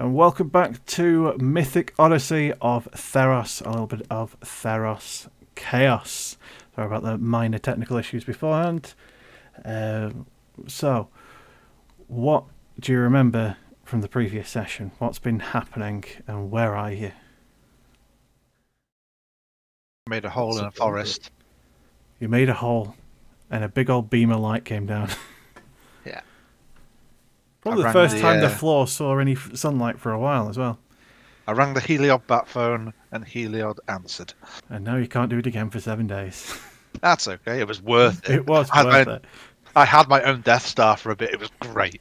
and welcome back to Mythic Odyssey of Theros, a little bit of Theros Chaos. Sorry about the minor technical issues beforehand. So, what do you remember from the previous session? What's been happening and where are you? Made a hole in a forest. You made a hole and a big old beam of light came down. Yeah. Probably the first time the floor saw any sunlight for a while as well. I rang the Heliod bat phone and Heliod answered. And now you can't do it again for 7 days. That's okay, it was worth it. It was worth it. I had my own Death Star for a bit, it was great.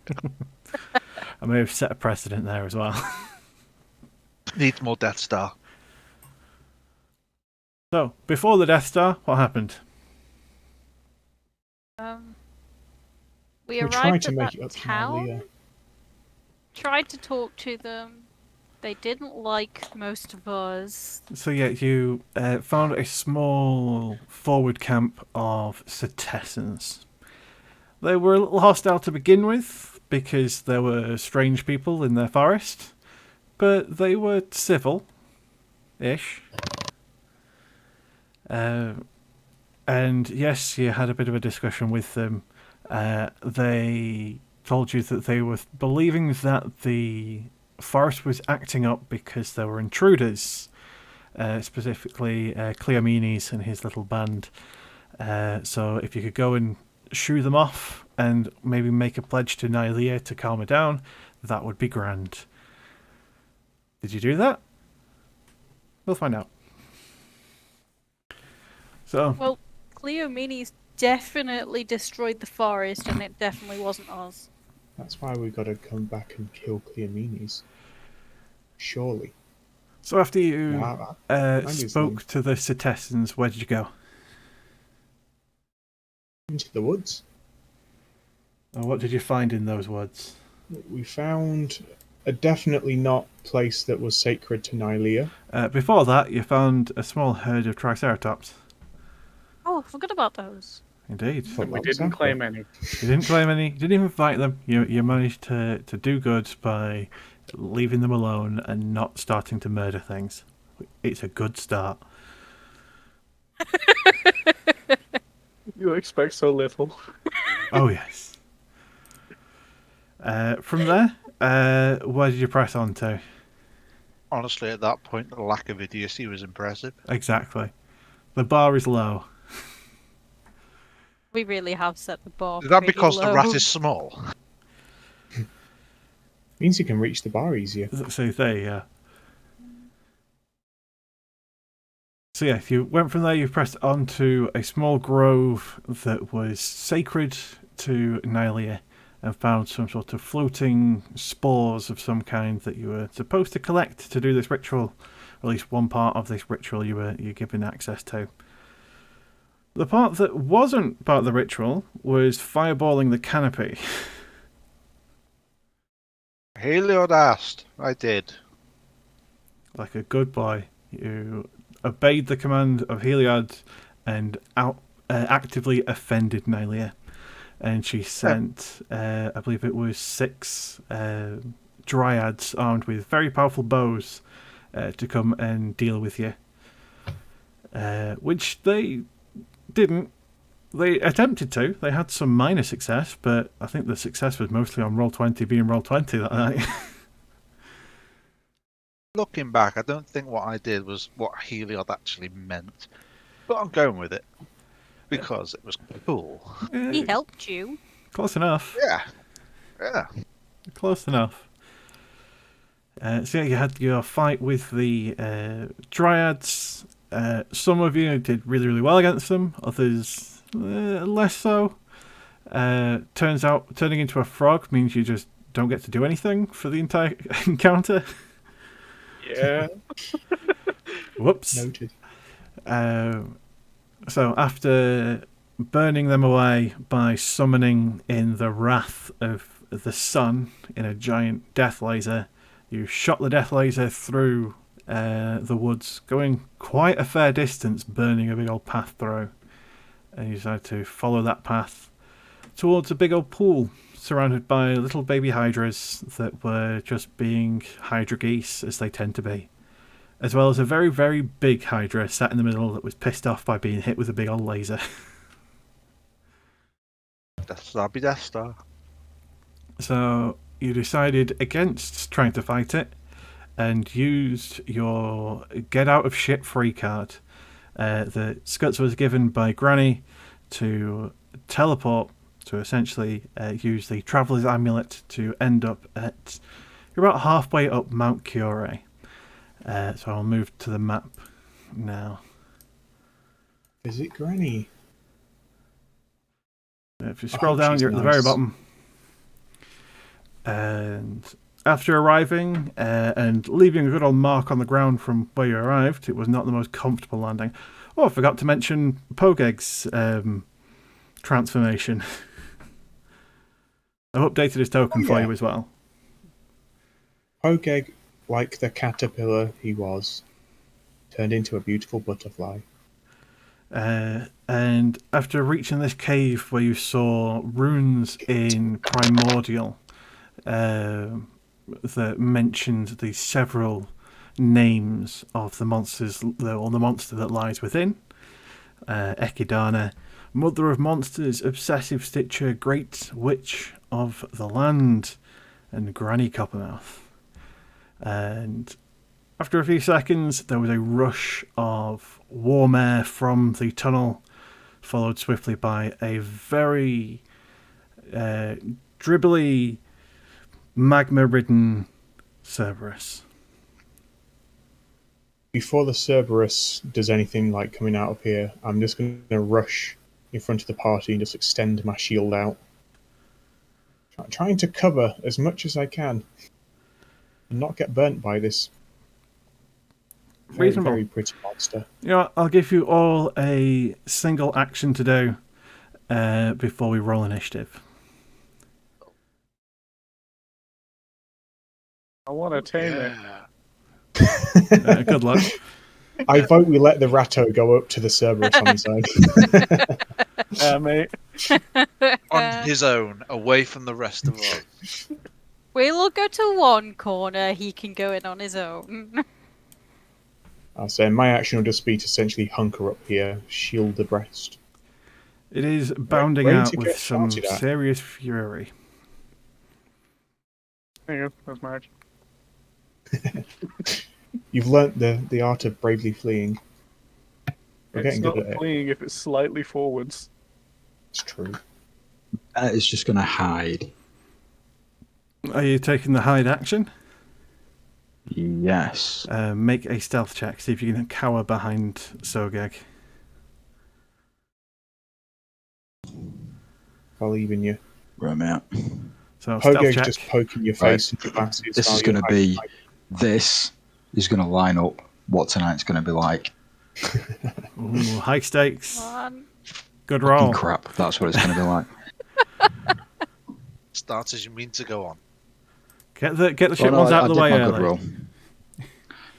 I may have set a precedent there as well. Needs more Death Star. So, before the Death Star, what happened? We arrived at that town, tried to talk to them. They didn't like most of us. So yeah, you found a small forward camp of citizens. They were a little hostile to begin with, because there were strange people in their forest, but they were civil-ish. And yes, you had a bit of a discussion with them. They told you that they were believing that the forest was acting up because there were intruders, specifically Cleomenes and his little band. So if you could go and shoo them off and maybe make a pledge to Nylea to calm her down, that would be grand. Did you do that? We'll find out. So, well, Cleomenes definitely destroyed the forest, and it definitely wasn't us. That's why we got to come back and kill Cleomenes. Surely. So after you spoke to the citizens, where did you go? Into the woods. And what did you find in those woods? We found a definitely not place that was sacred to Nylea. Before that, you found a small herd of Triceratops. Oh, I forgot about those. Indeed. But we didn't claim any. You didn't claim any. You didn't even fight them. You managed to do good by leaving them alone and not starting to murder things. It's a good start. You expect so little. Oh, yes. From there, where did you press on to? Honestly, at that point, the lack of idiocy was impressive. Exactly. The bar is low. We really have set the bar. Is that because low. the rat is small? Means you can reach the bar easier. So there, yeah. So yeah, if you went from there, you pressed onto a small grove that was sacred to Nylea and found some sort of floating spores of some kind that you were supposed to collect to do this ritual. Or at least one part of this ritual you're given access to. The part that wasn't part of the ritual was fireballing the canopy. Heliod asked. I did. Like a good boy, you obeyed the command of Heliod and actively offended Nylea. And she sent, I believe it was 6 dryads armed with very powerful bows to come and deal with you. Which they didn't. They attempted to. They had some minor success, but I think the success was mostly on Roll20 being Roll20 that night. Looking back, I don't think what I did was what Heliod actually meant. But I'm going with it. Because it was cool. He helped you. Close enough. Yeah. Close enough. So yeah, you had your fight with the dryads. Some of you did really, really well against them. Others less so. Turns out turning into a frog means you just don't get to do anything for the entire encounter. Yeah. Whoops. Noted. So after burning them away by summoning in the wrath of the sun in a giant death laser, you shot the death laser through the woods, going quite a fair distance, burning a big old path through. And you decided to follow that path towards a big old pool surrounded by little baby hydras that were just being hydra geese, as they tend to be, as well as a very, very big hydra sat in the middle that was pissed off by being hit with a big old laser. Death Star be Death Star. So you decided against trying to fight it and used your get out of shit free card that Skuttz was given by Granny to teleport to essentially use the Traveller's Amulet to end up at... You're about halfway up Mount Kure. So I'll move to the map now. Visit Granny. If you scroll hope down, she's you're at the very nice. bottom. And after arriving and leaving a good old mark on the ground from where you arrived, it was not the most comfortable landing. Oh, I forgot to mention Pogeg's transformation. I've updated his token for you as well. Pogeg, like the caterpillar he was, turned into a beautiful butterfly. And after reaching this cave where you saw runes in Primordial that mentioned the several names of the monsters, or the monster that lies within, Echidana, Mother of Monsters, Obsessive Stitcher, Great Witch of the Land, and Granny Coppermouth. And after a few seconds, there was a rush of warm air from the tunnel, followed swiftly by a very dribbly, magma-ridden Cerberus. Before the Cerberus does anything like coming out of here, I'm just going to rush in front of the party and just extend my shield out. Trying to cover as much as I can and not get burnt by this very, Reasonable. very pretty monster. You know what, I'll give you all a single action to do before we roll initiative. I want to tame it. Good luck. I vote we let the Ratto go up to the Cerberus on his own. Mate. On his own, away from the rest of us. We'll go to one corner, he can go in on his own. I'll say my action will just be to essentially hunker up here, shield the breast. It is bounding Ready out to with get some shouted at. serious fury. There you go. That's my action. You've learnt the art of bravely fleeing. We're It's getting not good at it. fleeing if it's slightly forwards. It's true. It's just going to hide. Are you taking the hide action? Yes. Make a stealth check. See if you can cower behind Sogeg. Believe in you. Right, mate. So stealth Pogeg's check. just poking your face into glasses. This while is going to you're be... This is going to line up what tonight's going to be like. Ooh, high stakes. One. Good Fucking roll. crap. That's what it's going to be like. Start as you mean to go on. Get the shit Oh, no, ones out I of the did way my good early. roll.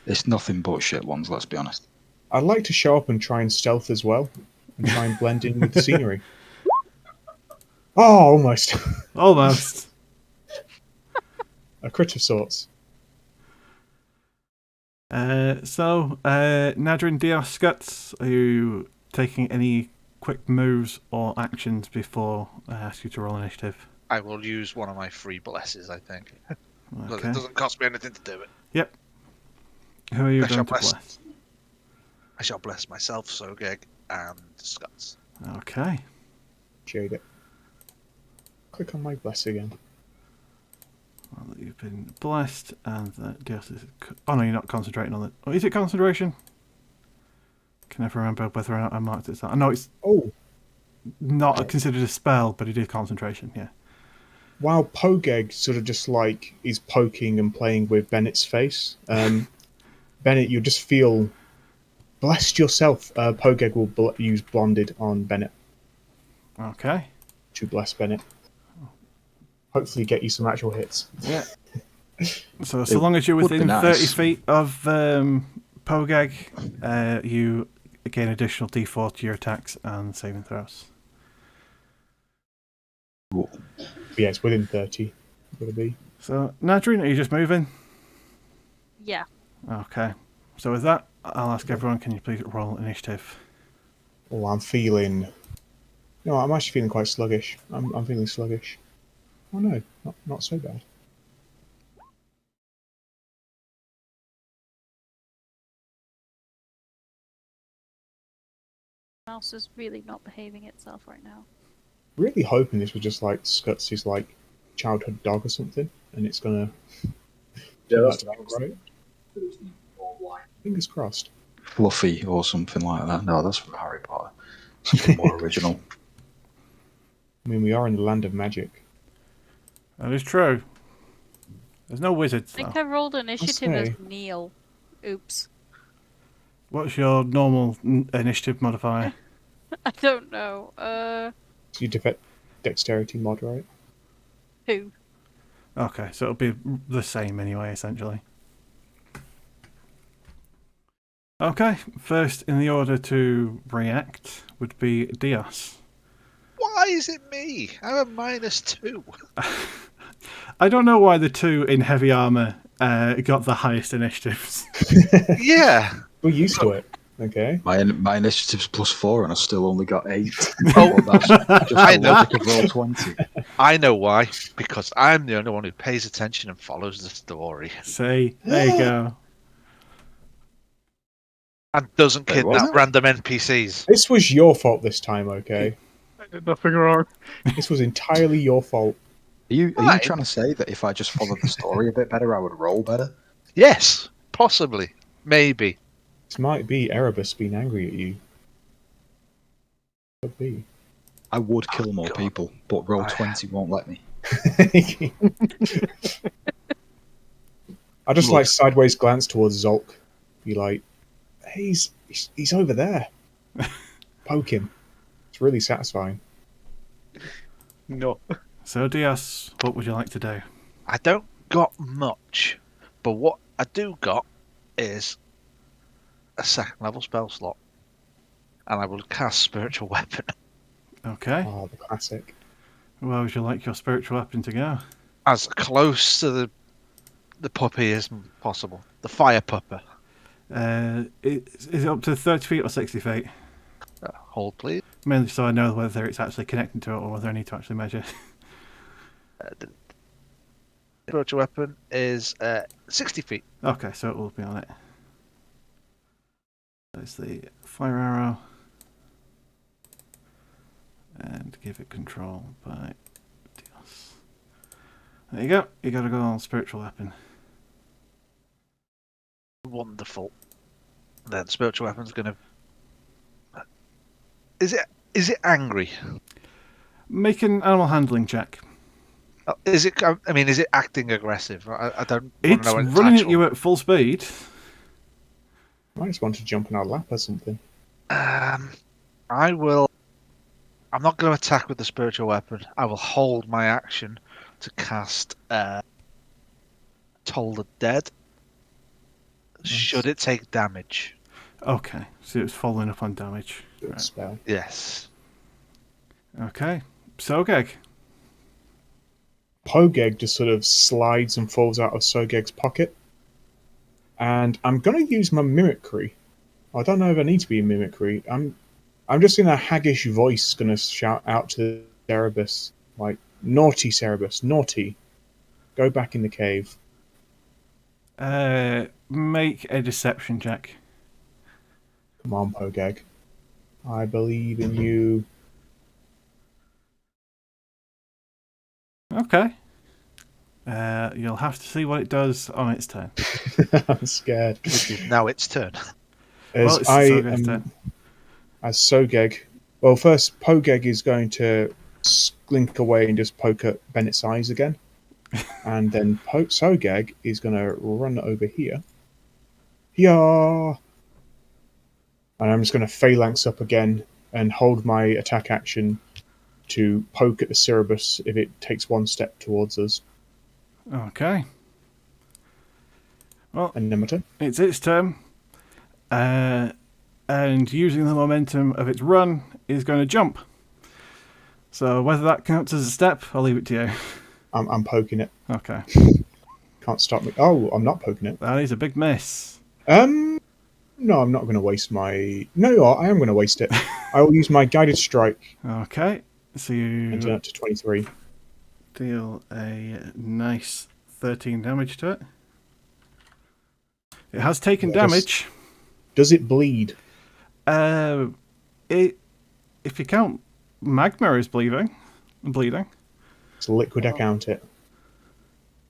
It's nothing but shit ones, let's be honest. I'd like to show up and try and stealth as well, and try and blend in with the scenery. Oh, almost. Almost. A crit of sorts. Nadrin, Dios, Skuttz, are you taking any quick moves or actions before I ask you to roll initiative? I will use one of my free blesses, I think. Because Okay. it doesn't cost me anything to do it. Yep. Who are you I going shall to bless. bless? I shall bless myself, Sogeg, and Skuttz. Okay. Jade it. Click on my bless again. Well, you've been blessed, and Dios is... Oh no, you're not concentrating on it. Oh, is it concentration? Can never remember whether or not I marked it as that. I know it's Oh, not considered a spell, but it is concentration, yeah. while Pogeg sort of just like is poking and playing with Bennett's face, Bennett, you just feel blessed yourself. Pogeg will use Blonded on Bennett Okay. to bless Bennett. Hopefully get you some actual hits. Yeah. So long as you're would be within nice. 30 feet of Pogeg, you gain additional d4 to your attacks and saving throws. Cool. yeah, it's within 30. Gotta be. So, Nadrine, are you just moving? Yeah. Okay. So with that, I'll ask everyone, can you please roll initiative? Oh, I'm feeling. No, I'm actually feeling quite sluggish. I'm feeling sluggish. Oh no, not so bad. Mouse is really not behaving itself right now. Really hoping this was just like Skutt's like childhood dog or something, and it's gonna turn out to be great. Fingers crossed. Fluffy or something like that. No, that's from Harry Potter. Something more original. I mean, we are in the land of magic. That is true. There's no wizards, I think though. I rolled initiative as say. Neil. Oops. What's your normal initiative modifier? I don't know. So you defect dexterity mod, right? Who? Okay, so it'll be the same anyway, essentially. Okay, first in the order to react would be Dios. Why is it me? I'm a -2. I don't know why the two in heavy armor got the highest initiatives. Yeah. We're used to it. Okay. My initiative's +4 and I still only got 8. Oh, Well, that's just I the know. logic of roll 20. I know why. Because I'm the only one who pays attention and follows the story. See, there you go. And doesn't Wait, what? kidnap random NPCs. This was your fault this time, okay? I did nothing wrong. This was entirely your fault. Are you Right. trying to say that if I just followed the story a bit better, I would roll better? Yes, possibly. Maybe. This might be Erebus being angry at you. Could be. I would kill more God. people, but roll 20 won't let me. I just Look. like sideways glance towards Zolk. Be like, hey, he's over there. Poke him. It's really satisfying. No. So Dios, what would you like to do? I don't got much, but what I do got is a 2nd level spell slot. And I will cast Spiritual Weapon. Okay. Oh, the classic. Where would you like your spiritual weapon to go? As close to the puppy as possible. The fire pupper. Is it up to 30 feet or 60 feet? Hold, please. Mainly so I know whether it's actually connecting to it or whether I need to actually measure. The Spiritual Weapon is 60 feet. Okay, so it will be on it. There's the fire arrow. And give it control by Dios. There you go. You got to go on spiritual weapon. Wonderful. Then Spiritual Weapon's going to... Is it angry? Make an animal handling check. Is it? I mean, is it acting aggressive? I don't. It's know its running at actual- you at full speed. I just want to jump in our lap or something. I will. I'm not going to attack with the Spiritual Weapon. I will hold my action to cast Toll the Dead. Should it take damage? Okay, so it's following up on damage. Good Right. spell. Yes. Okay, Sogeg. Pogeg just sort of slides and falls out of Sogeg's pocket. And I'm going to use my mimicry. I don't know if I need to be in mimicry. I'm just in a haggish voice going to shout out to Cerebus, like, naughty Cerebus, naughty. Go back in the cave. Make a deception check. Come on, Pogeg. I believe in you. Okay. You'll have to see what it does on its turn. I'm scared. Now it's turn. As it's I Sogeg's am, turn. as Sogeg. Well, first, Pogeg is going to slink away and just poke at Bennett's eyes again. And then Sogeg is going to run over here. Yeah. And I'm just going to phalanx up again and hold my attack action to poke at the Cerebus if it takes one step towards us. Okay. Well, And then my turn. it's its turn. And using the momentum of its run, is going to jump. So whether that counts as a step, I'll leave it to you. I'm poking it. Okay. Can't stop me. Oh, I'm not poking it. That is a big miss. No, I'm not going to waste my... No, I am going to waste it. I will use my guided strike Okay. So and turn you it to 23. deal a nice 13 damage to it. It has taken damage. Does it bleed? If you count magma as bleeding. It's a liquid, I count it.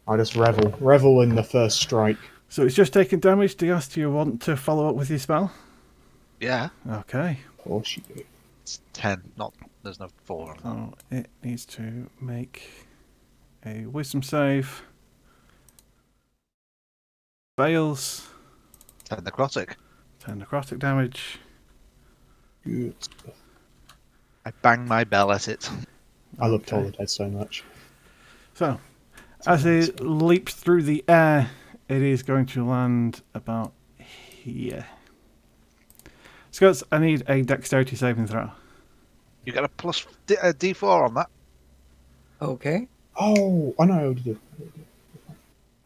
I just revel in the first strike. So it's just taken damage. Do you want to follow up with your spell? Yeah. Okay. Of course you do. It's 10, not... There's no 4 on that. So it needs to make a wisdom save. Fails. 10 necrotic. 10 necrotic damage. Good. I bang my bell at it. I love Okay. Toll the Dead so much. So, as it leaps through the air, it is going to land about here. Skuttz, I need a dexterity saving throw. You get a plus a D4 on that. Okay. Oh, I know I already do.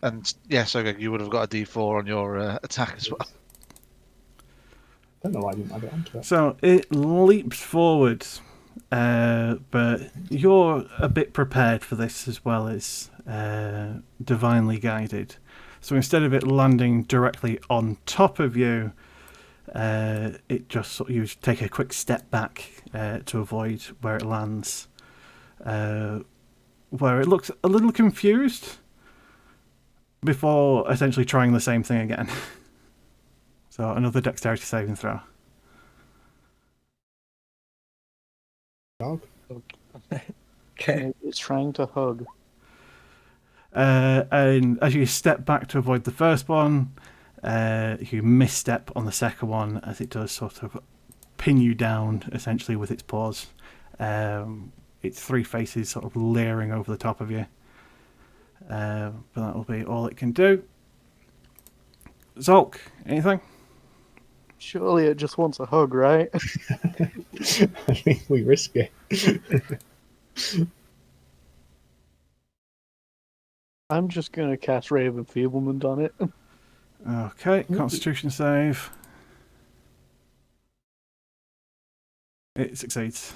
And yes, okay, you would have got a D4 on your attack as well. I don't know why I didn't add it onto it. So, it leaps forward, but you're a bit prepared for this as well as divinely guided. So instead of it landing directly on top of you, it just you take a quick step back to avoid where it lands, where it looks a little confused before essentially trying the same thing again. So another dexterity saving throw. Dog. Okay. It's trying to hug. And as you step back to avoid the first one, you misstep on the second one as it does sort of pin you down essentially with its paws. Its three faces sort of leering over the top of you. But that will be all it can do. Zolk, anything? Surely it just wants a hug, right? I mean, we risk it. I'm just gonna cast Ray of Enfeeblement on it. Okay, Constitution save. It succeeds.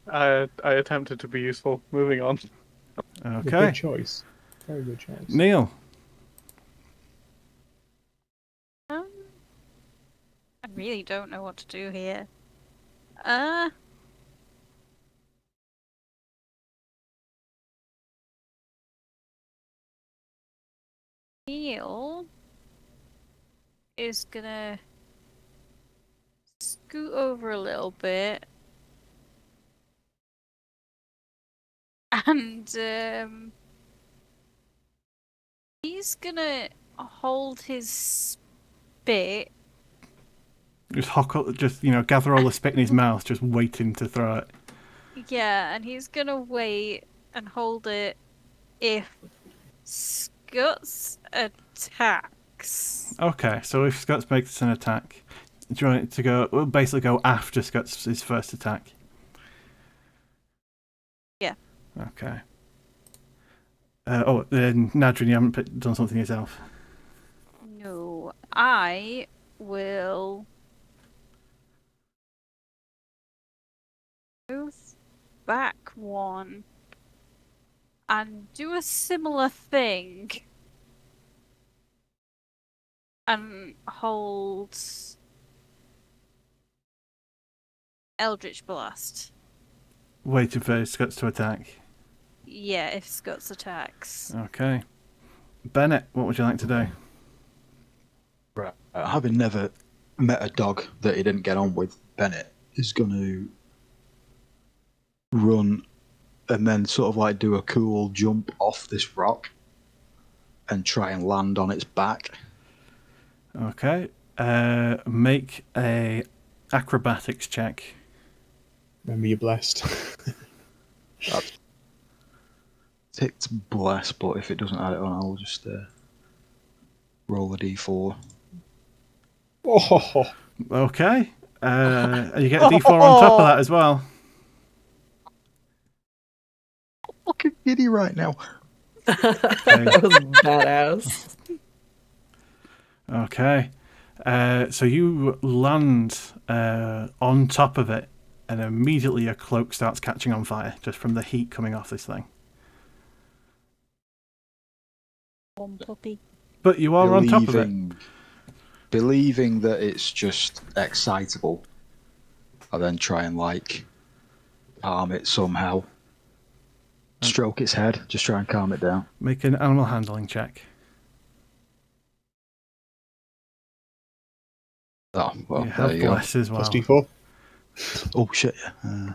Alright, I attempted to be useful. Moving on. Okay, Good choice. Very good choice. Neil. I really don't know what to do here. Neil is gonna scoot over a little bit and he's gonna hold his spit. Just gather all the spit in his mouth, just waiting to throw it. Yeah, and he's gonna wait and hold it if Skuttz attacks. Okay, so if Skuttz makes an attack, do you want it to go? Basically, go after Skutt's first attack. Yeah. Okay. Nadrin, you haven't done something yourself. No, I will move back one and do a similar thing and hold Eldritch Blast. Waiting for Skuttz to attack. Yeah, if Skuttz attacks. Okay. Bennett, what would you like to do? Right. Having never met a dog that he didn't get on with, Bennett is going to run and then sort of like do a cool jump off this rock and try and land on its back. Okay. Make a acrobatics check. Remember, you're blessed. It's bless, but if it doesn't add it on, I'll just roll a d4. Oh, Okay. And you get a d4 on top of that as well. fucking giddy right now. That was badass. Okay. So you land on top of it, and immediately your cloak starts catching on fire just from the heat coming off this thing. Puppy. But you are on top of it. Believing that it's just excitable, I then try and calm it somehow. Stroke its head, just try and calm it down. Make an animal handling check. Oh, well, You there have you go. bless as well. Plus D4. Oh, shit, yeah.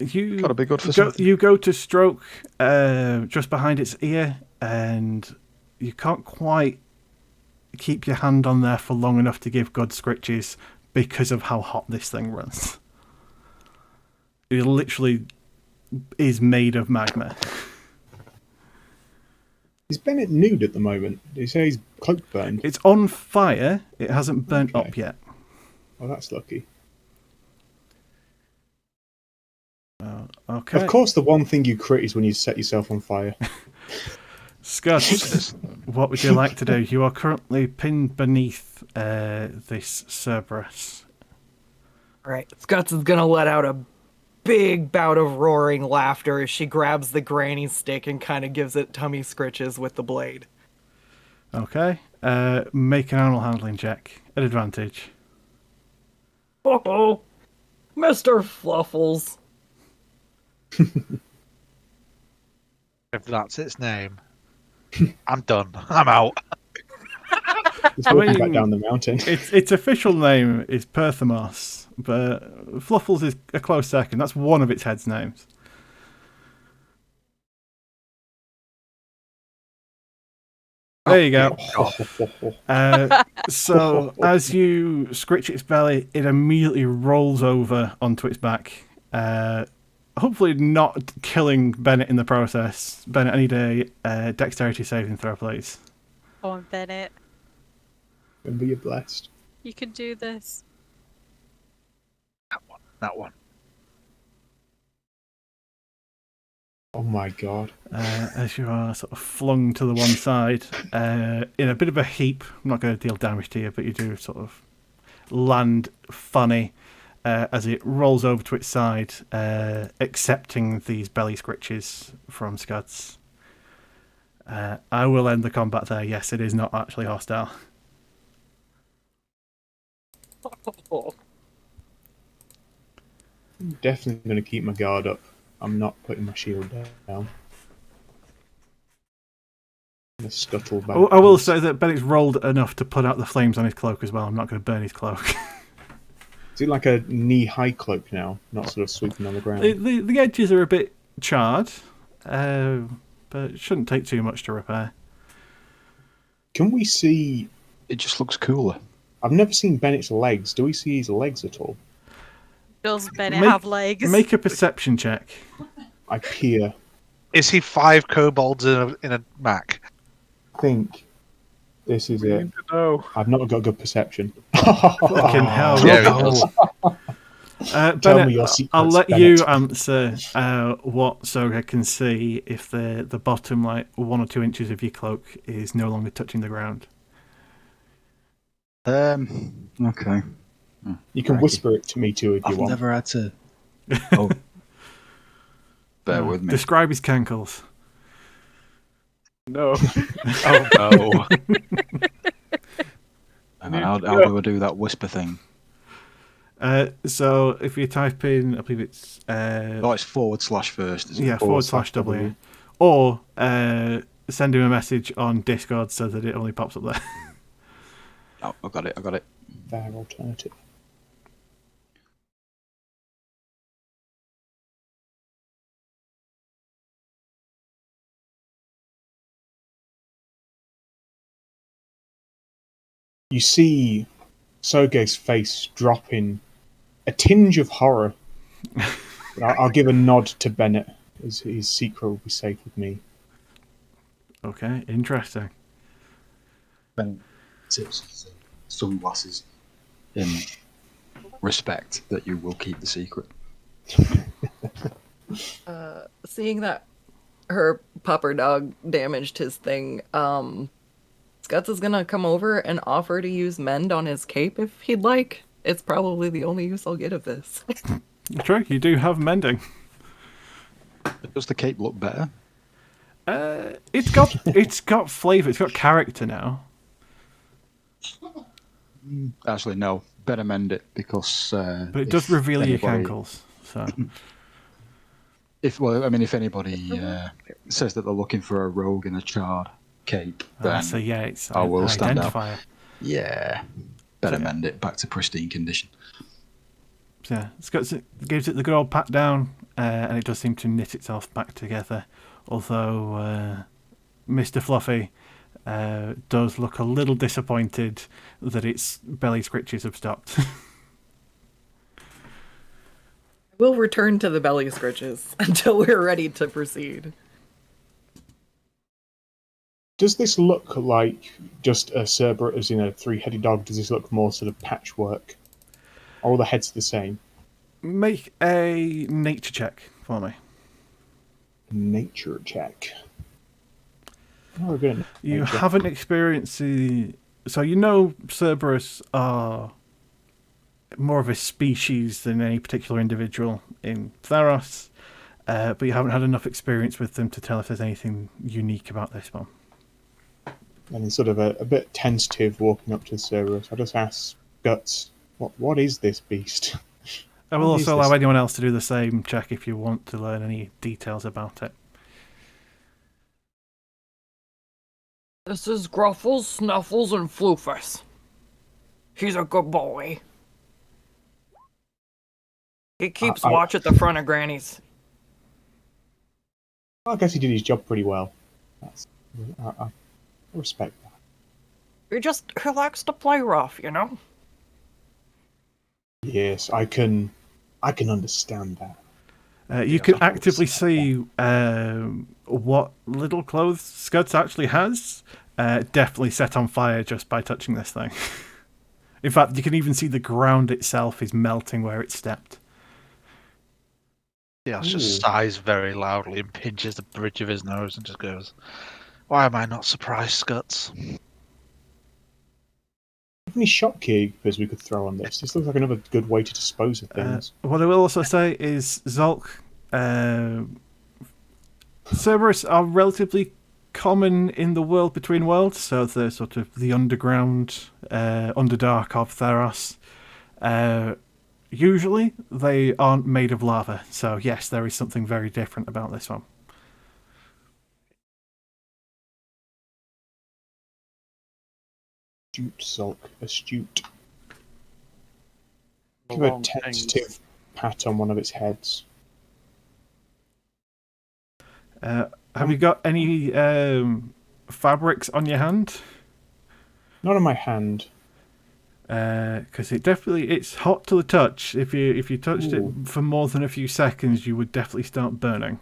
You Gotta be good for something. You go to stroke just behind its ear, and you can't quite keep your hand on there for long enough to give good scritches because of how hot this thing runs. It literally is made of magma. Is Bennett nude at the moment? Did you say his cloak burned? It's on fire. It hasn't burnt Okay. up yet. Oh, that's lucky. Okay. Of course, the one thing you crit is when you set yourself on fire. Skuttz, what would you like to do? You are currently pinned beneath this Cerberus. Right. Skuttz is gonna let out a big bout of roaring laughter as she grabs the granny stick and kind of gives it tummy scritches with the blade. Okay. Make an animal handling check at advantage. Oh, Mr. Fluffles. If that's its name, I'm done. I'm out. It's walking back down the mountain. Its official name is Perthamos, but Fluffles is a close second. That's one of its head's names. There you go. So as you scritch its belly, it immediately rolls over onto its back. Hopefully not killing Bennett in the process. Bennett, any day, dexterity saving throw, please. Go on, Bennett. Remember, you're blessed. You can do this. That one. Oh my god. As you are sort of flung to the one side, in a bit of a heap. I'm not going to deal damage to you, but you do sort of land funny as it rolls over to its side, accepting these belly scritches from Skuttz. I will end the combat there. Yes, it is not actually hostile. I'm definitely going to keep my guard up. I'm not putting my shield down. I'm going to scuttle back. I will say that Bennett's rolled enough to put out the flames on his cloak as well. I'm not going to burn his cloak. Is it like a knee-high cloak now? Not sort of sweeping on the ground? The edges are a bit charred, but it shouldn't take too much to repair. Can we see... It just looks cooler. I've never seen Bennett's legs. Do we see his legs at all? Does Bennett have legs? Make a perception check. I peer. Is he 5 kobolds in a Mac? I think this is it. No. I've not got good perception. Fucking hell. Yeah, roll he that. Tell Bennett, me your secrets, I'll let Bennett. you answer what Soga can see if the bottom 1 or 2 inches of your cloak is no longer touching the ground. Okay. You can whisper it to me too if you I've want. never had to... Oh. Bear with me. Describe his cankles. No. Oh no. Hang on, how do I do that whisper thing? So if you type in, I believe it's... Oh, it's // first, isn't yeah, it? /W. Or send him a message on Discord so that it only pops up there. Oh, I got it. Fair alternative. You see Soge's face drop in a tinge of horror. I'll give a nod to Bennett. His secret will be safe with me. Okay, interesting. Ben tips his sunglasses in respect that you will keep the secret. Seeing that her pupper dog damaged his thing, Skuttz is gonna come over and offer to use mend on his cape if he'd like. It's probably the only use I'll get of this. True, you do have mending. Does the cape look better? It's got flavour. It's got character now. Actually, no. Better mend it because. But it does reveal your cankles. So. If anybody says that they're looking for a rogue in a charred cape, then so yeah, it's I will stand out. identifier. Yeah, better mend it back to pristine condition. So yeah, Skuttz gives it the good old pat down, and it does seem to knit itself back together. Although Mr. Fluffy does look a little disappointed that its belly scritches have stopped. We'll return to the belly scritches until we're ready to proceed. Does this look like just a Cerberus in a three-headed dog? Does this look more sort of patchwork? Are all the heads the same? Make a nature check for me. Nature check. Oh, good. You haven't experienced the... So you know Cerberus are more of a species than any particular individual in Theros, but you haven't had enough experience with them to tell if there's anything unique about this one. And he's sort of a bit tentative walking up to Cerberus. I just ask Skuttz, what is this beast? I will also allow anyone else to do the same check if you want to learn any details about it. This is Gruffles, Snuffles, and Floofus. He's a good boy. He keeps watch at the front of Granny's. I guess he did his job pretty well. I respect that. He likes to play rough, you know? Yes, I can understand that. You can actively see what little clothes Skuttz actually has. Definitely set on fire just by touching this thing. In fact, you can even see the ground itself is melting where it stepped. Yeah, it just sighs very loudly and pinches the bridge of his nose and just goes, "Why am I not surprised, Skuttz?" How many shopkeepers we could throw on this? This looks like another good way to dispose of things. What I will also say is Zolk, Cerberus are relatively common in the world between worlds, so they're sort of the underground, underdark of Theros. Usually, they aren't made of lava, so yes, there is something very different about this one. Astute, Zolk, astute. Give a tentative pat on one of its heads. Have you got any fabrics on your hand? Not on my hand. Because it's hot to the touch. If you touched it for more than a few seconds, you would definitely start burning.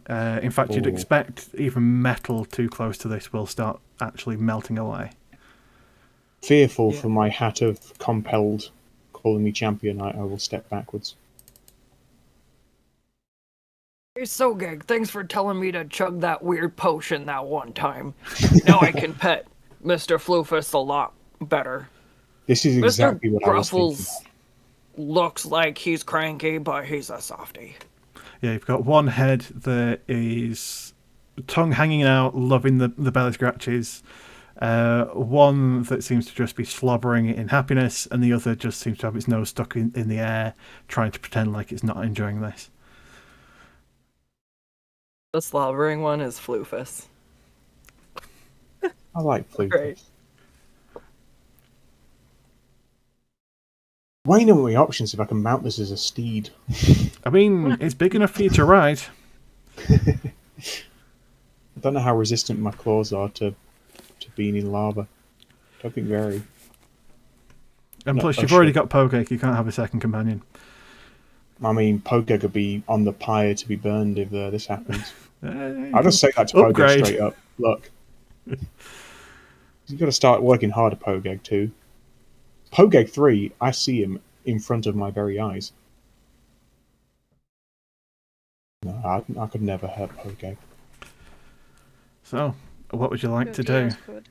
In fact, you'd expect even metal too close to this will start actually melting away. Fearful for my hat of compelled calling me champion, I will step backwards. Hey, Sogeg, thanks for telling me to chug that weird potion that one time. Now I can pet Mr. Floofus a lot better. This is exactly what I was thinking. Gruffles looks like he's cranky, but he's a softie. Yeah, you've got one head that is tongue hanging out, loving the belly scratches. One that seems to just be slobbering in happiness, and the other just seems to have its nose stuck in the air, trying to pretend like it's not enjoying this. The slobbering one is Floofus. I like Floofus. Great. Weighing up my options if I can mount this as a steed. I mean, it's big enough for you to ride. I don't know how resistant my claws are to being in lava. Don't think very. And plus, you've already got Pogek, you can't have a second companion. I mean, Pogeg would be on the pyre to be burned if this happens. I'll just say that to Pogeg straight up. Look. You've got to start working harder, Pogeg, too. Pogeg 3, I see him in front of my very eyes. I could never hurt Pogo. So, what would you like to do? Yours could.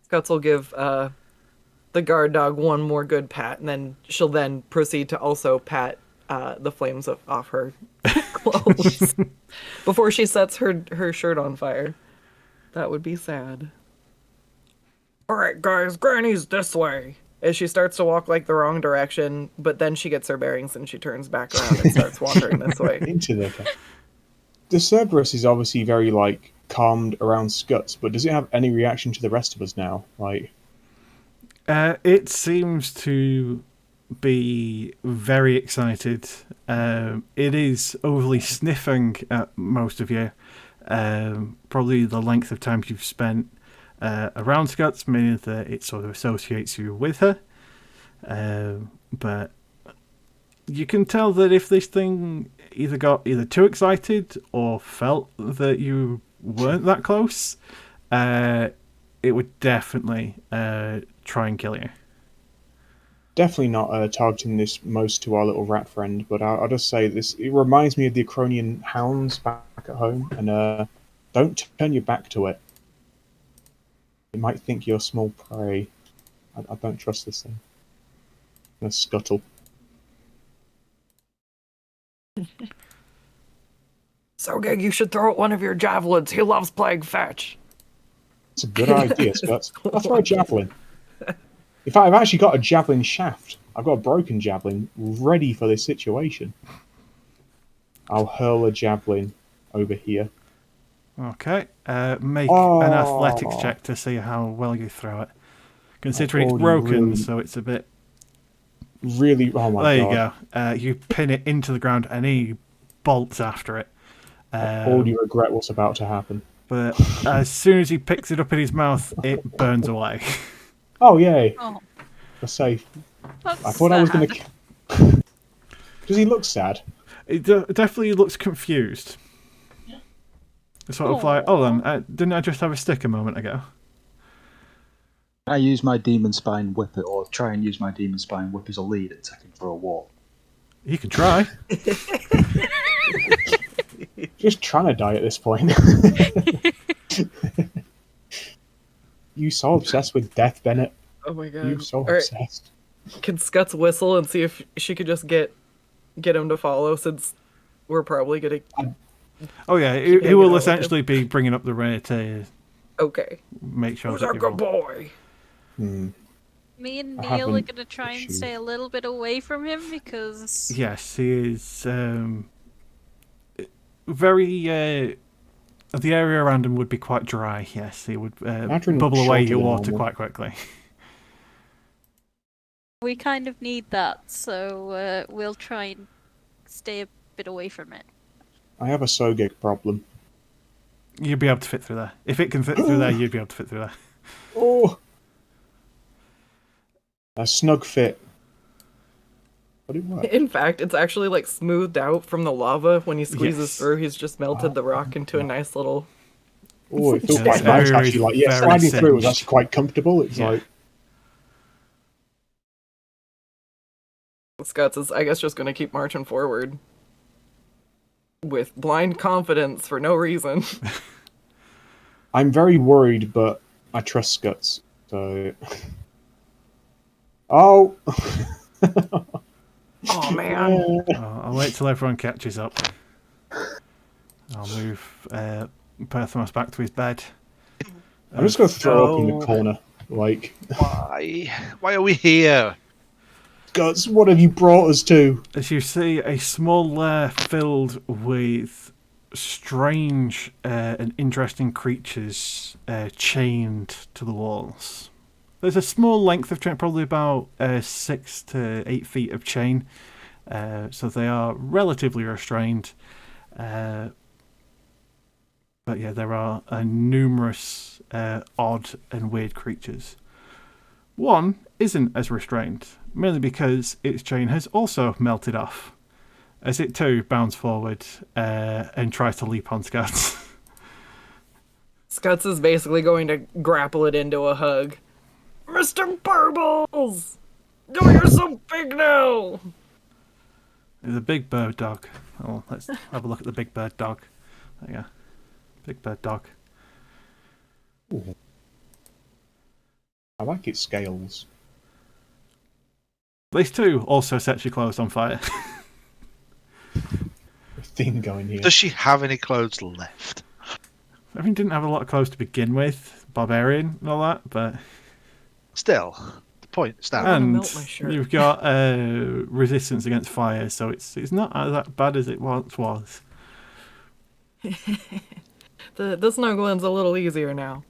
Skuttz will give the guard dog one more good pat, and then she'll then proceed to also pat the flames off her clothes before she sets her shirt on fire. That would be sad. All right, guys, Granny's this way. As she starts to walk like the wrong direction, but then she gets her bearings and she turns back around and starts wandering this way. Into the Cerberus is obviously very like calmed around Skuttz, but does it have any reaction to the rest of us now? Like, it seems to be very excited. It is overly sniffing at most of you. Probably the length of time you've spent around Skuttz, meaning that it sort of associates you with her. But you can tell that if this thing either got too excited or felt that you weren't that close, it would definitely try and kill you. definitely not targeting this most to our little rat friend, but I'll just say this: it reminds me of the Acronian hounds back at home, and don't turn your back to it. It might think you're small prey. I don't trust this thing. I'm gonna scuttle. Sogeg, you should throw out one of your javelins. He loves playing fetch. It's a good idea, Skuttz. I'll throw a javelin. In fact, I've actually got a javelin shaft. I've got a broken javelin ready for this situation. I'll hurl a javelin over here. Okay. Make an athletics check to see how well you throw it. Considering it's broken, so it's a bit... Really? Oh my god. There you go. You pin it into the ground and he bolts after it. I already regret what's about to happen. But as soon as he picks it up in his mouth, it burns away. Oh, yay. Oh, We're safe. that's I thought I was going sad. to... Does he look sad? It definitely looks confused. It's sort of like, oh then, didn't I just have a stick a moment ago? I use my demon spine whip it, or try and use my demon spine whip as a lead and take him for a walk. You can try. Just trying to die at this point. You so obsessed with death, Bennett. Oh my god. You so All right, obsessed. can Skuttz whistle and see if she could just get him to follow, since we're probably gonna... Oh yeah, he get will out with essentially be bringing up the rear to Okay. make sure Who's that our you're good boy? Me and I Neil are haven't gonna try and issued. stay a little bit away from him because Yes, he is very... the area around him would be quite dry, yes. He would Imagine bubble away shorter your than water normal. quite quickly. we kind of need that. So we'll try and stay a bit away from it. I have a Sogeg problem. You'd be able to fit through there. If it can fit through there, you'd be able to fit through there. Oh! A snug fit. But it worked. In fact, it's actually like smoothed out from the lava. When he squeezes Yes. through, he's just melted the rock into a nice little... Oh, it feels Yeah, quite it's nice very, actually. Like, yeah, very sliding through was singed. actually quite comfortable. It's Yeah. like, Skuttz is, I guess, just gonna keep marching forward. With blind confidence for no reason. I'm very worried, but I trust Skuttz. So. Oh! Oh man. I'll wait till everyone catches up. I'll move Perthamos back to his bed. I'm just going to throw up in Oh. the corner. Like, Why? Why are we here? Skuttz, what have you brought us to? As you see, a small lair filled with strange and interesting creatures chained to the walls. There's a small length of chain, probably about 6 to 8 feet of chain, so they are relatively restrained. But yeah, there are numerous odd and weird creatures. One isn't as restrained, merely because its chain has also melted off, as it too bounds forward and tries to leap on Skuttz. Skuttz is basically going to grapple it into a hug. Mr. Burbles! Oh, you're so big now! The big bird dog. Oh, let's have a look at the big bird dog. There you go. Big bird dog. Ooh. I like its scales. This too also sets your clothes on fire. A theme going here. Does she have any clothes left? I mean, didn't have a lot of clothes to begin with. Barbarian and all that, but... Still, the point stands. wanna And melt my shirt. you've got resistance against fire, so it's not that bad as it once was. The snuggling's a little easier now.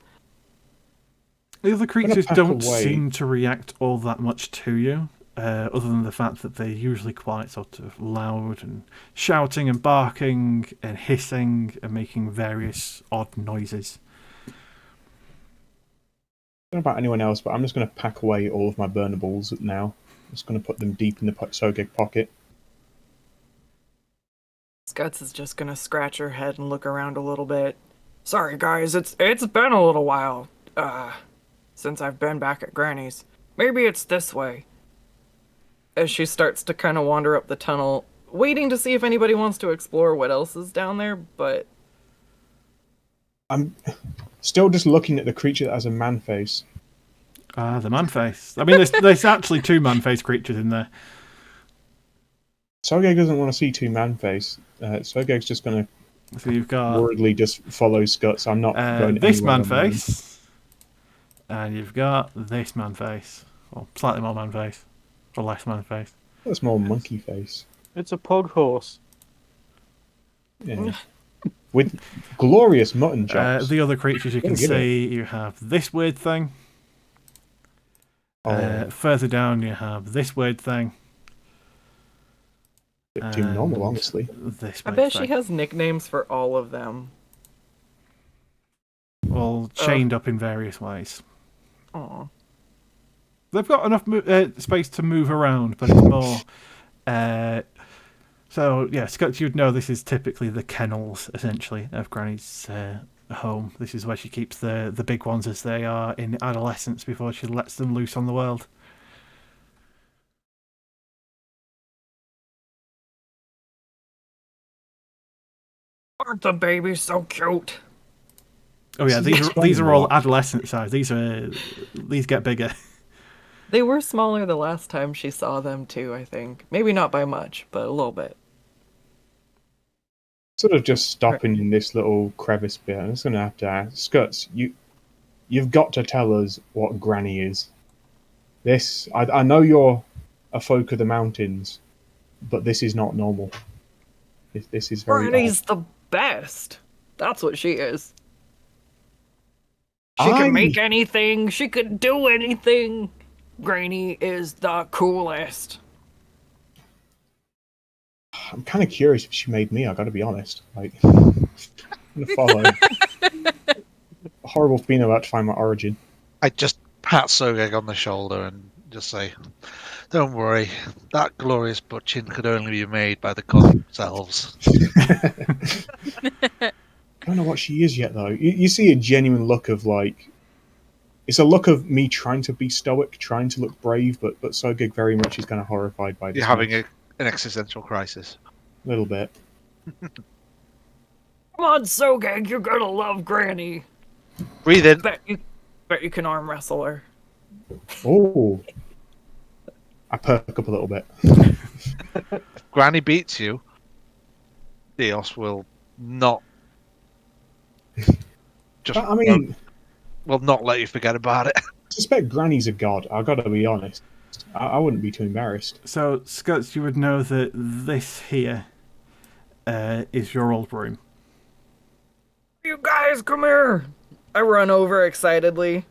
The other creatures pack don't away. seem to react all that much to you, other than the fact that they're usually quite sort of loud and shouting and barking and hissing and making various odd noises. I don't know about anyone else, but I'm just going to pack away all of my burnables now. I'm just going to put them deep in the Sogeg pocket. Skuttz is just gonna scratch her head and look around a little bit. Sorry guys, it's been a little while, since I've been back at Granny's. Maybe it's this way. As she starts to kind of wander up the tunnel, waiting to see if anybody wants to explore what else is down there, but... I'm still just looking at the creature that has a man face. Ah, the man face. I mean, there's actually two man face creatures in there. Sogeg doesn't want to see two man face. Sogeg's just going to So you've got worriedly just follow Skuttz. I'm not going this anywhere man at the moment. face, and you've got this man face, or slightly more man face, or less man face. That's more monkey face. It's a pug horse. Yeah. With glorious mutton chops. The other creatures you can Gotta get see, you have this weird thing. Oh, Further down, you have this weird thing. a bit too normal, and honestly. This I weird bet thing. she has nicknames for all of them. All chained up in various ways. Aw. They've got enough space to move around, but it's more. So yeah, Skuttz, you'd know this is typically the kennels, essentially, of Granny's home. This is where she keeps the big ones as they are in adolescence before she lets them loose on the world. Aren't the babies so cute? Oh yeah, these Explain are all what? adolescent size. These get bigger. They were smaller the last time she saw them too, I think. Maybe not by much, but a little bit. Sort of just stopping in this little crevice bit. I'm just going to have to ask. Skuttz, you've got to tell us what Granny is. This, I know you're a folk of the mountains, but this is not normal. This is very Granny's odd. the best. That's what she is. She can make anything. She could do anything. Granny is the coolest. I'm kind of curious if she made me. I got to be honest. Like, I'm gonna follow. Horrible being about to find my origin. I just pat Sogeg on the shoulder and just say, "Don't worry, that glorious butchin could only be made by the gods themselves." I don't know what she is yet, though. You see a genuine look of like. It's a look of me trying to be stoic, trying to look brave, but Sogeg very much is kind of horrified by this. You're having an existential crisis. A little bit. Come on, Sogeg, you're gonna love Granny. Breathe in. Bet you can arm wrestle her. Oh. I perk up a little bit. If Granny beats you, Theros will not. Just I mean, will not let you forget about it. I suspect Granny's a god. I gotta be honest. I wouldn't be too embarrassed. So Skuttz, you would know that this here is your old room. You guys, come here. I run over excitedly.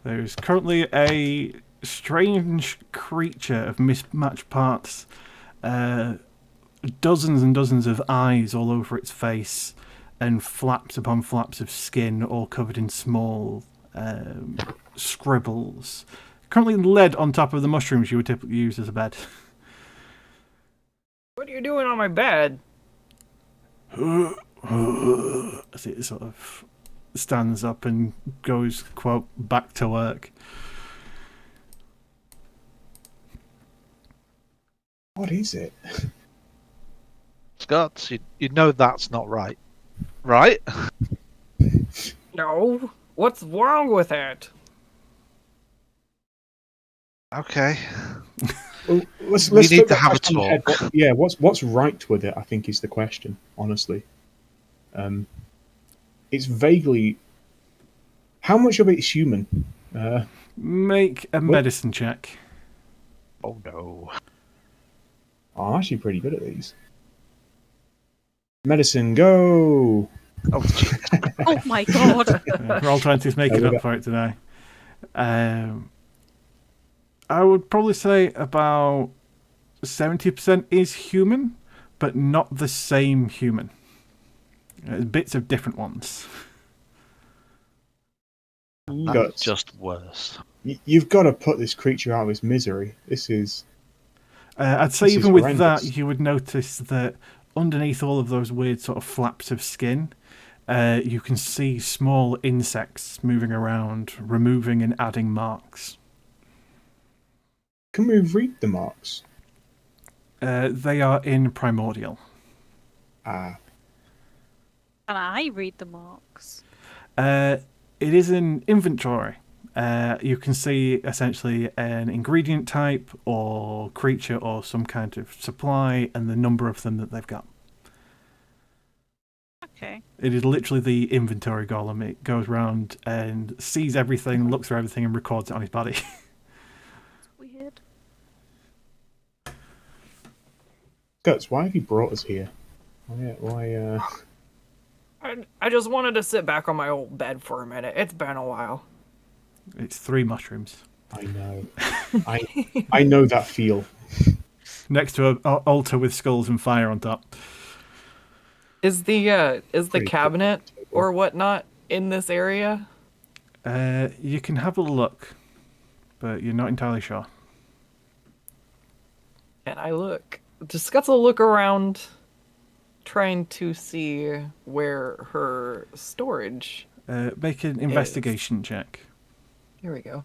There's currently a strange creature of mismatched parts. Dozens and dozens of eyes all over its face, and flaps upon flaps of skin, all covered in small scribbles. Currently laid on top of the mushrooms you would typically use as a bed. What are you doing on my bed? As it sort of stands up and goes, quote, back to work. What is it? Skuttz, you know that's not right. Right? No. What's wrong with it? Okay. Well, let's We need flip to that have a question on the head. talk. What's right with it? I think is the question. Honestly, it's vaguely. How much of it is human? Make a medicine check. Oh no. I'm actually pretty good at these. Medicine, go! Oh, Oh my god. Roll20's making up for it today. I would probably say about 70% is human, but not the same human. Bits of different ones. that's just worse. You've got to put this creature out of his misery. This is. I'd say This is even with horrendous. that, you would notice that underneath all of those weird sort of flaps of skin, you can see small insects moving around, removing and adding marks. Can we read the marks? They are in Primordial. Ah, Can I read the marks? It is in inventory. You can see essentially an ingredient type or creature or some kind of supply and the number of them that they've got. Okay. It is literally the inventory golem. It goes around and sees everything, looks through everything, and records it on his body. Weird. Guts, why have you brought us here? Why I just wanted to sit back on my old bed for a minute. It's been a while. It's 3 mushrooms. I know. I know that feel. Next to an altar with skulls and fire on top. Is the Pretty cabinet or whatnot in this area? You can have a look, but you're not entirely sure. And I look. Does Skuttz look around, trying to see where her storage? Make an investigation check. Here we go.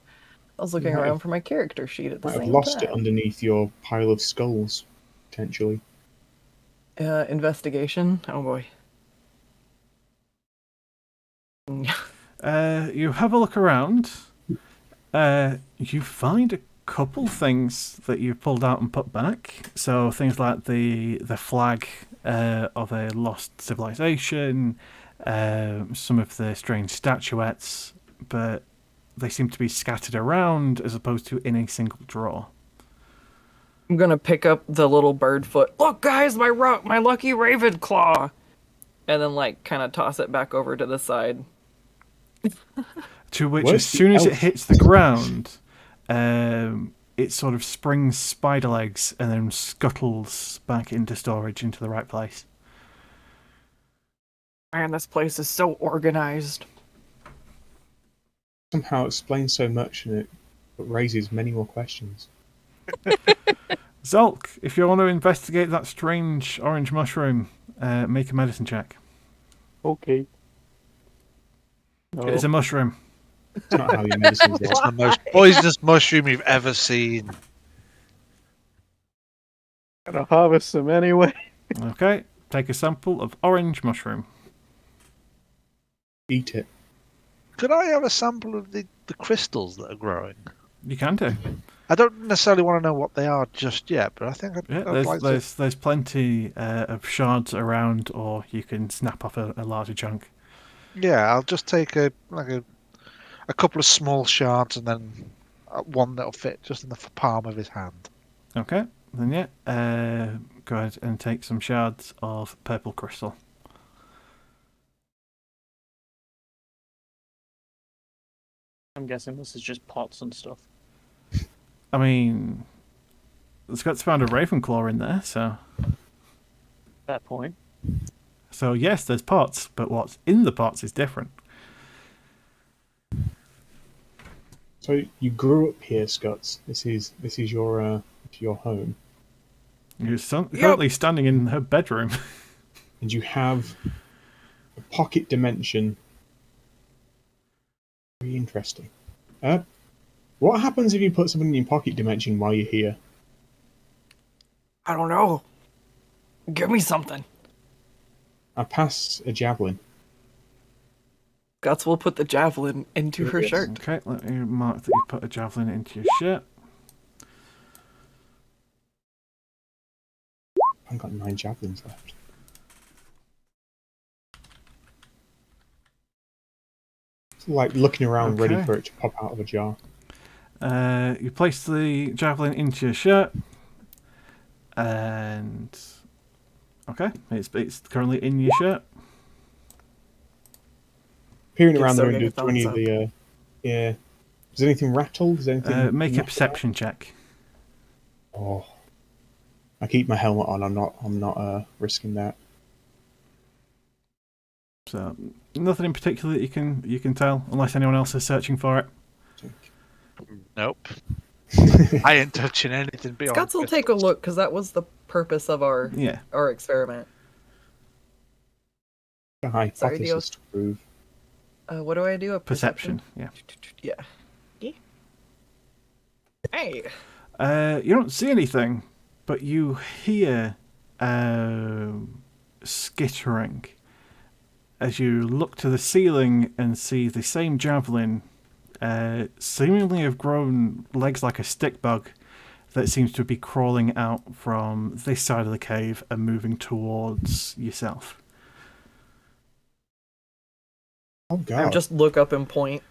I was looking Might around have- for my character sheet at the Might have same lost it time. underneath your pile of skulls, potentially. Investigation. Oh boy. You have a look around. You find a couple things that you've pulled out and put back. So things like the flag of a lost civilization, some of the strange statuettes, but they seem to be scattered around as opposed to in a single drawer. I'm gonna pick up the little bird foot. Look, guys, my lucky raven claw, and then like kind of toss it back over to the side. To which, Where's as the soon as it elf? hits the ground, it sort of springs spider legs and then scuttles back into storage into the right place. Man, this place is so organized. Somehow explains so much and it raises many more questions. Zolk, if you want to investigate that strange orange mushroom, make a medicine check. Okay. It is a mushroom. It's not how your medicines It's work. the most poisonous mushroom you've ever seen. Gotta harvest them anyway. Okay, take a sample of orange mushroom. Eat it. Could I have a sample of the crystals that are growing? You can do. I don't necessarily want to know what they are just yet, but I think Yeah, I'd like to. there's plenty of shards around, or you can snap off a larger chunk. Yeah, I'll just take a couple of small shards and then one that'll fit just in the palm of his hand. Okay, then yeah, go ahead and take some shards of purple crystal. I'm guessing this is just pots and stuff. I mean, Scott's found a Ravenclaw in there, so At that point. yes, there's pots, but what's in the pots is different. So you grew up here, Skuttz. This is your home, You're currently standing in her bedroom. and you have a pocket dimension. Very interesting. What happens if you put something in your pocket dimension while you're here? I don't know. Give me something. I pass a javelin. Guts will put the javelin into her Yes. shirt. Okay, let me mark that you put a javelin into your shirt. I've got 9 javelins left. It's like looking around, ready Okay. for it to pop out of a jar. You place the javelin into your shirt, and okay, it's currently in your shirt. Peering Give around the room, Sogan a do any thumbs of the yeah. Does anything rattle? Does anything? Make a knock perception check. about? Oh, I keep my helmet on. I'm not risking that. So nothing in particular that you can tell, unless anyone else is searching for it. Nope. I ain't touching anything beyond. Skuttz will take a look because that was the purpose of our Yeah. experiment. A Sorry, hypothesis Dios. to prove. What do I do? A Perception. Yeah. Yeah. Hey. You don't see anything, but you hear skittering as you look to the ceiling and see the same javelin seemingly have grown legs like a stick bug that seems to be crawling out from this side of the cave and moving towards yourself. Oh I god! just look up and point.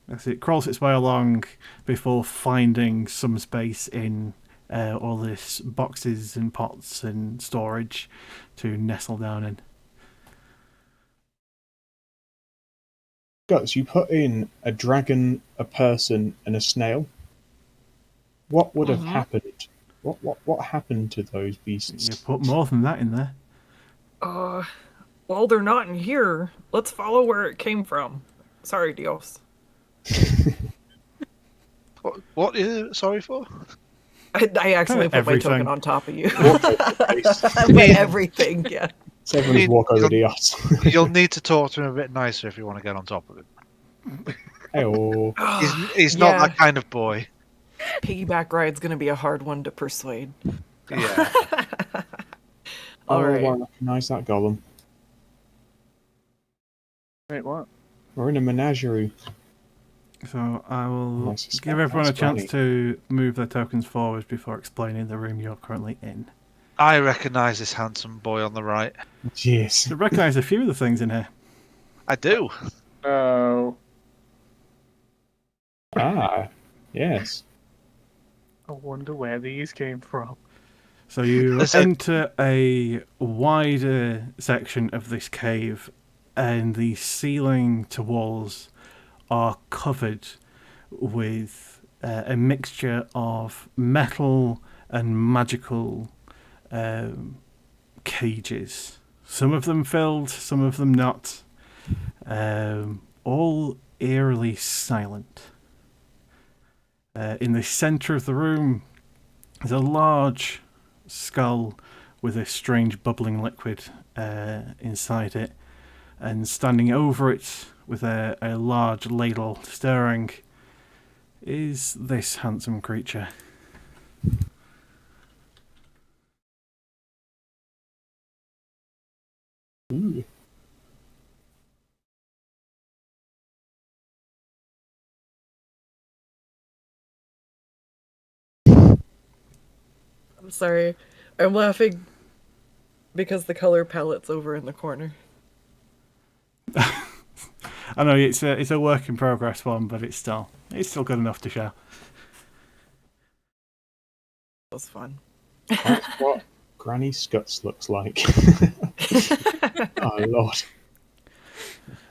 As it crawls its way along before finding some space in all this boxes and pots and storage to nestle down in. Guts, you put in a dragon, a person, and a snail. What would have happened? What happened to those beasts? You put more than that in there. Well, they're not in here. Let's follow where it came from. Sorry, Dios. What are you sorry for? I accidentally put my Everything. token on top of you. Face. I put everything, yeah. So everyone's walk over Dios. You'll need to talk to him a bit nicer if you want to get on top of him. Hey-oh. He's not Yeah. that kind of boy. Piggyback ride's gonna be a hard one to persuade. Yeah. All right. I recognise that golem. Wait, what? We're in a menagerie. So I will I suspect give everyone a that's chance Granny. to move their tokens forward before explaining the room you're currently in. I recognise this handsome boy on the right. Jeez. You recognise a few of the things in here. I do. Oh. Ah, yes. I wonder where these came from. So you There's a- enter a wider section of this cave, and the ceiling to walls are covered with a mixture of metal and magical cages. Some of them filled, some of them not. All eerily silent. In the centre of the room is a large skull with a strange bubbling liquid inside it, and standing over it with a large ladle stirring is this handsome creature. Ooh. I'm sorry. I'm laughing because the color palette's over in the corner. I know it's a work in progress one, but it's still good enough to share. That was fun. That's what Granny Skuttz looks like. Oh, Lord.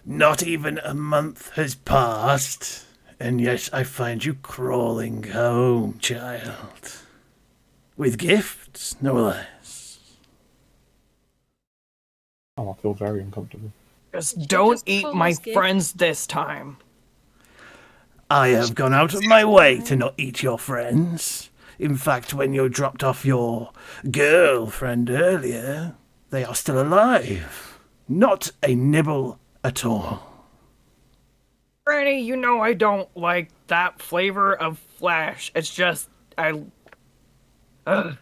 Not even a month has passed, and yet I find you crawling home, child. With gifts, no less. Oh, I feel very uncomfortable. Just don't Just eat full my of gift. friends this time. I have gone out of my way to not eat your friends. In fact, when you dropped off your girlfriend earlier, they are still alive. Not a nibble at all. Granny, you know I don't like that flavor of flesh. It's just, Ugh.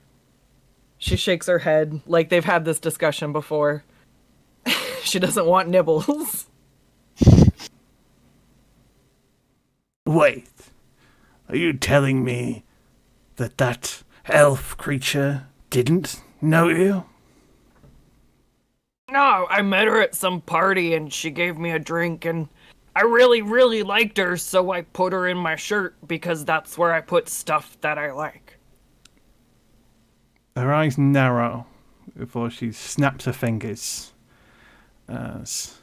She shakes her head like they've had this discussion before. She doesn't want nibbles. Wait, are you telling me that elf creature didn't know you? No, I met her at some party and she gave me a drink and I really, really liked her, so I put her in my shirt because that's where I put stuff that I like. Her eyes narrow before she snaps her fingers as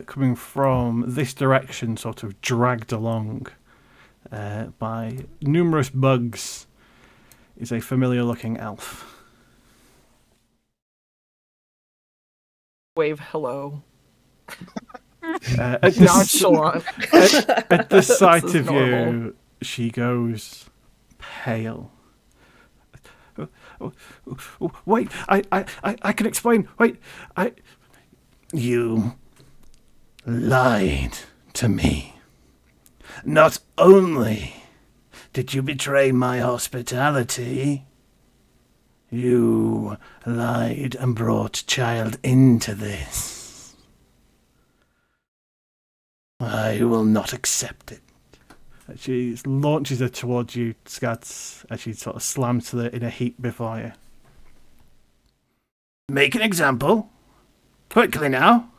coming from this direction, sort of dragged along by numerous bugs, is a familiar-looking elf. Wave hello. At Nonchalant. at the sight This is of you, normal. she goes pale. Wait, I can explain. Wait, you lied to me. Not only did you betray my hospitality, you lied and brought child into this. I will not accept it. She launches her towards you, Skuttz, as she sort of slams her in a heap before you. Make an example. Quickly now.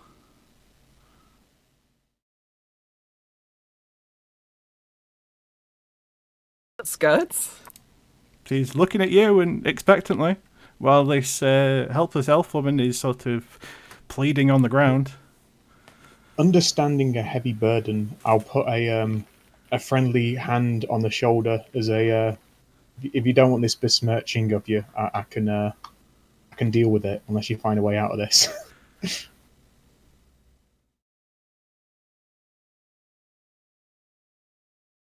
Skuttz? She's looking at you and expectantly, while this helpless elf woman is sort of pleading on the ground. Understanding a heavy burden, I'll put a friendly hand on the shoulder as a. If you don't want this besmirching of you, I can deal with it unless you find a way out of this.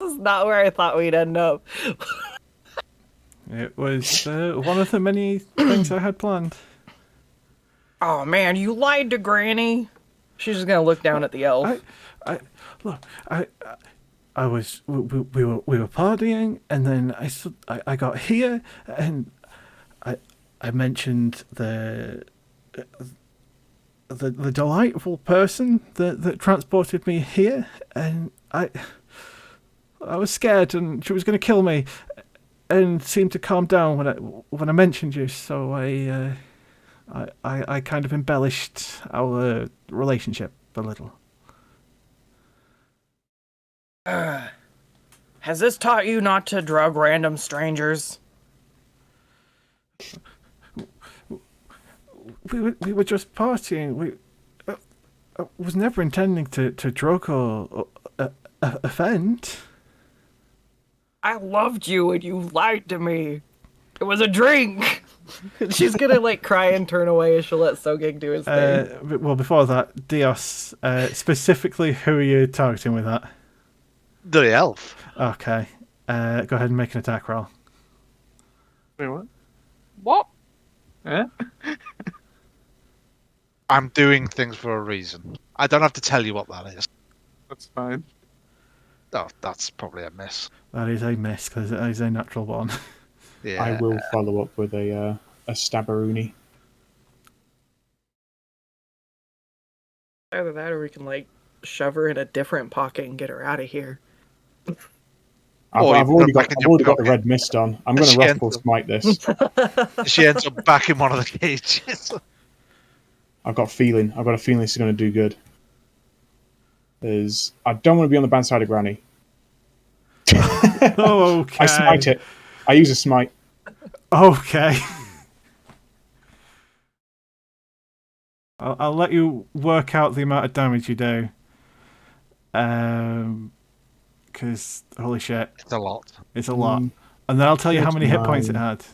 This is not where I thought we'd end up. It was one of the many things I had planned. Oh man, you lied to Granny. She's just gonna look down at the elf. I was we were partying, and then I got here, and I mentioned the delightful person that transported me here, and I was scared, and she was going to kill me, and seemed to calm down when I mentioned you. So I kind of embellished our relationship a little. Has this taught you not to drug random strangers? We were just partying. I was never intending to drug or offend. I loved you and you lied to me. It was a drink. She's gonna like cry and turn away as she'll let Sogig do his thing. Well, before that, Dios, specifically, who are you targeting with that? The elf. Okay. Go ahead and make an attack roll. Wait, what? What? Eh? I'm doing things for a reason. I don't have to tell you what that is. That's fine. Oh, that's probably a miss. That is a miss, because it is a natural one. Yeah. I will follow up with a stabberoonie. Either that or we can like shove her in a different pocket and get her out of here. Or I've you already put it back got in your the pocket. red mist on. I'm going to She wrathful ends up- smite this. She ends up back in one of the cages. I've got a feeling this is going to do good. I don't want to be on the bad side of Granny. Okay. I smite it. I use a smite. Okay. I'll let you work out the amount of damage you do. Because, holy shit, It's a lot. it's a lot. And then I'll tell you how many hit points it 29. had.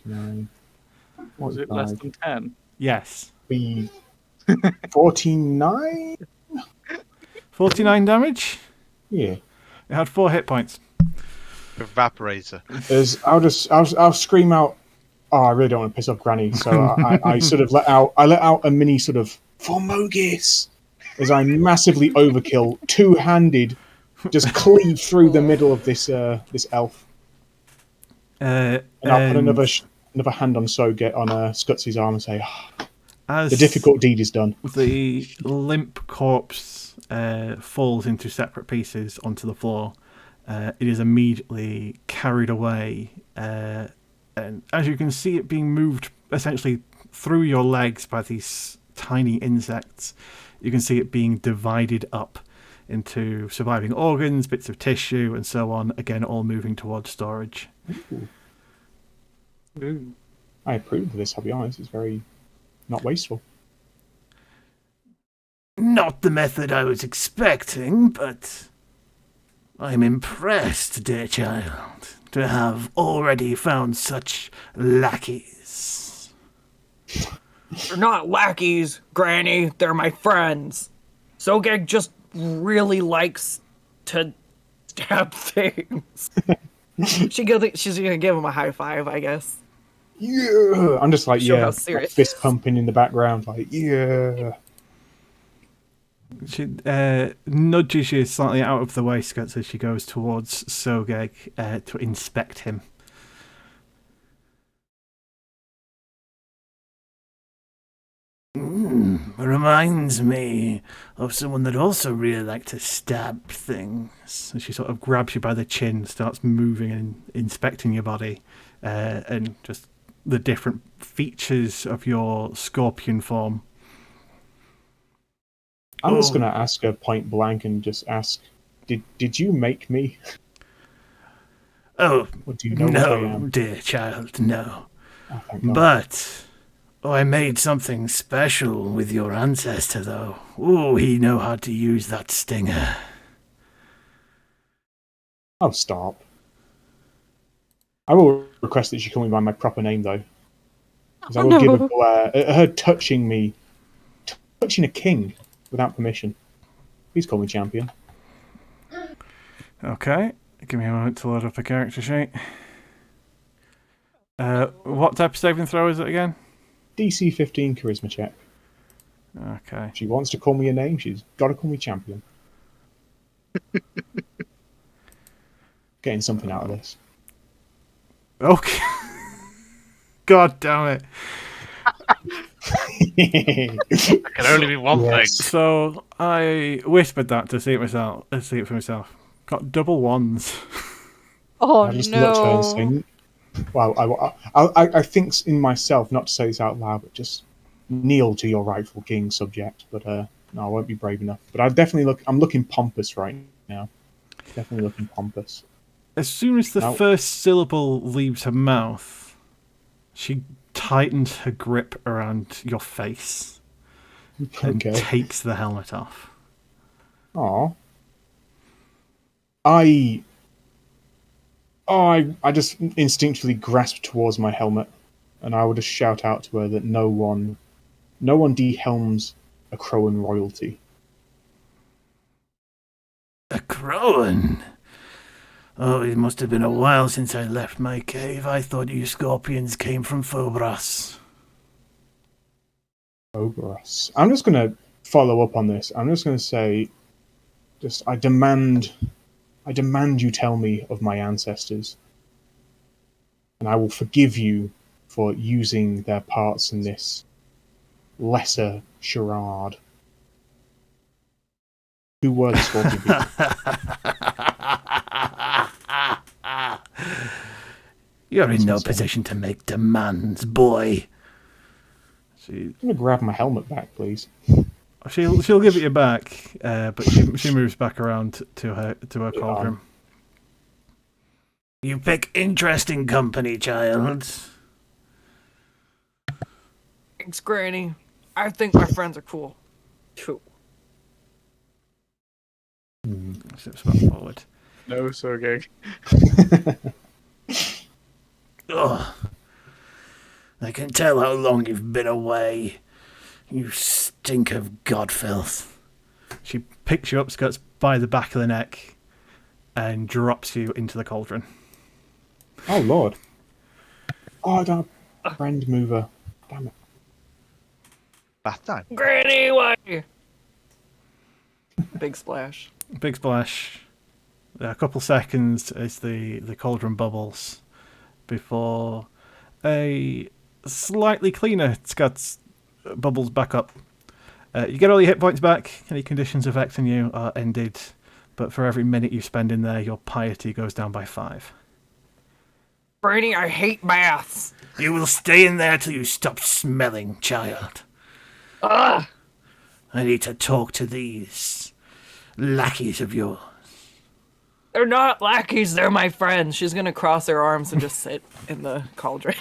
29. Was it less than 10? Yes. Be 49? 49 damage? Yeah. It had 4 hit points. Evaporator. I'll scream out. Oh, I really don't want to piss off Granny, so I sort of let out a mini sort of Formogis as I massively overkill, two-handed, just cleave through the middle of this elf. And I'll put another hand on Skutz's arm and say, as the difficult deed is done. the limp corpse falls into separate pieces onto the floor, it is immediately carried away, and as you can see it being moved essentially through your legs by these tiny insects, you can see it being divided up into surviving organs, bits of tissue, and so on, again all moving towards storage. Ooh. I approve of this, I'll be honest. It's very not wasteful. Not the method I was expecting, but I'm impressed, dear child, to have already found such lackeys. They're not lackeys, Granny. They're my friends. Sogeg just really likes to stab things. She's gonna give him a high five, I guess. Yeah! I'm just like, Show yeah, how serious. fist pumping in the background, like, yeah. She nudges you slightly out of the way, Skuttz, as she goes towards Sogeg to inspect him. Reminds me of someone that also really liked to stab things. And she sort of grabs you by the chin, starts moving and inspecting your body, and just the different features of your scorpion form. I'm just going to ask her point blank and just ask, did you make me? Oh, Or do you know what I no, am? dear child, no. Oh, thank God. But I made something special with your ancestor, though. Oh, he know how to use that stinger. Oh, stop. I will request that she call me by my proper name, though. Because I will give a glare at her touching me, touching a king without permission. Please call me champion. Okay, give me a moment to load up a character sheet. What type of saving throw is it again? DC 15 charisma check. Okay. If she wants to call me a name, she's got to call me champion. Getting something out of this. Okay. God damn it. That can only be one thing. So I whispered that to see it for myself. Got double ones. Oh I just looked at her and no. saying, well, I think in myself, not to say this out loud, but just kneel to your rightful king, subject. But no, I won't be brave enough. But I'm looking pompous right now. Definitely looking pompous. As soon as the first syllable leaves her mouth, she tightens her grip around your face and Okay. takes the helmet off. Aw. I just instinctively grasped towards my helmet, and I would just shout out to her that no one dehelms a Crowan royalty. A Crowan? Oh, it must have been a while since I left my cave. I thought you scorpions came from Phobos. Phobos. I'm just going to follow up on this. I'm just going to say, I demand you tell me of my ancestors, and I will forgive you for using their parts in this lesser charade. Who were the scorpion people? You're in no position to make demands, boy. I'm going to grab my helmet back, please. She'll give it you back, but she moves back around to her cauldron. You pick interesting company, child. Thanks, Granny. I think my friends are cool. Too. Steps back forward. No, Sogeg. Ugh. I can tell how long you've been away. You stink of god filth. She picks you up, Skuttz, by the back of the neck and drops you into the cauldron. Oh, Lord. Oh, I don't have a friend mover. Damn it. Bath time. Granny, why? Big splash. Big splash. A couple seconds as the cauldron bubbles before a slightly cleaner Skuttz bubbles back up. You get all your hit points back. Any conditions affecting you are ended. But for every minute you spend in there, your piety goes down by 5. Brady, I hate baths. You will stay in there till you stop smelling, child. Ugh. I need to talk to these lackeys of yours. They're not lackeys, they're my friends. She's gonna cross her arms and just sit in the cauldron.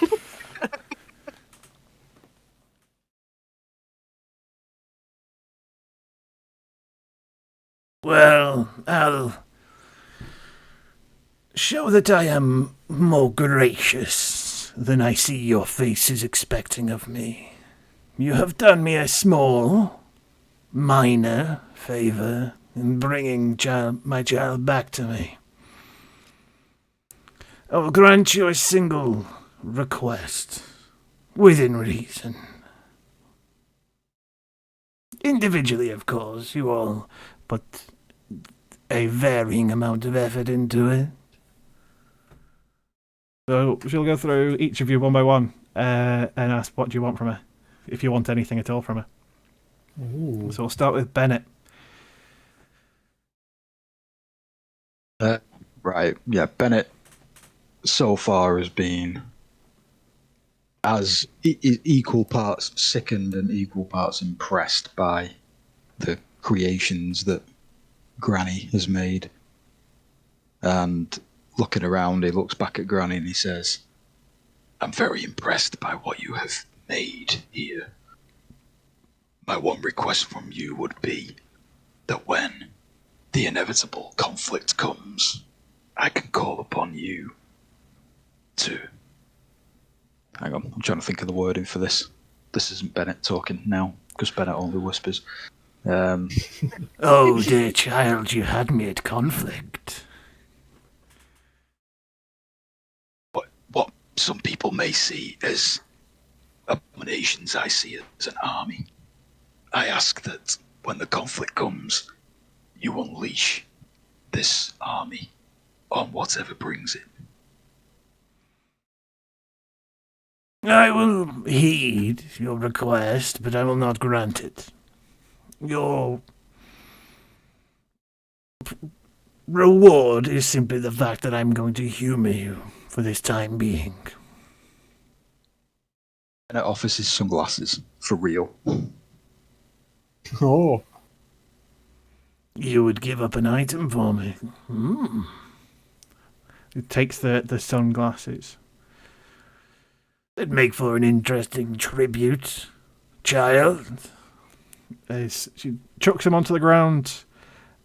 Well, I'll show that I am more gracious than I see your face is expecting of me. You have done me a small, minor favor in bringing my child back to me. I will grant you a single request, within reason. Individually, of course, you all put a varying amount of effort into it. So she'll go through each of you one by one and ask what do you want from her, if you want anything at all from her. Ooh. So we'll start with Bennett. Right, yeah, Bennett so far has been as equal parts sickened and equal parts impressed by the creations that Granny has made. And looking around, he looks back at Granny and he says, I'm very impressed by what you have made here. My one request from you would be that when the inevitable conflict comes, I can call upon you to... Hang on, I'm trying to think of the wording for this. This isn't Bennett talking now, because Bennett only whispers. Oh, dear child, you had me at conflict. What some people may see as abominations, I see it as an army. I ask that when the conflict comes, you unleash this army on whatever brings it. I will heed your request, but I will not grant it. Your reward is simply the fact that I'm going to humor you for this time being. Bennett offers his sunglasses, for real. Oh, You would give up an item for me. It takes the sunglasses. It'd make for an interesting tribute, child. As she chucks them onto the ground,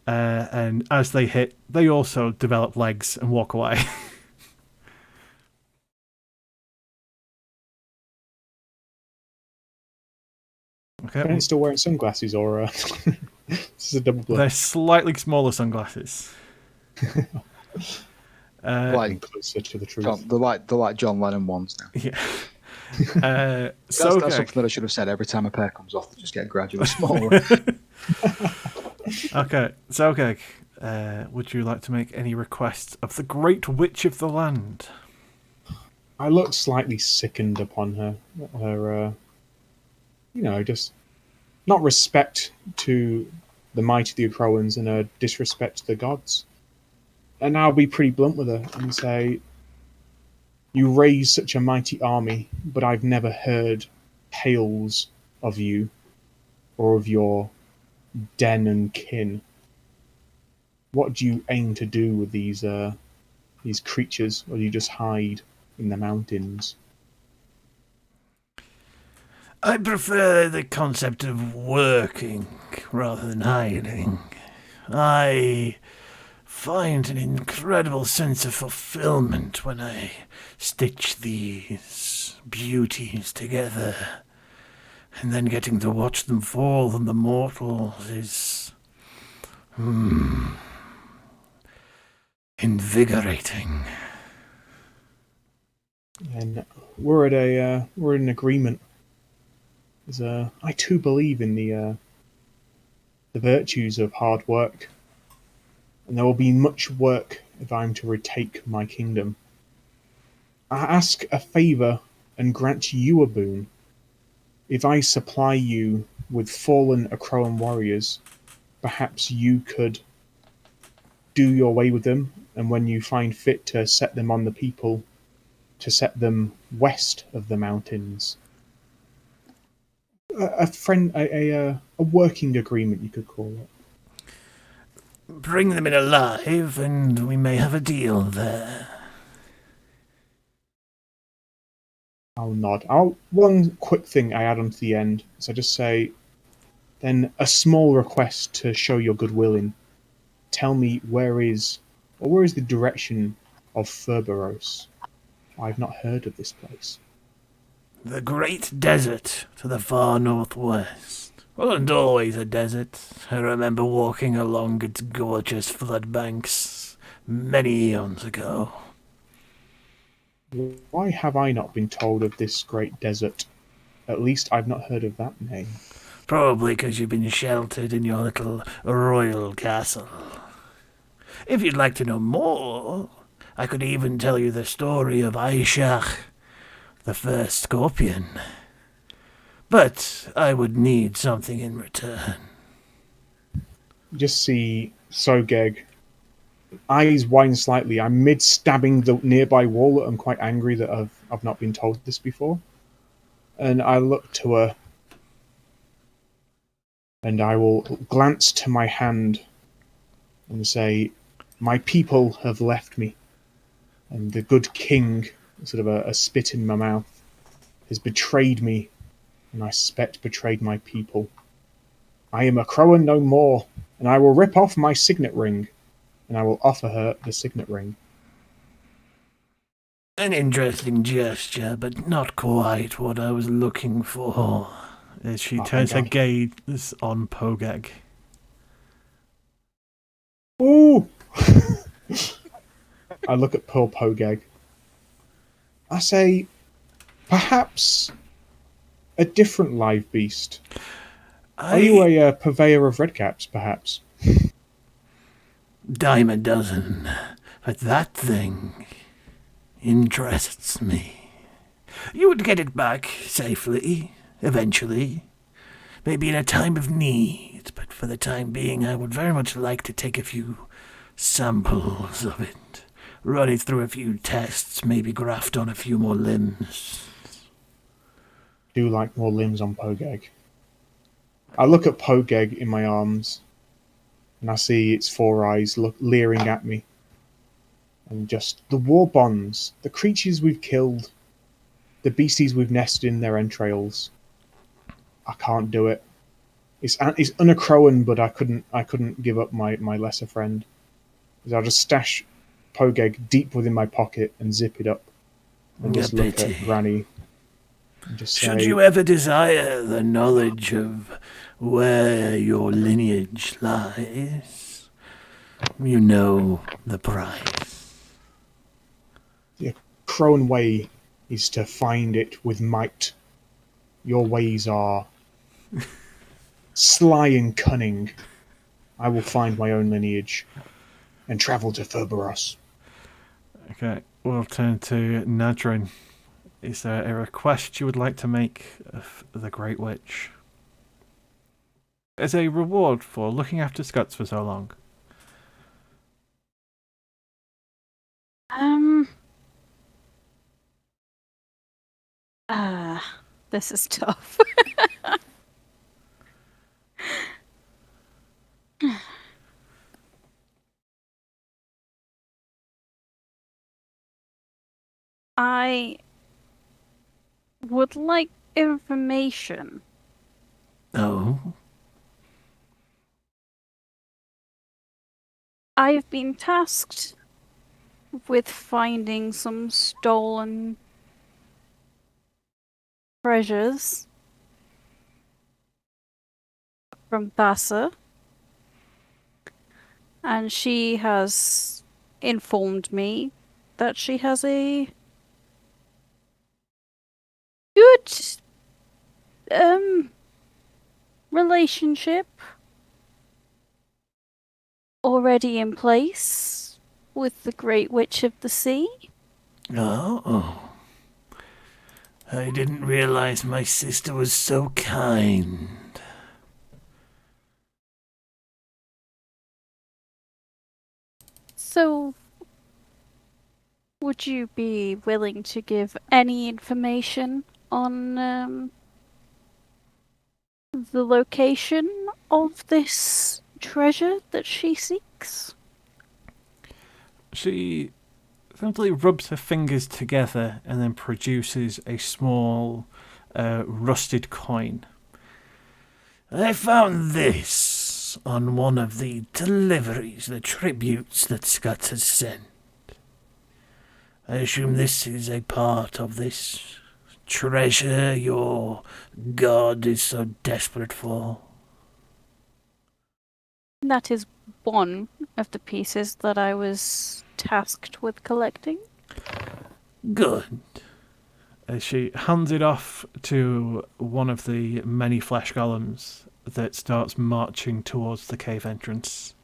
and as they hit, they also develop legs and walk away. Okay. Bennet's still wearing sunglasses, or this is a double They're blow. slightly smaller sunglasses. Like Closer to the truth. they're like John Lennon ones now. Yeah. That's something that I should have said. Every time a pair comes off, they just get gradually smaller. Okay, Zogeg, would you like to make any requests of the Great Witch of the Land? I look slightly sickened upon her. Just not respect to the might of the Akroans and a disrespect to the gods. And I'll be pretty blunt with her and say, you raise such a mighty army, but I've never heard tales of you or of your den and kin. What do you aim to do with these creatures, or do you just hide in the mountains? I prefer the concept of working rather than hiding. I find an incredible sense of fulfillment when I stitch these beauties together, and then getting to watch them fall on the mortals is invigorating. And we're in an agreement. I too believe in the virtues of hard work, and there will be much work if I'm to retake my kingdom. I ask a favour and grant you a boon. If I supply you with fallen Akroan warriors, perhaps you could do your way with them, and when you find fit to set them on the people, to set them west of the mountains. A working agreement, you could call it. Bring them in alive, and we may have a deal there. I'll nod. One quick thing I add on to the end is I just say, then a small request to show your goodwill in. Tell me where is the direction of Furberos? I've not heard of this place. The great desert to the far northwest. Wasn't always a desert. I remember walking along its gorgeous flood banks many eons ago. Why have I not been told of this great desert? At least I've not heard of that name. Probably because you've been sheltered in your little royal castle. If you'd like to know more, I could even tell you the story of Aishach, the first scorpion. But I would need something in return. You just see Sogeg, eyes widen slightly. I'm mid-stabbing the nearby wall. I'm quite angry that I've not been told this before. And I look to her, and I will glance to my hand and say, my people have left me, and the good king, sort of a spit in my mouth, has betrayed me, and I suspect betrayed my people. I am a Crowan no more, and I will rip off my signet ring, and I will offer her the signet ring. An interesting gesture, but not quite what I was looking for. As she turns her gaze on Pogeg. Ooh! I look at poor Pogeg. I say, perhaps a different live beast. Are you a purveyor of redcaps, perhaps? Dime a dozen, but that thing interests me. You would get it back safely, eventually. Maybe in a time of need, but for the time being I would very much like to take a few samples of it. Run it through a few tests, maybe graft on a few more limbs. Do like more limbs on Pogeg. I look at Pogeg in my arms, and I see its four eyes leering at me. And just the war bonds, the creatures we've killed, the beasties we've nested in their entrails. I can't do it. It's unacroan, but I couldn't give up my lesser friend. I'll just stash Pogeg deep within my pocket and zip it up, and just look at Granny. And just say, should you ever desire the knowledge of where your lineage lies, you know the price. The Crowan way is to find it with might. Your ways are sly and cunning. I will find my own lineage and travel to Furberos. Okay, we'll turn to Nadrin. Is there a request you would like to make of the Great Witch? As a reward for looking after Skuttz for so long. This is tough. I would like information. Oh? I've been tasked with finding some stolen treasures from Thassa, and she has informed me that she has a good relationship already in place with the Great Witch of the Sea. Oh, I didn't realize my sister was so kind. So, would you be willing to give any information on the location of this treasure that she seeks? She simply rubs her fingers together and then produces a small, rusted coin. I found this on one of the deliveries, the tributes that Skuttz has sent. I assume this is a part of this treasure your god is so desperate for. That is one of the pieces that I was tasked with collecting. Good. She hands it off to one of the many flesh golems that starts marching towards the cave entrance.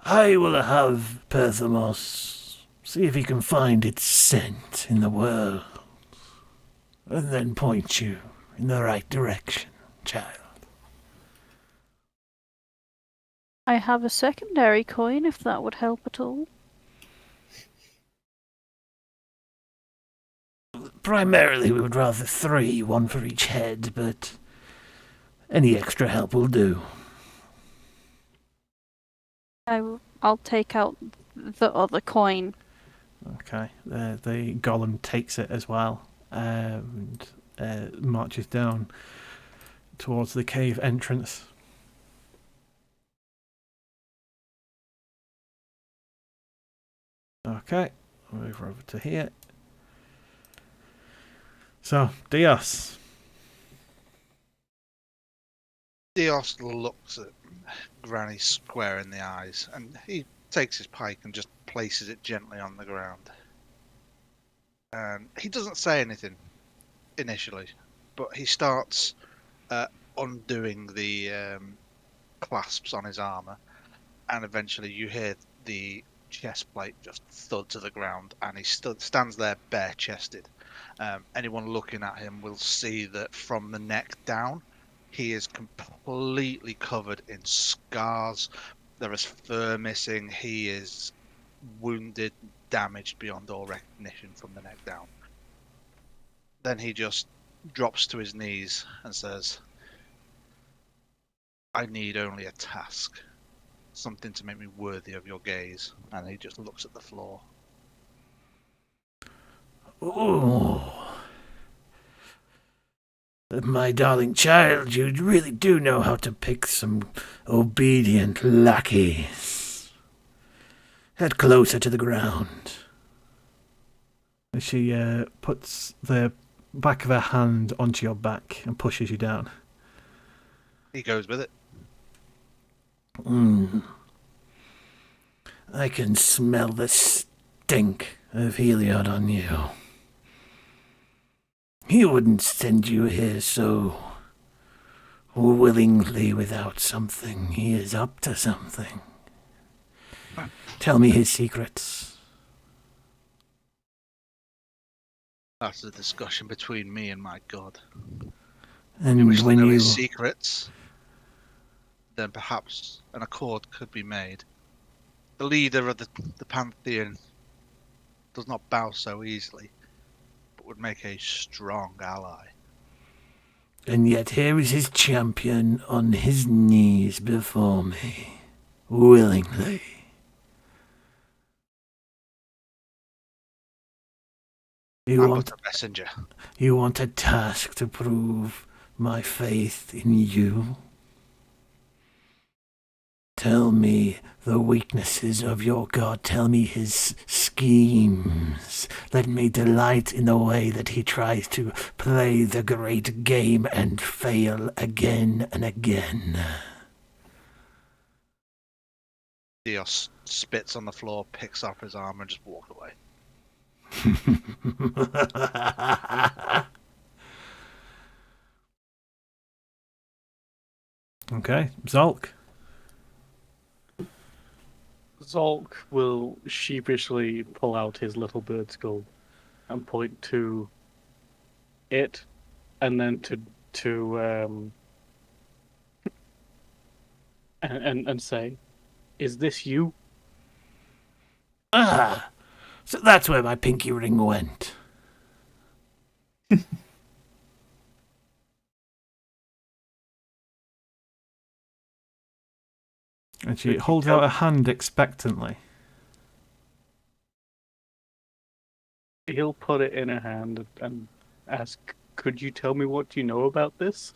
I will have Perthamos see if he can find its scent in the world, and then point you in the right direction, child. I have a secondary coin if that would help at all. Primarily, we would rather 3, one for each head, but any extra help will do. I'll take out the other coin. Okay, the golem takes it as well and marches down towards the cave entrance. Okay, I'll move over to here. So, Dios. Dios looks at Granny square in the eyes, and he takes his pike and just places it gently on the ground. He doesn't say anything initially, but he starts undoing the clasps on his armor, and eventually you hear the chest plate just thud to the ground, and he stands there bare-chested. Anyone looking at him will see that from the neck down, he is completely covered in scars. There is fur missing. He is wounded, damaged beyond all recognition from the neck down. Then he just drops to his knees and says, I need only a task. Something to make me worthy of your gaze. And he just looks at the floor. Oh, my darling child, you really do know how to pick some obedient lackeys. Head closer to the ground. She puts the back of her hand onto your back and pushes you down. He goes with it. I can smell the stink of Heliod on you. He wouldn't send you here so willingly without something. He is up to something. Tell me his secrets. That's a discussion between me and my god. And If you wish to when know you his secrets, then perhaps an accord could be made. The leader of the Pantheon does not bow so easily, but would make a strong ally. And yet here is his champion on his knees before me, willingly. I'm but a messenger. You want a task to prove my faith in you? Tell me the weaknesses of your god. Tell me his schemes. Let me delight in the way that he tries to play the great game and fail again and again. Dios spits on the floor, picks up his armor, and just walks away. Okay, Zolk. Zolk will sheepishly pull out his little bird skull and point to it, and then and say, "Is this you?" Ah, so that's where my pinky ring went. And she holds out a hand expectantly. He'll put it in her hand and ask, "Could you tell me what you know about this?"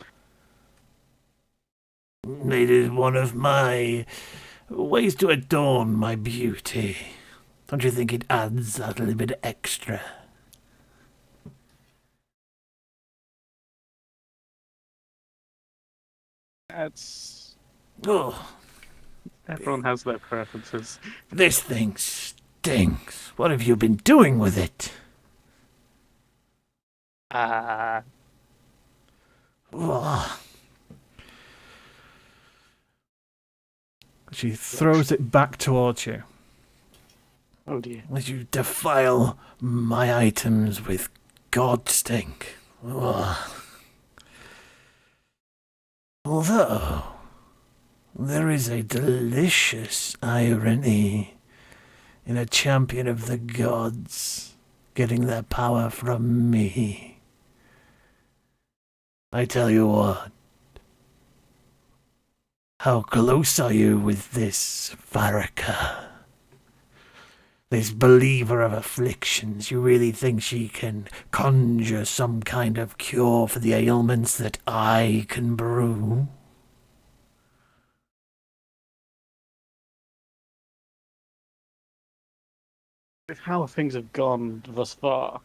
It is one of my ways to adorn my beauty. Don't you think it adds a little bit extra? That's... Oh, Everyone has their preferences. this thing stinks. What have you been doing with it? Ah, Oh. She throws it back towards you. oh dear. As you defile my items with god stink. Oh. Although, there is a delicious irony in a champion of the gods getting their power from me. I tell you what. How close are you with this Faraka? This believer of afflictions, you really think she can conjure some kind of cure for the ailments that I can brew? With how things have gone thus far,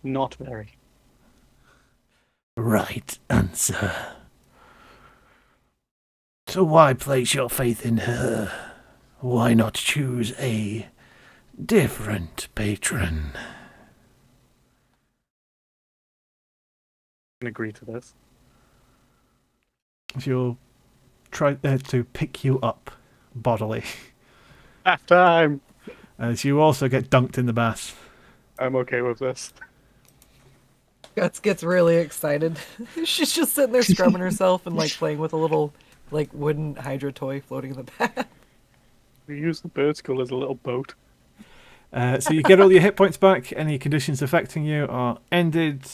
not very. Right answer. So why place your faith in her? Why not choose a different patron? I can agree to this. She'll try to pick you up bodily. Half time! As you also get dunked in the bath. I'm okay with this. Guts gets really excited. She's just sitting there scrubbing herself and like playing with a little like wooden Hydra toy floating in the bath. We use the bird skull as a little boat. So you get all your hit points back. Any conditions affecting you are ended.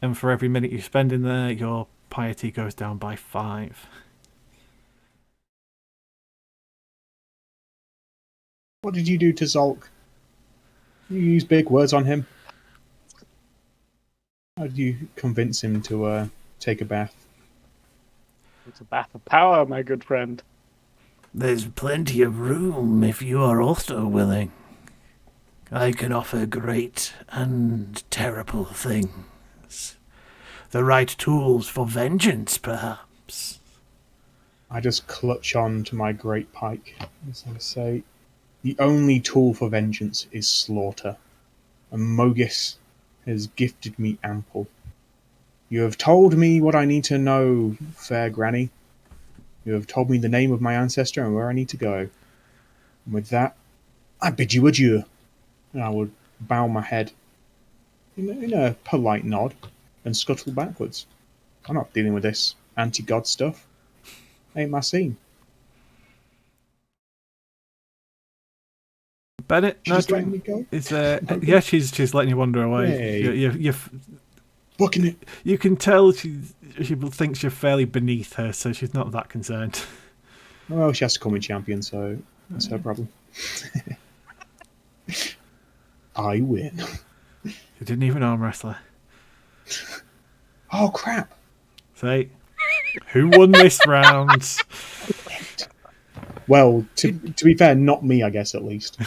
And for every minute you spend in there, your piety goes down by 5. What did you do to Zolk? You use big words on him. How did you convince him to take a bath? It's a bath of power, my good friend. There's plenty of room if you are also willing. I can offer great and terrible things. The right tools for vengeance, perhaps. I just clutch on to my great pike, as I say. The only tool for vengeance is slaughter, and Mogis has gifted me ample. You have told me what I need to know, fair granny. You have told me the name of my ancestor and where I need to go. And with that, I bid you adieu. And I would bow my head in a polite nod and scuttle backwards. I'm not dealing with this anti-god stuff. Ain't my scene. Bennett, She's just letting me go. is there? Yeah, she's letting you wander away. Yay. Booking it. You can tell she thinks you're fairly beneath her, so she's not that concerned. Well, she has to call me champion, so that's her problem. I win. You didn't even arm wrestler. Oh crap! Say, who won this round? Well, to be fair, not me, I guess, at least.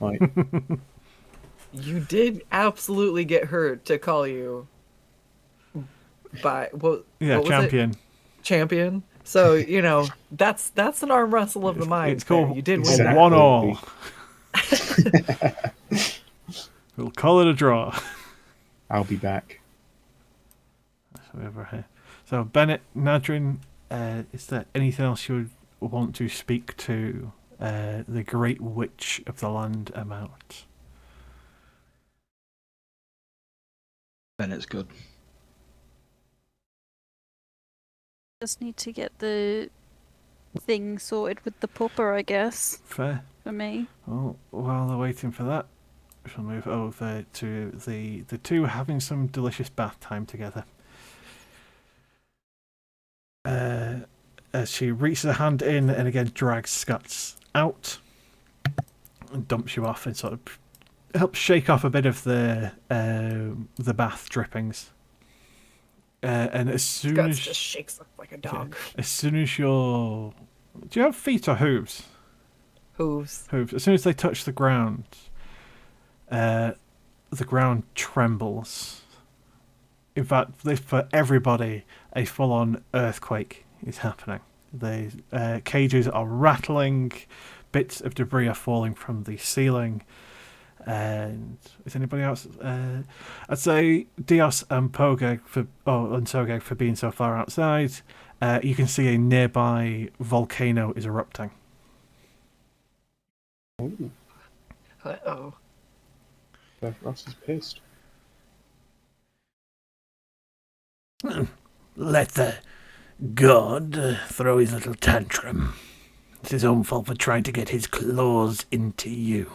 Like, You did absolutely get her to call you by what was champion. it? Champion. So, you know, that's an arm wrestle of the mind. It's called You did win Exactly. that. 1-1. We'll call it a draw. I'll be back. So Bennett, Nadrin, is there anything else you would want to speak to the Great Witch of the land amount. Then it's good. Just need to get the thing sorted with the pupper, I guess, Fair. for me. Well, while they're waiting for that, we shall move over to the two having some delicious bath time together. As she reaches her hand in and again drags Skuttz out and dumps you off and sort of helps shake off a bit of the bath drippings. And as soon Skuttz as just shakes up like a dog. as soon as you're, do you have feet or hooves? Hooves. Hooves. As soon as they touch the ground, the ground trembles. In fact, for everybody, a full-on earthquake is happening. The cages are rattling, bits of debris are falling from the ceiling. And is anybody else? I'd say Dios and Pogeg and Sogeg for being so far outside. You can see a nearby volcano is erupting. Ooh, Uh-oh. Ross is pissed. Let the god throw his little tantrum. It's his own fault for trying to get his claws into you.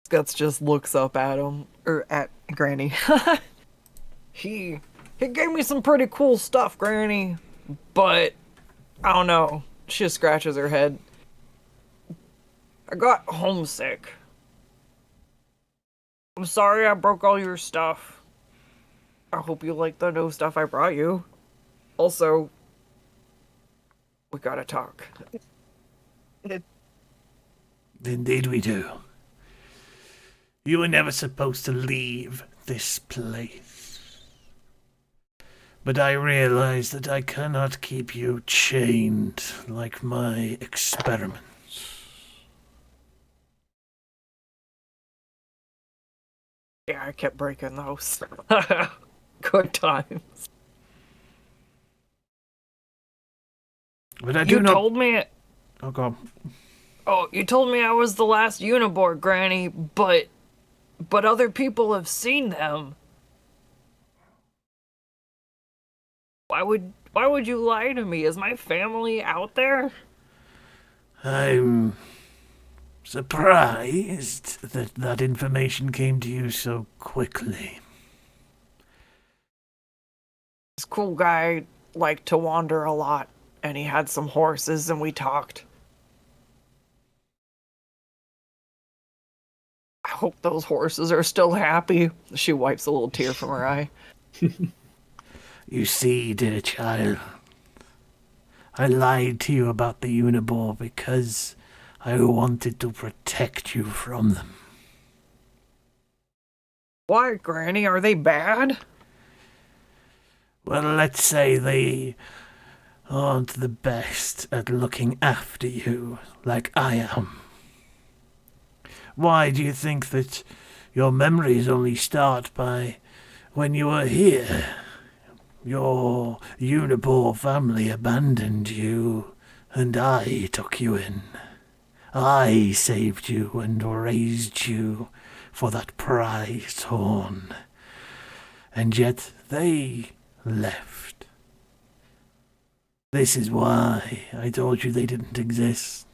Skuttz just looks up at him, or at Granny. He gave me some pretty cool stuff, Granny, but I don't know. She just scratches her head. I got homesick. I'm sorry I broke all your stuff. I hope you like the new stuff I brought you. Also, we gotta talk. Indeed we do. You were never supposed to leave this place. But I realize that I cannot keep you chained like my experiments. Yeah, I kept breaking those. Good times. But I do You not... told me... Oh, God. Oh, you told me I was the last Uniborg, Granny, but other people have seen them. Why would you lie to me? Is my family out there? I'm surprised that information came to you so quickly. This cool guy liked to wander a lot, and he had some horses, and we talked. I hope those horses are still happy. She wipes a little tear from her eye. You see, dear child, I lied to you about the Unibor because I wanted to protect you from them. Why, Granny? Are they bad? Well, let's say they aren't the best at looking after you like I am. Why do you think that your memories only start by when you were here? Your Unibor family abandoned you, and I took you in. I saved you and raised you for that prize horn. And yet they left. This is why I told you they didn't exist.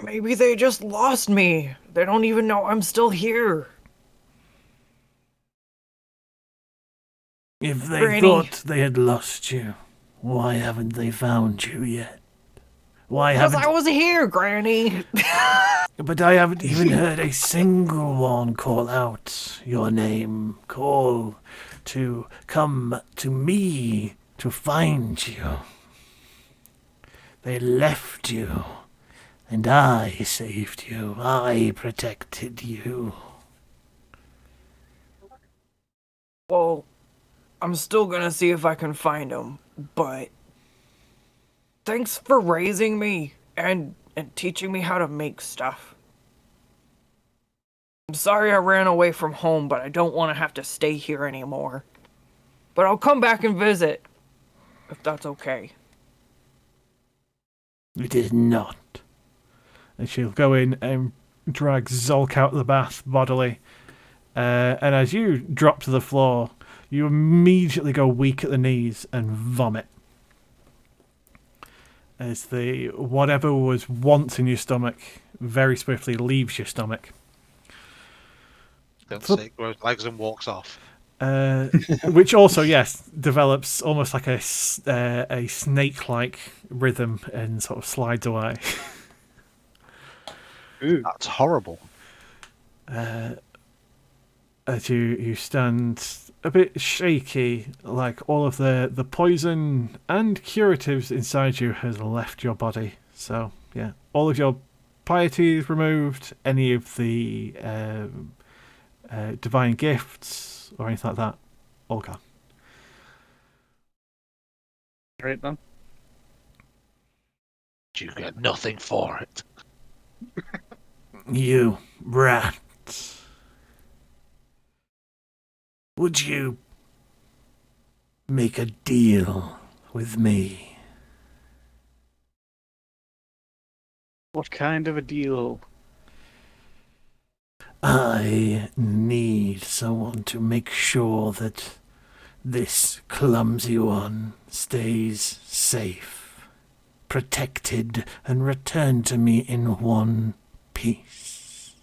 Maybe they just lost me. They don't even know I'm still here. If they Granny. thought they had lost you, why haven't they found you yet? Why Because haven't... I was here, Granny. But I haven't even heard a single one call out your name, call to come to me to find you. They left you, and I saved you. I protected you. Well, I'm still gonna see if I can find them, but thanks for raising me and teaching me how to make stuff. I'm sorry I ran away from home, but I don't want to have to stay here anymore. but I'll come back and visit, if that's okay. It is not. And she'll go in and drag Zolk out of the bath bodily. And as you drop to the floor, you immediately go weak at the knees and vomit. As the whatever was once in your stomach very swiftly leaves your stomach. Don't say grows legs and walks off. Which also, yes, develops almost like a snake-like rhythm and sort of slides away. Ooh. That's horrible. As you stand a bit shaky, like all of the poison and curatives inside you has left your body. So, yeah, all of your piety is removed, any of the divine gifts or anything like that, all gone. Right then. You get nothing for it. You rat. Would you make a deal with me? What kind of a deal? I need someone to make sure that this clumsy one stays safe, protected, and returned to me in one piece.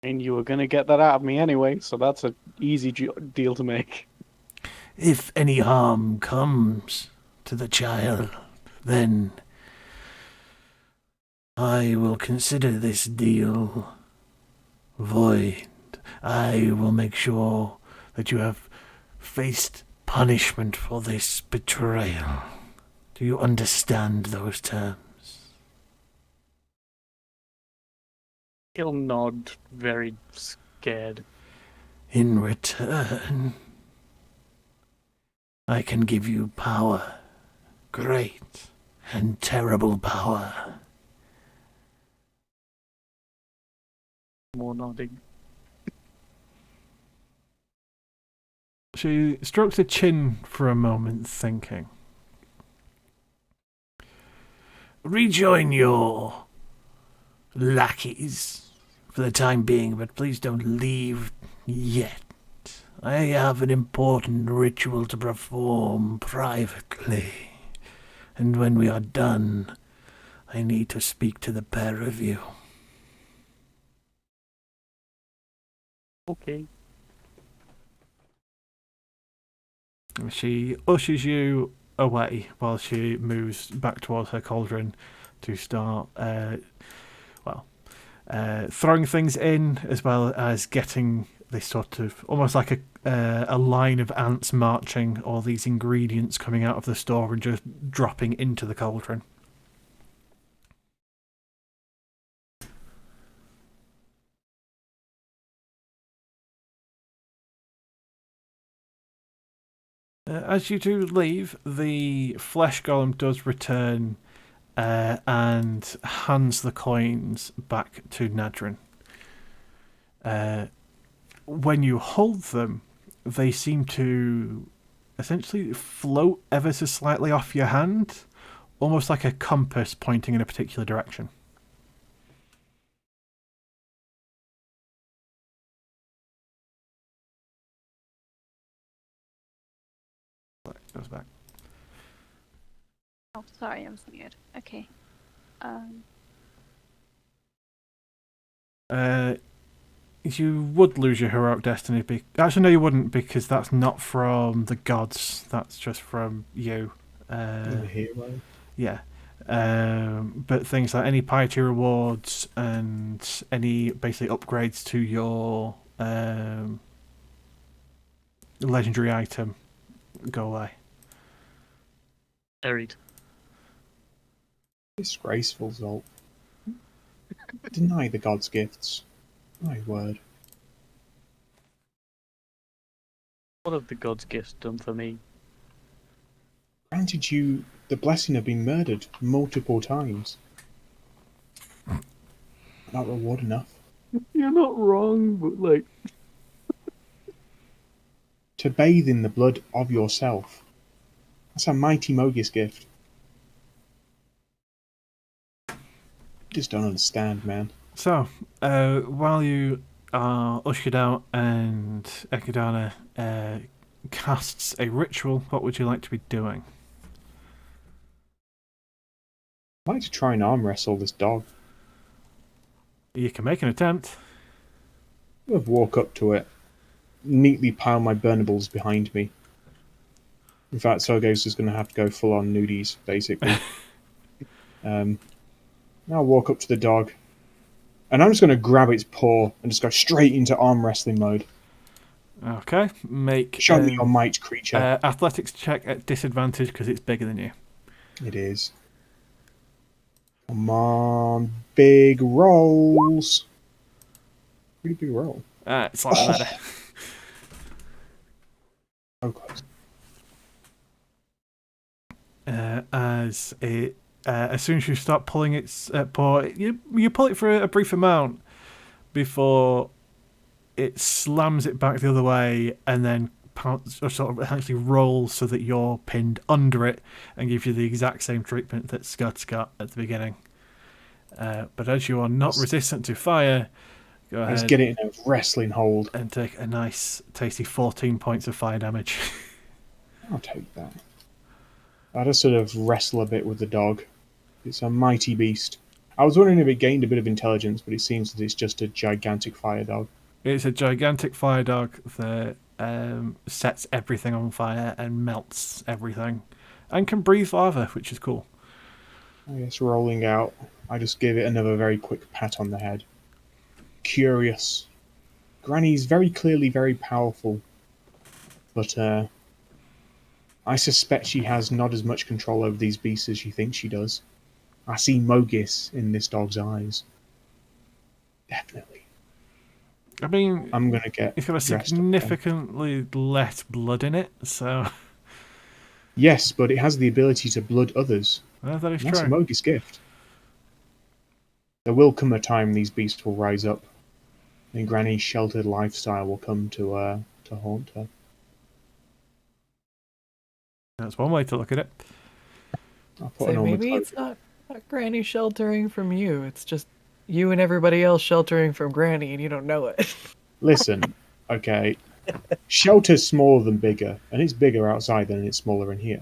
And you were going to get that out of me anyway, so that's an easy deal to make. If any harm comes to the child, then I will consider this deal void. I will make sure that you have faced punishment for this betrayal. Do you understand those terms? He'll nod, very scared. In return, I can give you power. Great and terrible power. More nodding. She strokes her chin for a moment, thinking. Rejoin your lackeys for the time being, but please don't leave yet. I have an important ritual to perform privately, and when we are done, I need to speak to the pair of you. Okay. She ushers you away while she moves back towards her cauldron to start, throwing things in, as well as getting this sort of almost like a line of ants marching, all these ingredients coming out of the store and just dropping into the cauldron. As you do leave, the flesh golem does return and hands the coins back to Nadrin. When you hold them, they seem to essentially float ever so slightly off your hand, almost like a compass pointing in a particular direction. Goes back. Oh, sorry, I was muted. Okay. You would lose your heroic destiny. Actually, no, you wouldn't, because that's not from the gods. That's just from you. The hero. Yeah. But things like any piety rewards and any basically upgrades to your legendary item go away. Buried. Disgraceful, Zolt. Deny the gods' gifts. My word. What have the gods' gifts done for me? Granted you the blessing of being murdered multiple times. Not reward enough. You're not wrong, but like... to bathe in the blood of yourself. That's a mighty Mogis gift. Just don't understand, man. So, while you are ushered out and Echidana casts a ritual, what would you like to be doing? I'd like to try and arm wrestle this dog. You can make an attempt. I'll walk up to it, neatly pile my burnables behind me. In fact, Sergei's just going to have to go full on nudies, basically. Now I'll walk up to the dog, and I'm just going to grab its paw and just go straight into arm wrestling mode. Okay, make Show me your might, creature. athletics check at disadvantage because it's bigger than you. It is. Come on, big rolls. Pretty big roll. It's like better. So close. As soon as you start pulling its paw, you pull it for a brief amount before it slams it back the other way and then or sort of actually rolls so that you're pinned under it and gives you the exact same treatment that Skuttz got at the beginning. But as you are not resistant to fire, go ahead. Let's get it in a wrestling hold. And take a nice, tasty 14 points of fire damage. I'll take that. I'll just sort of wrestle a bit with the dog. It's a mighty beast. I was wondering if it gained a bit of intelligence, but it seems that it's just a gigantic fire dog. It's a gigantic fire dog that sets everything on fire and melts everything. And can breathe lava, which is cool. I guess rolling out, I just give it another very quick pat on the head. Curious. Granny's very clearly very powerful. But I suspect she has not as much control over these beasts as she thinks she does. I see Mogis in this dog's eyes. Definitely. I mean, I'm gonna get. it's got a significantly less blood in it, so. Yes, but it has the ability to blood others. Well, that is That's a true. Mogis gift. There will come a time these beasts will rise up, and Granny's sheltered lifestyle will come to haunt her. That's one way to look at it. I'll put So an maybe ornament it's not Granny sheltering from you. It's just you and everybody else sheltering from Granny, and you don't know it. Listen, okay. Shelter's smaller than bigger, and it's bigger outside than it's smaller in here.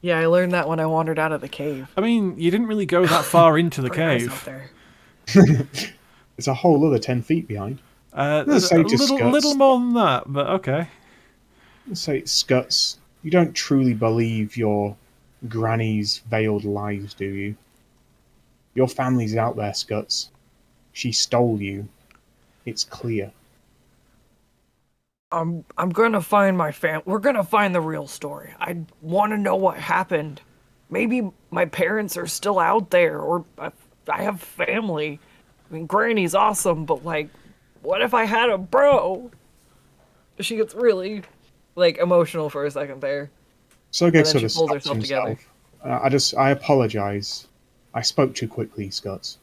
Yeah, I learned that when I wandered out of the cave. I mean, you didn't really go that far into the Pretty nice out cave. there. It's a whole other 10 feet behind. There's say a to Skuttz. little more than that, but okay. Let's say, Skuttz, you don't truly believe your Granny's veiled lies, do you? Your family's out there, Skuttz. She stole you. It's clear. I'm gonna find my We're gonna find the real story. I want to know what happened. Maybe my parents are still out there, or I have family. I mean, Granny's awesome, but like, what if I had a bro? She gets really, like, emotional for a second there. Sergei And then sort she of pulls stops herself together. himself. I apologize. I spoke too quickly, Skuttz.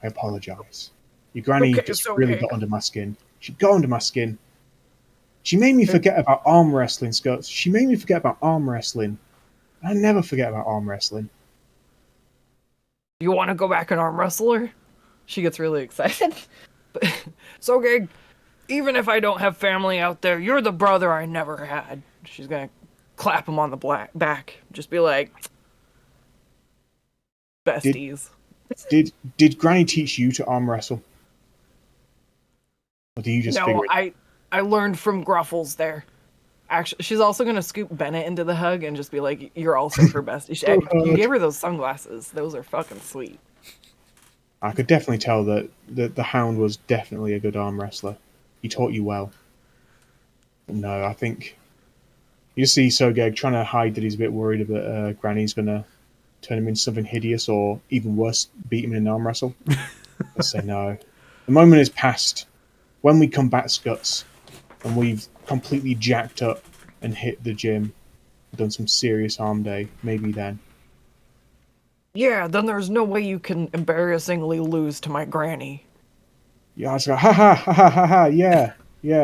I apologize. Your granny Okay, just it's really okay. got under my skin. She got under my skin. She made me forget about arm wrestling, Skuttz. She made me forget about arm wrestling. I never forget about arm wrestling. You want to go back and arm wrestle her? She gets really excited. So, Gig, even if I don't have family out there, you're the brother I never had. She's gonna clap him on the back. Just be like, besties. Did Granny teach you to arm wrestle? Or do you just figure No, it out? I learned from Gruffles there. Actually, she's also gonna scoop Bennett into the hug and just be like, "You're also her bestie." You gave her those sunglasses; those are fucking sweet. I could definitely tell that the Hound was definitely a good arm wrestler. He taught you well. But no, I think you see Sogeg trying to hide that he's a bit worried that Granny's gonna turn him into something hideous, or even worse, beat him in an arm wrestle. I say no. The moment is past. When we come back, Skuttz, and we've completely jacked up and hit the gym, done some serious arm day, maybe then. Yeah, then there's no way you can embarrassingly lose to my granny. Yeah, I was like, ha ha ha ha ha ha, yeah,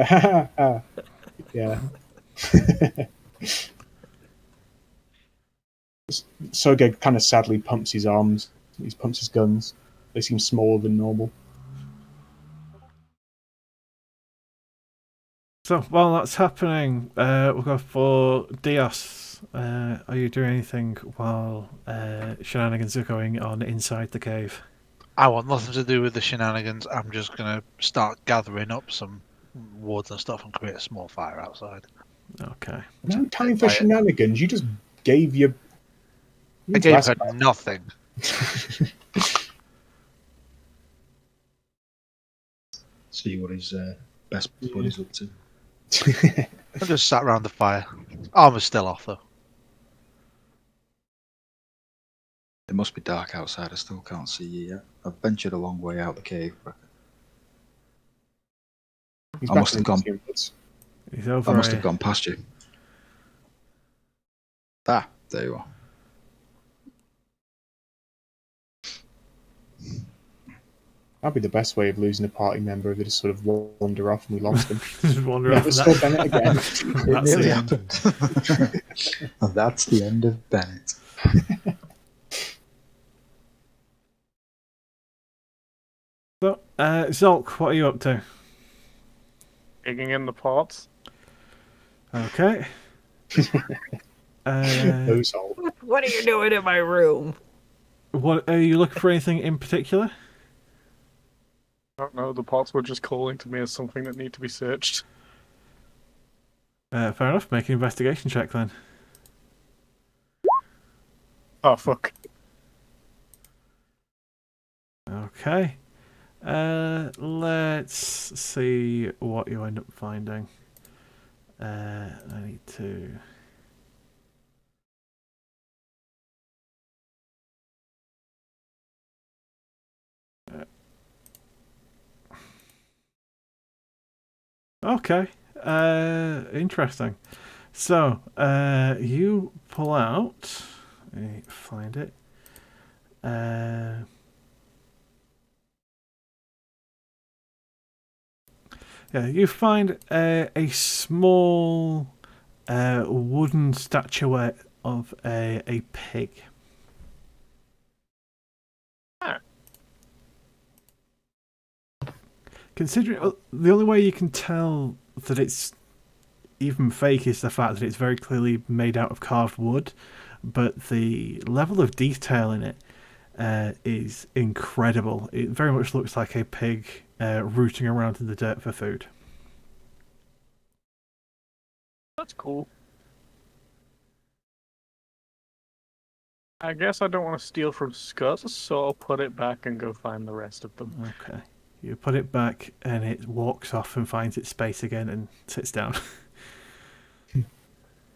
ha ha ha, yeah. Sogeg kind of sadly pumps his arms. He pumps his guns. They seem smaller than normal. So while that's happening, we'll go for Dios. Are you doing anything while shenanigans are going on inside the cave? I want nothing to do with the shenanigans. I'm just going to start gathering up some wood and stuff and create a small fire outside. Okay. No time for shenanigans. You just gave your... I gave her nothing. See what his best buddy's up to. I just sat around the fire. Armor's still off though. It must be dark outside. I still can't see you yet. I've ventured a long way out the cave. He's I back must have in gone. the inputs. He's over. I must have gone past you. Ah, there you are. That'd be the best way of losing a party member if they just sort of wander off and we lost them. Just wander Yeah, off. let's go Bennett again. That's It the end. happened. And that's the end of Bennett. So, Zolk, what are you up to? Digging in the pots. Okay. Those all. What are you doing in my room? What are you looking for? Anything in particular? I don't know, the pots were just calling to me as something that need to be searched. Fair enough. Make an investigation check then. Oh, fuck. Okay. Let's see what you end up finding. I need to. Okay. Interesting. So, you pull out. Let me find it. Yeah, you find a small wooden statuette of a pig. Considering the only way you can tell that it's even fake is the fact that it's very clearly made out of carved wood, but the level of detail in it is incredible. It very much looks like a pig rooting around in the dirt for food. That's cool. I guess I don't want to steal from Skuttz, so I'll put it back and go find the rest of them. Okay. You put it back and it walks off and finds its space again and sits down.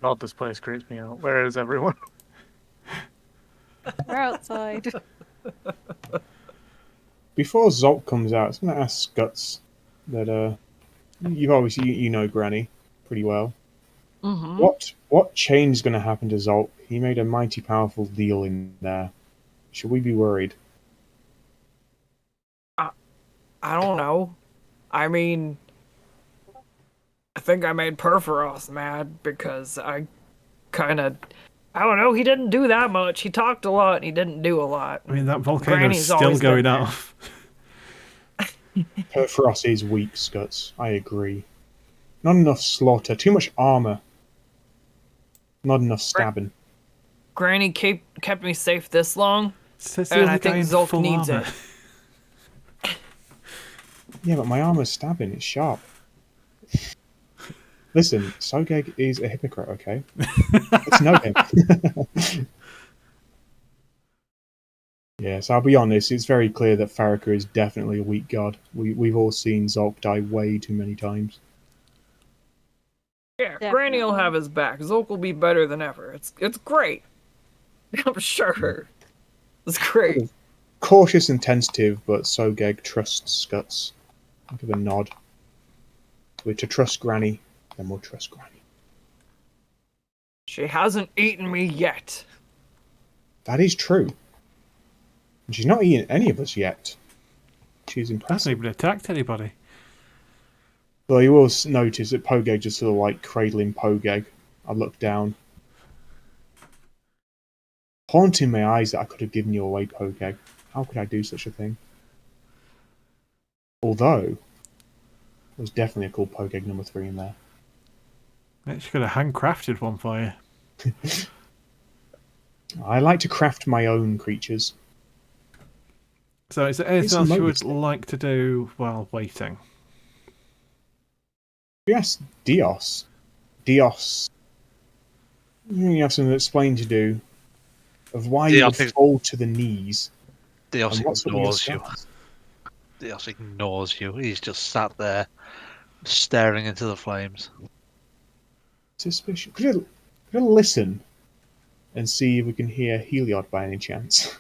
God, this place creeps me out. Where is everyone? We're outside. Before Zolk comes out, I was going to ask Skuttz that you've obviously you know Granny pretty well. Mm-hmm. What change is going to happen to Zolk? He made a mighty powerful deal in there. Should we be worried? I don't know. I mean, I think I made Perforos mad because I don't know, he didn't do that much. He talked a lot and he didn't do a lot. I mean, that volcano's Granny's still always going been there. off. Perforos is weak, Skuttz. I agree. Not enough slaughter. Too much armor. Not enough stabbing. Granny kept me safe this long, Says the and other I guy think in Zolk full needs armor. it. Yeah, but my armor's stabbing. It's sharp. Listen, Sogeg is a hypocrite, okay? Let's know him. Yes, I'll be honest. It's very clear that Farrakha is definitely a weak god. We've all seen Zolk die way too many times. Yeah, Granny will have his back. Zolk will be better than ever. It's great. I'm sure. It's great. Cautious and tentative, but Sogeg trusts Skuttz. I'll give a nod. We're to trust Granny, then we'll trust Granny. She hasn't eaten me yet. That is true. And she's not eaten any of us yet. She's Hasn't impressive. even attacked anybody. Well, you will notice that Pogeg just sort of like cradling Pogeg. I look down. Haunting my eyes that I could have given you away, Pogeg. How could I do such a thing? Although, there's definitely a cool Pogeg number 3 in there. Actually could have handcrafted one for you. I like to craft my own creatures. So is there anything It's else you would amazing. like to do while waiting? Yes, Dios. Dios. You have something to explain to do of why you would Dios is- fall to the knees. Dios And what's up with your ignores you. stats. Dios ignores you. He's just sat there, staring into the flames. Suspicious. Could I listen and see if we can hear Heliod by any chance?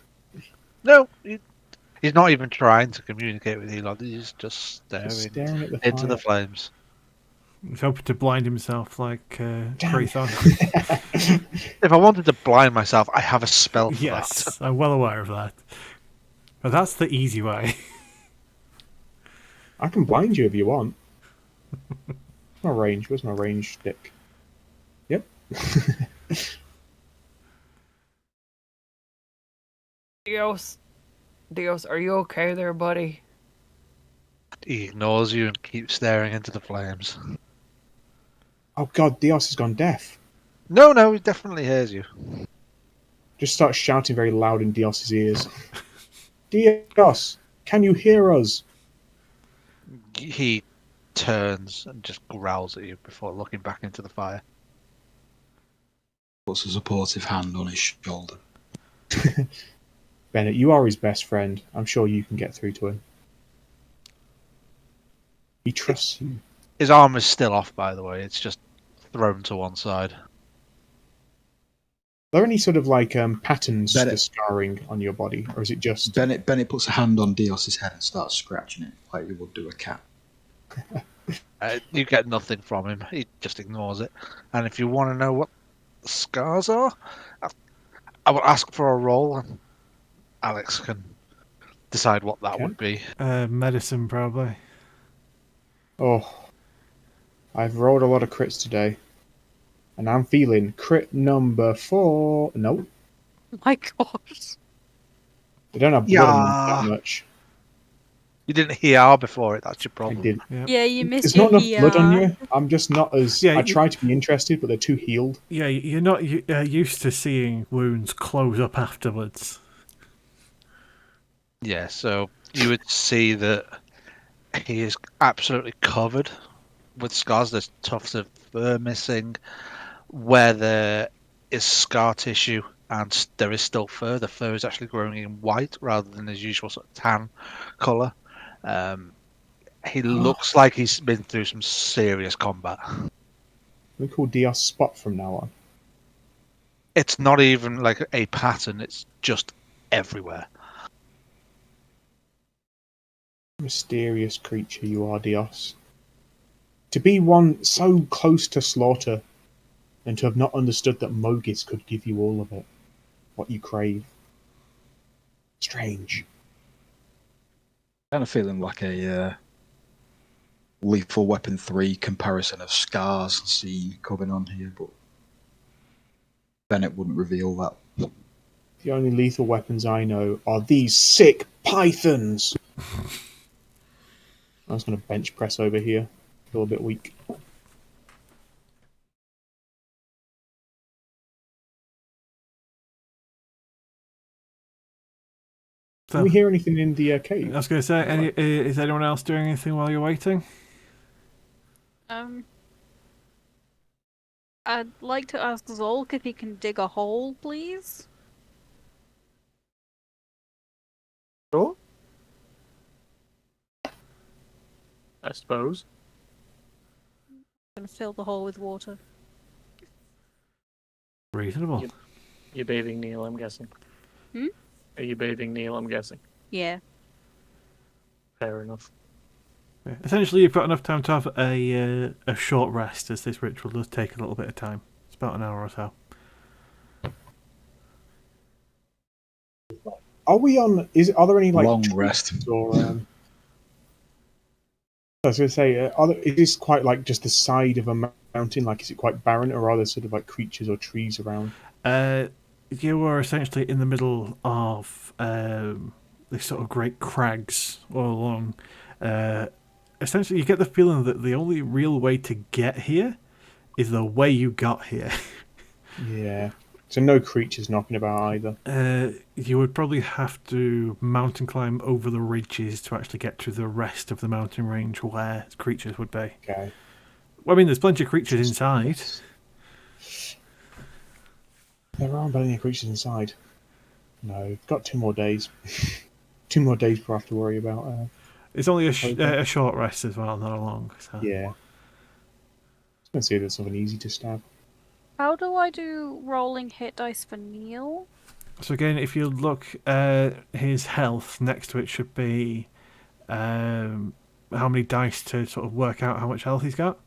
No, he's not even trying to communicate with Elon. He's just Just staring staring at the into the fire. flames. He's hoping to blind himself like Damn. Krathon. If I wanted to blind myself, I have a spell for that. Yes, I'm well aware of that. But that's the easy way. I can blind you if you want. Where's my range? Where's my range stick? Yep. Dios, are you okay there, buddy? He ignores you and keeps staring into the flames. Oh god, Dios has gone deaf. No, he definitely hears you. Just starts shouting very loud in Dios's ears. Dios, can you hear us? He turns and just growls at you before looking back into the fire. Puts a supportive hand on his shoulder. Bennett, you are his best friend. I'm sure you can get through to him. He trusts you. His arm is still off, by the way. It's just thrown to one side. Are there any sort of like patterns Bennett. for scarring on your body, or is it just Bennett puts a hand on Dios's head and starts scratching it like you would do a cat. You get nothing from him. He just ignores it. And if you want to know what the scars are, I will ask for a roll, and Alex can decide what that Okay. would be. Medicine, probably. Oh, I've rolled a lot of crits today, and I'm feeling crit number 4. Nope, My God. I don't have blood on them Yeah. that much. You didn't hear before it. That's your I problem. did. Yeah, you missed There's your not enough blood on ER. you. I'm just not as. Yeah, I try to be interested, but they're too healed. Yeah, you're not used to seeing wounds close up afterwards. Yeah, so you would see that he is absolutely covered with scars. There's tufts of fur missing. Where there is scar tissue and there is still fur, the fur is actually growing in white rather than his usual sort of tan colour. He looks like he's been through some serious combat. We call Dios Spot from now on. It's not even like a pattern, it's just everywhere. Mysterious creature you are, Dios. To be one so close to slaughter, and to have not understood that Mogis could give you all of it, what you crave. Strange. Kind of feeling like a Lethal Weapon 3 comparison of scars scene coming on here, but Bennett wouldn't reveal that. The only lethal weapons I know are these sick pythons. I was going to bench press over here. Feel a bit weak. Can we hear anything in the I cave? was going to say, is anyone else doing anything while you're waiting? I'd like to ask Zolk if he can dig a hole, please. Sure. I suppose. I'm gonna fill the hole with water. Reasonable. Yep. You're bathing Neil, I'm guessing. Hmm? Are you bathing Neil, I'm guessing? Yeah. Fair enough. Yeah. Essentially, you've got enough time to have a short rest, as this ritual does take a little bit of time. It's about an hour or so. Are we on? Are there any like Long trees rest. or I was going to say, is this quite like just the side of a mountain? Like, is it quite barren, or are there sort of like creatures or trees around? You were essentially in the middle of these sort of great crags all along. Essentially, you get the feeling that the only real way to get here is the way you got here. Yeah. So no creatures knocking about either. You would probably have to mountain climb over the ridges to actually get to the rest of the mountain range where creatures would be. Okay. Well, I mean, there's plenty of creatures inside. There aren't plenty of creatures inside. No, got 2 more days. 2 more days before I have to worry about. It's only a short rest as well, not a long. So. Yeah. I was going to say there's something easy to stab. How do I do rolling hit dice for Neil? So again, if you look, his health next to it should be how many dice to sort of work out how much health he's got.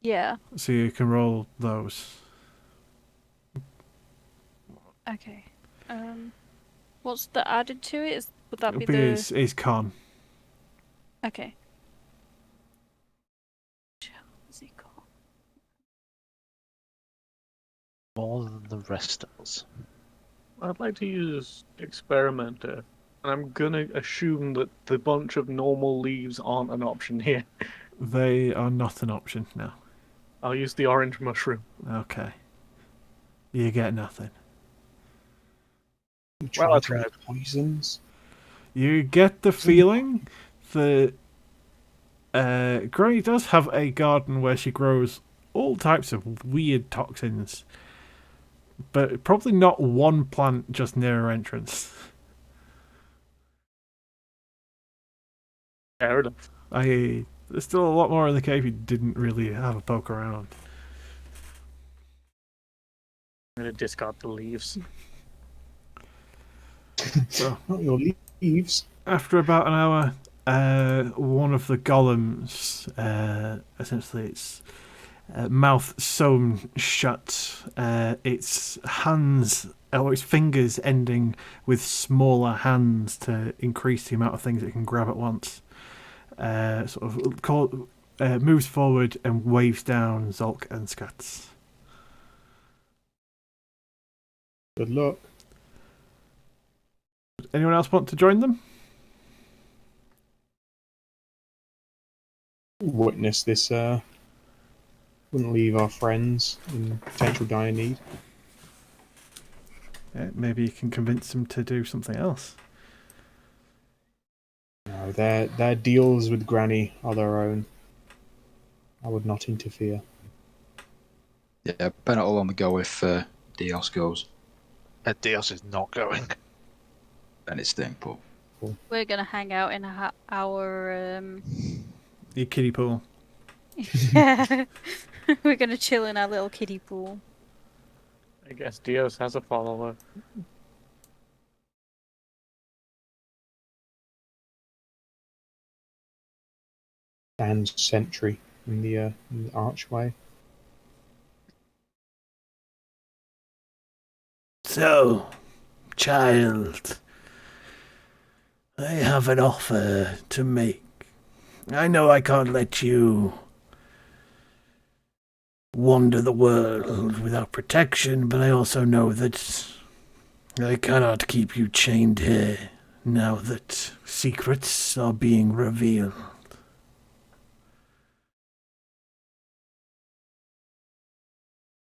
Yeah. So you can roll those. Okay. What's the added to it? Would that be It'll be the... his con. Okay. Is he con? More than the rest of us. I'd like to use Experimenter, and I'm gonna assume that the bunch of normal leaves aren't an option here. They are not an option now. I'll use the orange mushroom. Okay. You get nothing. Well, I Try to tried. poisons. You get the feeling that Granny does have a garden where she grows all types of weird toxins, but probably not one plant just near her entrance. Fair enough. There's still a lot more in the cave you didn't really have a poke around. I'm gonna discard the leaves. So, Not your leaves. after about an hour, one of the golems, essentially its mouth sewn shut, its hands, or its fingers ending with smaller hands to increase the amount of things it can grab at once, moves forward and waves down Zolk and Skuttz. Good luck. Anyone else want to join them? Witness this. Wouldn't leave our friends in potential dire need. Yeah, maybe you can convince them to do something else. No, their deals with Granny are their own. I would not interfere. Yeah, Bennett will only go if Dios goes. Dios is not going. Bennett's staying put. We're gonna hang out in our Your kiddie pool. yeah. We're gonna chill in our little kiddie pool. I guess Dios has a follower. And sentry in the archway. So, child, I have an offer to make. I know I can't let you wander the world without protection, but I also know that I cannot keep you chained here now that secrets are being revealed.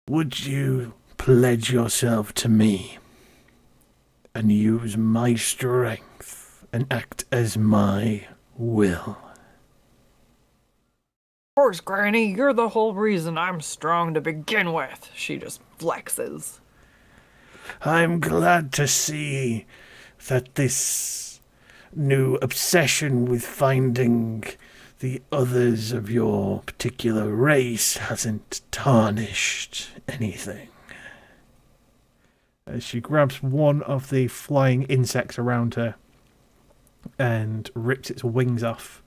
Would you pledge yourself to me and use my strength and act as my will? Of course, Granny, you're the whole reason I'm strong to begin with. She just flexes. I'm glad to see that this new obsession with finding the others of your particular race hasn't tarnished anything. As she grabs one of the flying insects around her and rips its wings off,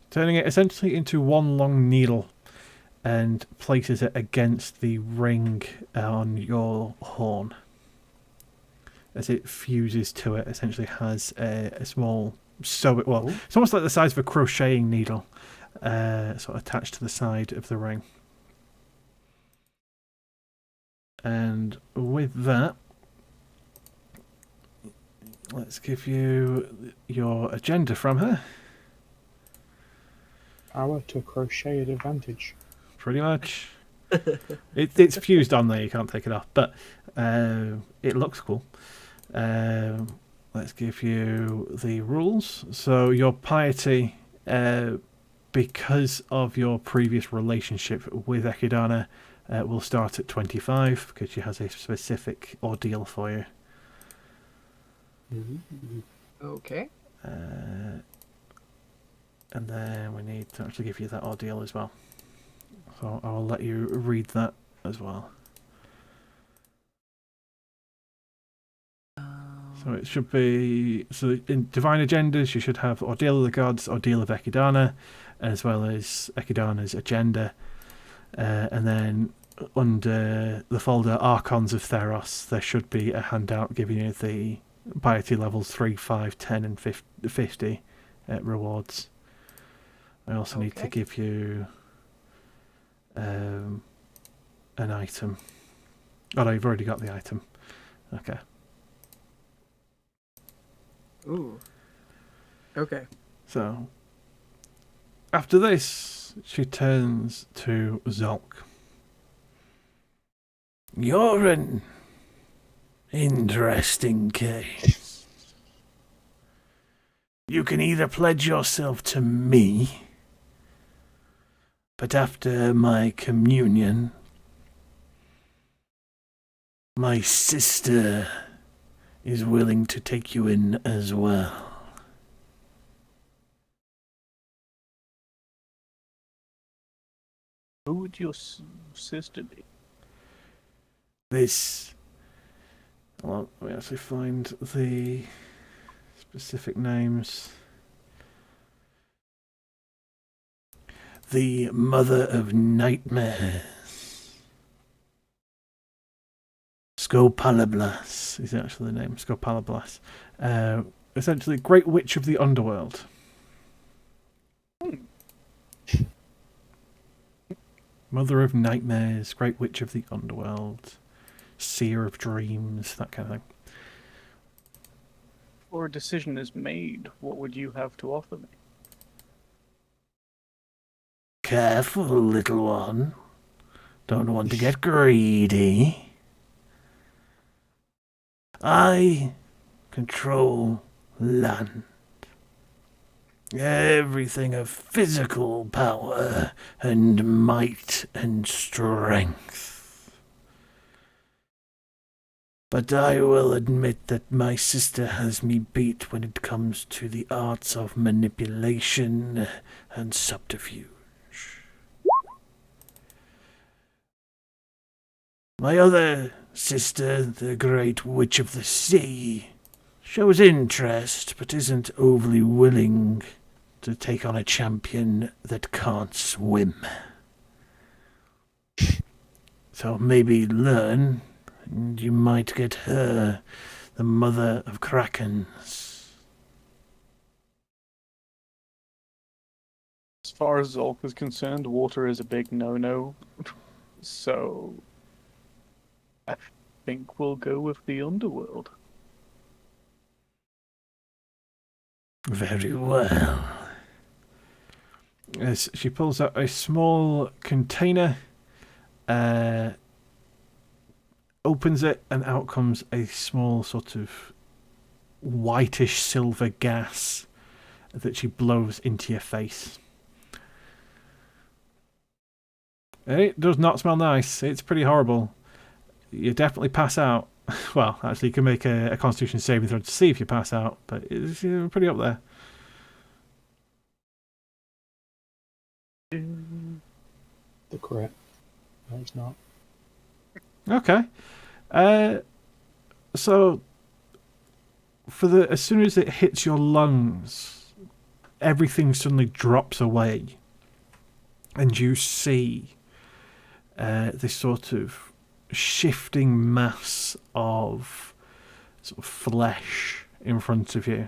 turning it essentially into one long needle, and places it against the ring on your horn. As it fuses to it, essentially has a small sew it. Well, Ooh. it's almost like the size of a crocheting needle, sort of attached to the side of the ring. And with that, let's give you your agenda from her. Power to crocheted advantage. Pretty much. It's fused on there, you can't take it off, but it looks cool. Let's give you the rules. So your piety, because of your previous relationship with Echidana, will start at 25 because she has a specific ordeal for you. Okay. And then we need to actually give you that ordeal as well. So I'll let you read that as well. So it should be... So in Divine Agendas, you should have Ordeal of the Gods, Ordeal of Echidana, as well as Echidana's Agenda. And then under the folder Archons of Theros, there should be a handout giving you the piety levels 3, 5, 10, and 50 rewards. I also need to give you an item. Oh no, you've already got the item. Okay. Ooh. Okay. So, after this, she turns to Zolk. You're an interesting case. You can either pledge yourself to me, but after my communion, my sister is willing to take you in as well. Who would your sister be? Well, we actually find the specific names. The Mother of Nightmares. Scopalablas Is actually the name, Scopalablas. Essentially, Great Witch of the Underworld. Mother of Nightmares, Great Witch of the Underworld, Seer of Dreams, that kind of thing. Before a decision is made, what would you have to offer me? Careful, little one. Don't want to get greedy. I control land. Everything of physical power and might and strength. But I will admit that my sister has me beat when it comes to the arts of manipulation and subterfuge. My other sister, the Great Witch of the Sea, shows interest but isn't overly willing to take on a champion that can't swim. So maybe learn, and you might get her, the mother of Krakens. As far as Zolk is concerned, water is a big no-no. So I think we'll go with the underworld. Very well. As she pulls out a small container, opens it, and out comes a small sort of whitish silver gas that she blows into your face. It does not smell nice. It's pretty horrible. You definitely pass out. Well, actually, you can make a Constitution saving throw to see if you pass out, but it's pretty up there. The crit. No, it's not. Okay. So as soon as it hits your lungs, everything suddenly drops away, and you see this sort of shifting mass of sort of flesh in front of you,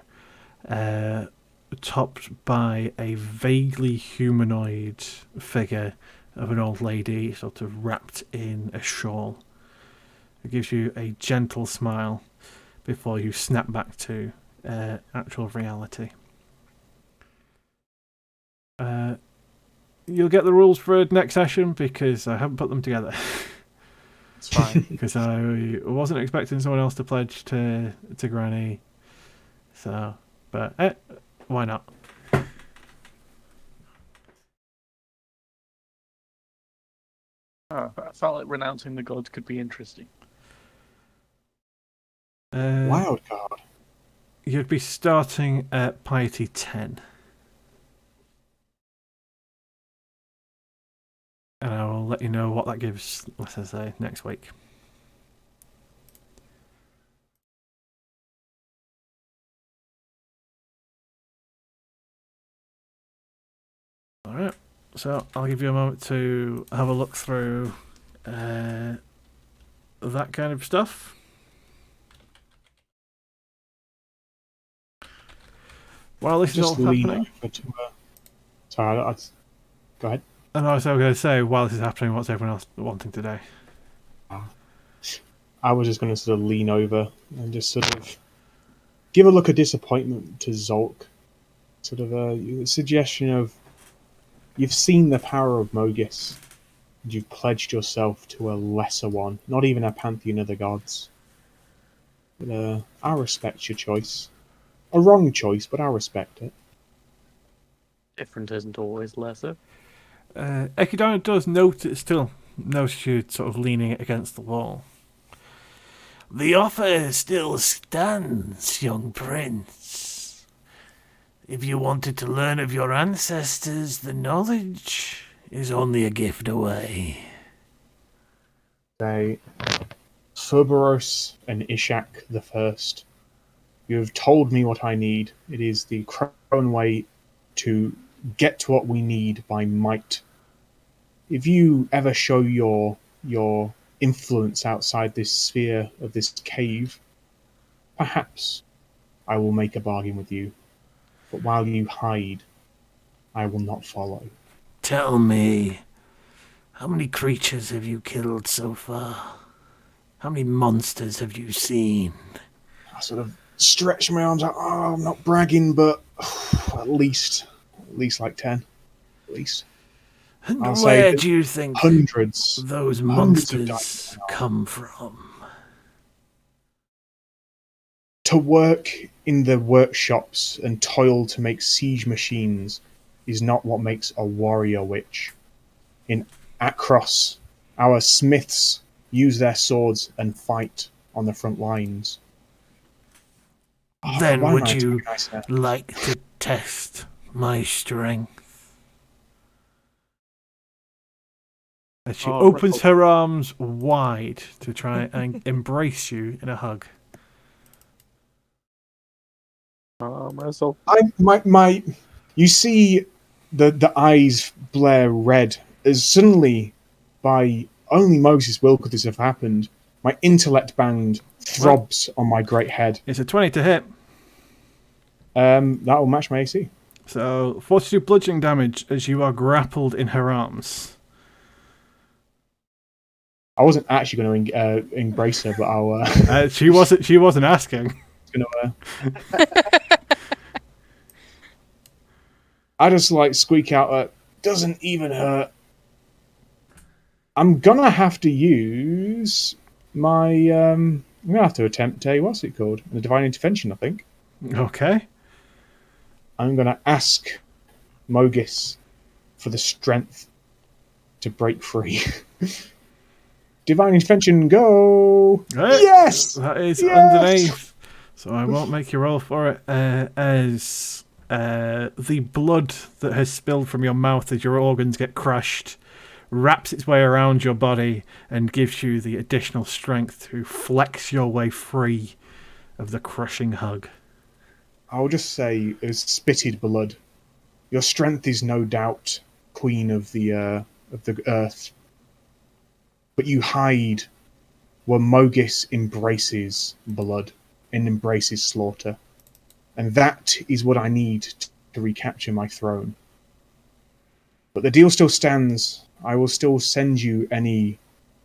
topped by a vaguely humanoid figure of an old lady, sort of wrapped in a shawl. It gives you a gentle smile before you snap back to actual reality. You'll get the rules for next session because I haven't put them together. It's fine. Because I wasn't expecting someone else to pledge to Granny. So, but why not? I felt like renouncing the gods could be interesting. Wild card. You'd be starting at Piety 10. And I will let you know what that gives, let's say, next week. Alright, so I'll give you a moment to have a look through that kind of stuff. While this is all happening... Sorry, go ahead. And I was going to say, while this is happening, what's everyone else wanting to do? I was just going to sort of lean over and just sort of give a look of disappointment to Zolk. Sort of a suggestion of, you've seen the power of Mogis, and you've pledged yourself to a lesser one, not even a pantheon of the gods. But I respect your choice. A wrong choice, but I respect it. Different isn't always lesser. Echidana does still notice you sort of leaning against the wall. The offer still stands, young prince. If you wanted to learn of your ancestors, the knowledge is only a gift away. Say, Cerberus and Ishak the First, you have told me what I need. It is the Crown way to get to what we need by might. If you ever show your influence outside this sphere of this cave, perhaps I will make a bargain with you. But while you hide, I will not follow. Tell me, how many creatures have you killed so far? How many monsters have you seen? I sort of stretch my arms out. Oh, I'm not bragging, but at least like 10. At least. And I'll where say do you think hundreds those of monsters come from? To work in the workshops and toil to make siege machines is not what makes a warrior witch. In Akros, our smiths use their swords and fight on the front lines. Then why am would I you too nice now? like to test my strength? And she opens her arms wide to try and embrace you in a hug. Myself. You see the eyes blare red as suddenly, by only Moses' will could this have happened, my intellect band throbs on my great head. It's a 20 to hit. That will match my AC. So, 42 bludgeoning damage as you are grappled in her arms. I wasn't actually going to embrace her, but I'll... She wasn't asking. I just squeak out, doesn't even hurt. I'm gonna have to use my I'm gonna have to attempt what's it called? The divine intervention, I think. Okay. I'm gonna ask Mogis for the strength to break free. Divine intervention, go! Right. Yes! That is Yes! underneath. So I won't make you roll for it, as the blood that has spilled from your mouth as your organs get crushed wraps its way around your body and gives you the additional strength to flex your way free of the crushing hug. I'll just say, as spitted blood, your strength is no doubt queen of the earth, but you hide where Mogis embraces blood and embraces slaughter. And that is what I need to recapture my throne. But the deal still stands. I will still send you any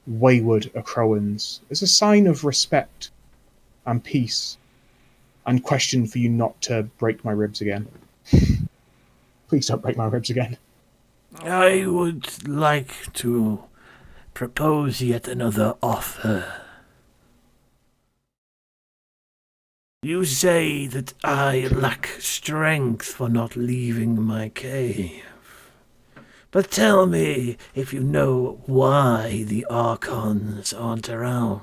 wayward Acroans as a sign of respect and peace, and question for you not to break my ribs again. Please don't break my ribs again. I would like to propose yet another offer. You say that I lack strength for not leaving my cave. But tell me if you know why the Archons aren't around.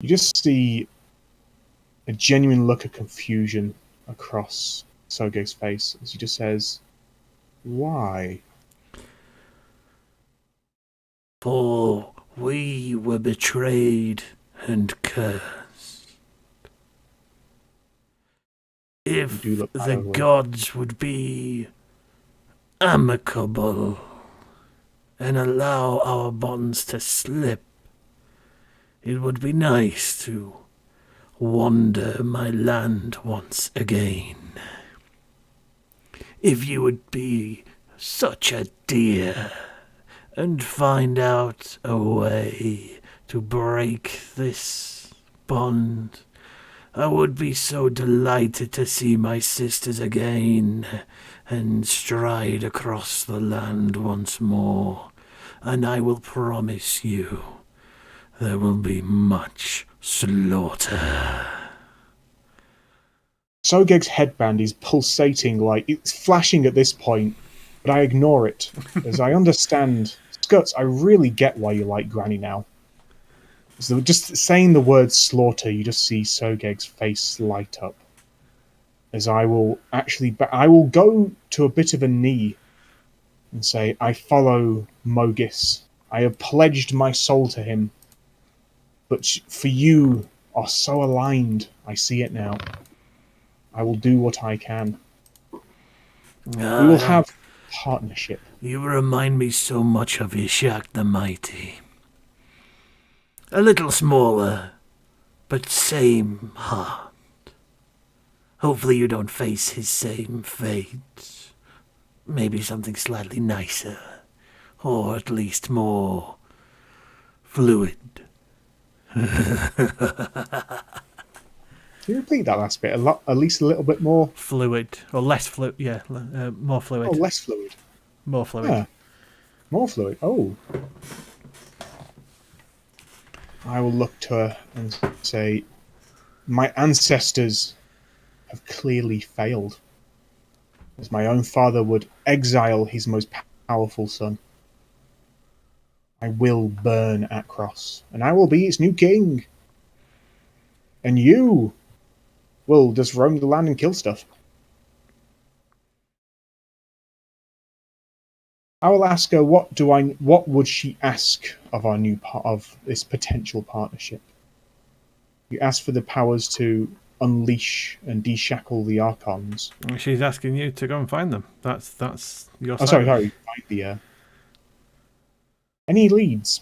You just see a genuine look of confusion across Sogeg's face as he just says, "Why?" For we were betrayed and cursed. If You do look the violent. gods would be amicable and allow our bonds to slip, it would be nice to wander my land once again. If you would be such a dear and find out a way to break this bond, I would be so delighted to see my sisters again and stride across the land once more, and I will promise you there will be much slaughter. Sogeg's headband is pulsating, like it's flashing at this point, but I ignore it, as I understand. Skuttz, I really get why you like Granny now. So just saying the word slaughter, you just see Sogeg's face light up. As I will go to a bit of a knee and say, I follow Mogis. I have pledged my soul to him. But for you are so aligned, I see it now. I will do what I can. We will have partnership. You remind me so much of Ishak the Mighty. A little smaller, but same heart. Hopefully you don't face his same fate. Maybe something slightly nicer, or at least more fluid. Can you repeat that last bit? At least a little bit more? Fluid, or less fluid, yeah, more fluid. Oh, less fluid. More fluid. Yeah. More fluid. Oh. I will look to her and say, my ancestors have clearly failed. As my own father would exile his most powerful son. I will burn Akros, and I will be its new king. And you will just roam the land and kill stuff. I will ask her what would she ask of our of this potential partnership. You ask for the powers to unleash and deshackle the Archons. She's asking you to go and find them. That's your. Oh, sorry. Find the. Any leads?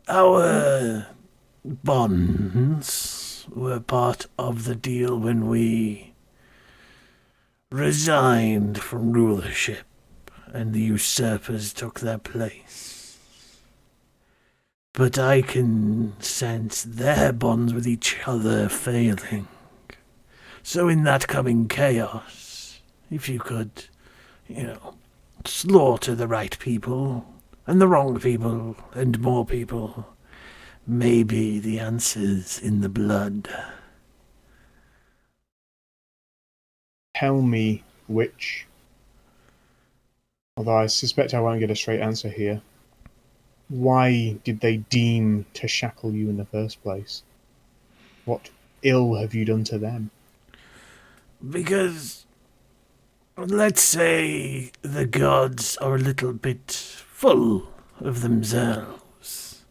Our bonds were part of the deal when we resigned from rulership and the usurpers took their place. But I can sense their bonds with each other failing. So in that coming chaos, if you could, slaughter the right people and the wrong people and more people, maybe the answer's in the blood. Tell me which. Although I suspect I won't get a straight answer here. Why did they deem to shackle you in the first place? What ill have you done to them? Because, let's say, the gods are a little bit full of themselves,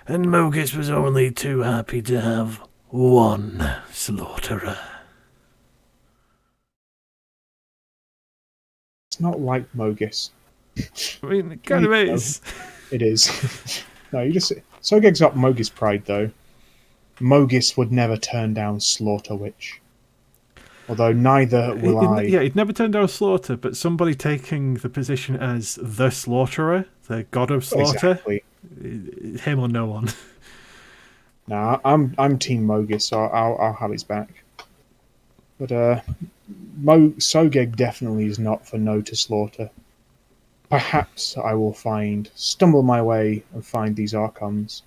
and Mogis was only too happy to have one slaughterer. It's not like Mogis. I mean, it kind of is. It is. No, you just... Sogeg's got Mogis pride, though. Mogis would never turn down Slaughter Witch. Although neither will I. Yeah, he'd never turn down Slaughter, but somebody taking the position as the Slaughterer, the god of slaughter, Exactly. him or no one. Nah, I'm Team Mogis, so I'll have his back. But Sogeg definitely is not for no to Slaughter. Perhaps I will stumble my way and find these Archons.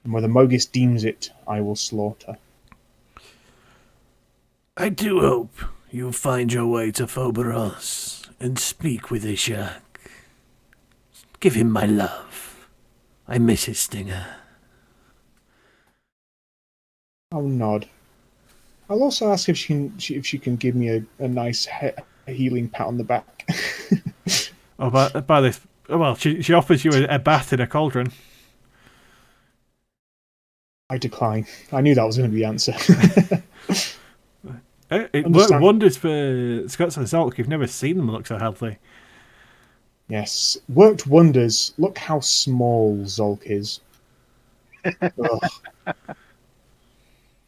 And whether Mogis deems it, I will slaughter. I do hope you'll find your way to Phoberos and speak with Ishak. Give him my love. I miss his stinger. I'll nod. I'll also ask if she can give me a nice healing pat on the back. Oh, by this, well, she offers you a bath in a cauldron. I decline. I knew that was going to be the answer. It worked wonders for Skuttz and Zolk. You've never seen them look so healthy. Yes, worked wonders. Look how small Zolk is.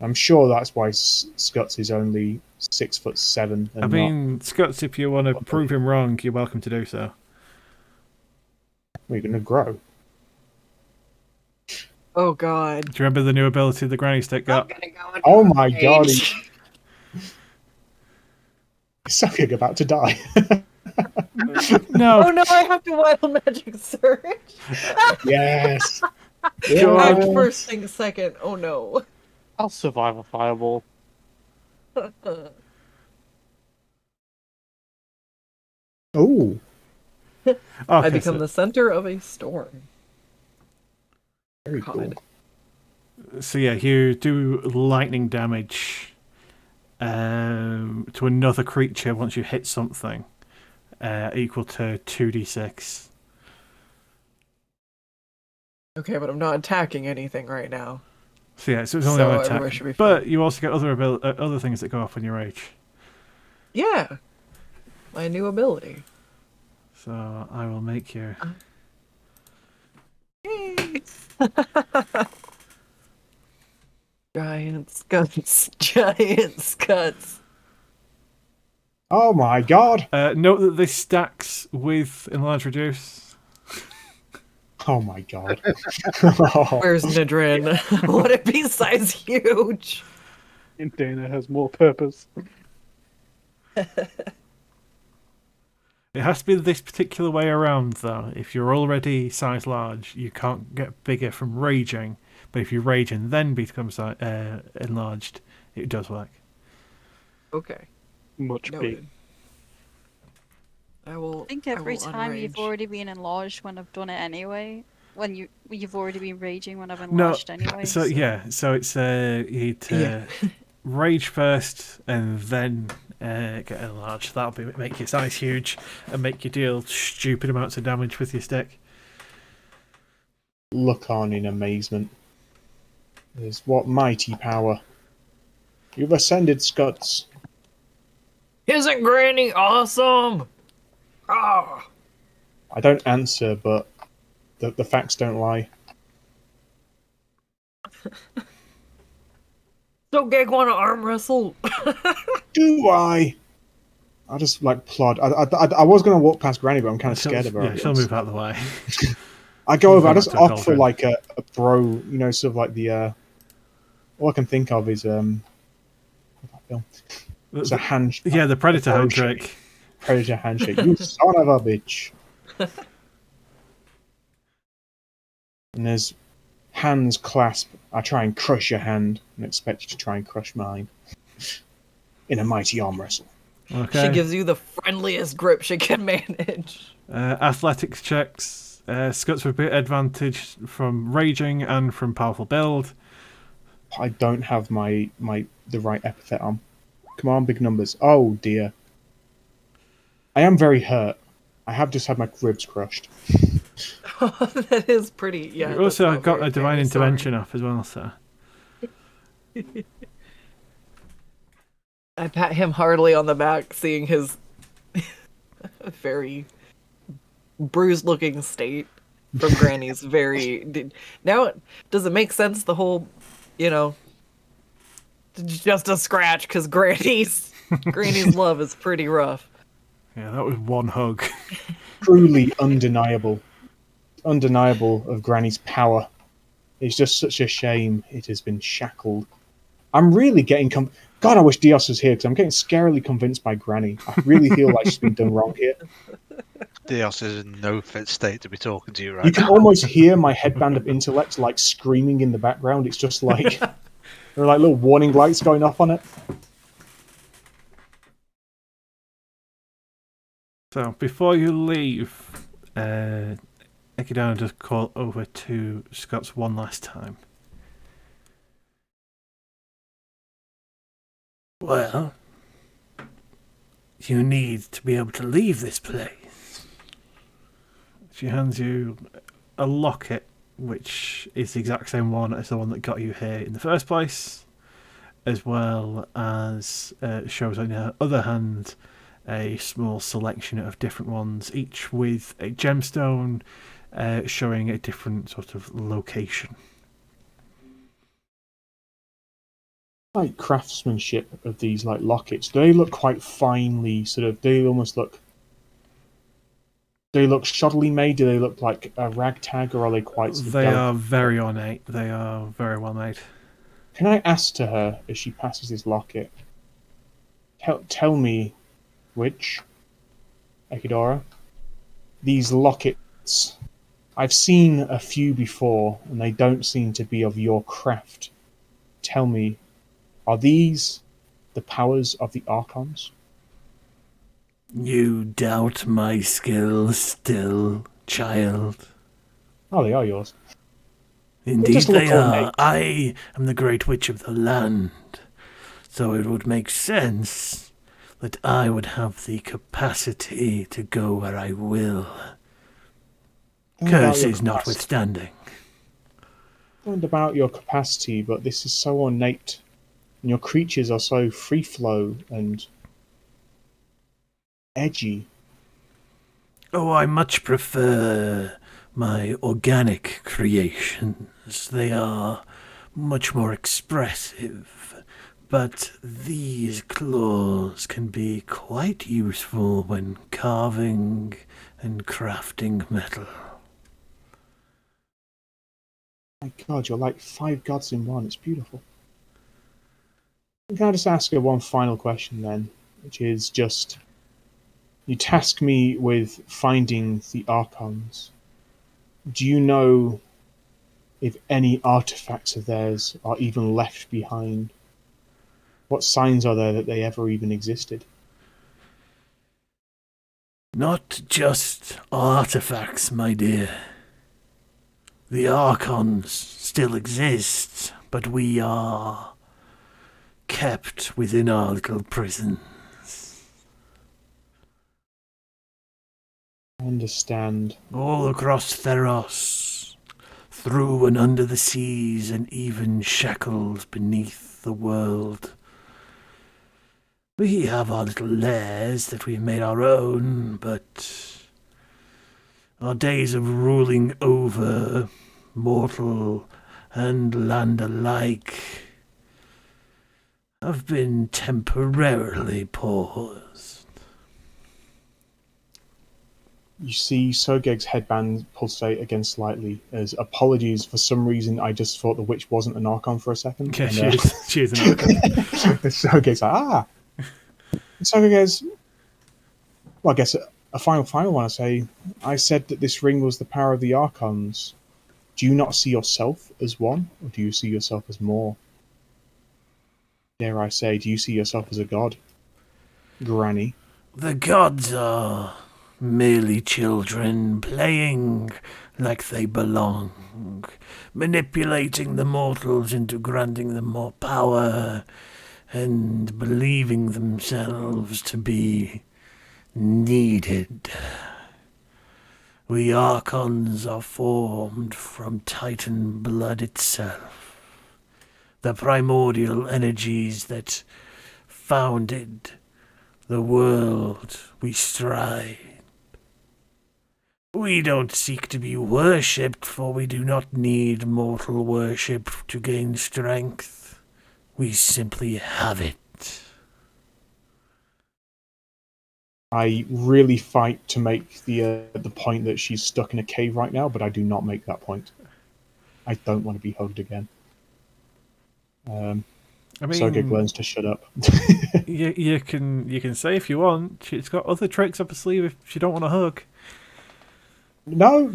I'm sure that's why Skuttz is only 6'7". I mean, Skuttz, if you want to prove him wrong, you're welcome to do so. We're going to grow. Oh god. Do you remember the new ability the Granny Stick got? Oh my god. Sogeg about to die. No. Oh no, I have to wild magic surge. Yes. God, first thing second. Oh no. I'll survive a fireball. Oh. I become the center of a storm. Very cool. So yeah, you do lightning damage to another creature once you hit something, equal to 2d6. Okay, but I'm not attacking anything right now. So yeah, so it's only one everybody attack. should be But fine. you also get other things that go off when you rage. Yeah. My new ability. So I will make you. Giant Skuttz. Giant Skuttz. Oh my god. Note that this stacks with Enlarge Reduce. Oh my god. Where's Nidrin? Would it be size huge? And Dana has more purpose. It has to be this particular way around, though. If you're already size large, you can't get bigger from raging. But if you rage and then become enlarged, it does work. Okay. Much Noted. big. I will. I think every time unrage. you've already been enlarged when I've done it anyway. When you've already been raging when I've No, enlarged anyway. so yeah, so it's you need to rage first and then get enlarged. That'll make your size huge and make you deal stupid amounts of damage with your stick. Look on in amazement. Is what mighty power. You've ascended, Skuttz. Isn't Granny awesome? Ah. I don't answer, but the facts don't lie. So Geg want to arm wrestle? Do I? I just plod. I was going to walk past Granny, but I'm kind of scared of her. Yeah, she'll move out of the way. I go over. I just Back to offer Cauldron. like a bro, sort of like the. All I can think of is what's that film? It's a hand. Yeah, the Predator a bro handshake. shake. Predator handshake. You son of a bitch. And there's hands clasp. I try and crush your hand and expect you to try and crush mine. In a mighty arm wrestle. Okay. She gives you the friendliest grip she can manage. Athletics checks. Skuttz with bit advantage from raging and from powerful build. I don't have the right epithet on. Come on, big numbers. Oh dear. I am very hurt. I have just had my ribs crushed. That is pretty. Yeah. You also that's got not a very divine fair, intervention up as well, so. sorry. I pat him heartily on the back, seeing his very bruised-looking state from Granny's very. Now, does it make sense? The whole you know, just a scratch because Granny's love is pretty rough. Yeah, that was one hug. Truly undeniable. Undeniable of Granny's power. It's just such a shame it has been shackled. I'm really getting God, I wish Dios was here because I'm getting scarily convinced by Granny. I really feel like she's been done wrong here. Dios is in no fit state to be talking to you right You can now. almost hear my headband of intellect like screaming in the background. It's just like there are like little warning lights going off on it. So before you leave, Echidana just call over to Skuttz one last time. Well, you need to be able to leave this place. She hands you a locket, which is the exact same one as the one that got you here in the first place, as well as shows on your other hand a small selection of different ones, each with a gemstone showing a different sort of location. Like craftsmanship of these like lockets. They look quite finely sort of. They almost look. Do they look shoddily made? Do they look like a ragtag, or are they quite? Sort of They delicate? are very ornate. They are very well made. Can I ask to her as she passes this locket? Tell me, which Echidora, these lockets. I've seen a few before, and they don't seem to be of your craft. Tell me, are these the powers of the Archons? You doubt my skill still, child? Oh, they are yours. Indeed just look they are. ornate. I am the Great Witch of the land, so it would make sense that I would have the capacity to go where I will. Don't know about your Curses capacity. notwithstanding. Don't know about your capacity, but this is so ornate, and your creatures are so free flow and edgy. Oh, I much prefer my organic creations. They are much more expressive, but these claws can be quite useful when carving and crafting metal. My God, you're like 5 gods in one. It's beautiful. Can I just ask her one final question then, which is just, you task me with finding the Archons. Do you know if any artifacts of theirs are even left behind? What signs are there that they ever even existed? Not just artifacts, my dear. The Archons still exist, but we are kept within our little prison. I understand. All across Theros, through and under the seas, and even shackled beneath the world. We have our little lairs that we've made our own, but our days of ruling over mortal and land alike have been temporarily paused. You see Sergeg's headband pulsate again slightly as apologies. For some reason, I just thought the witch wasn't an Archon for a second. Yeah, And, she is an Archon. Sergeg's like, And Sergei goes, well, I guess a final one. I said that this ring was the power of the Archons. Do you not see yourself as one, or do you see yourself as more? Dare I say, do you see yourself as a god? Granny. The gods are merely children playing like they belong, manipulating the mortals into granting them more power and believing themselves to be needed. We Archons are formed from Titan blood itself, the primordial energies that founded the world we strive. We don't seek to be worshipped, for we do not need mortal worship to gain strength. We simply have it. I really fight to make the point that she's stuck in a cave right now, but I do not make that point. I don't want to be hugged again. I mean, Sogig learns to shut up. you can say if you want. She's got other tricks up her sleeve if she don't want to hug. No.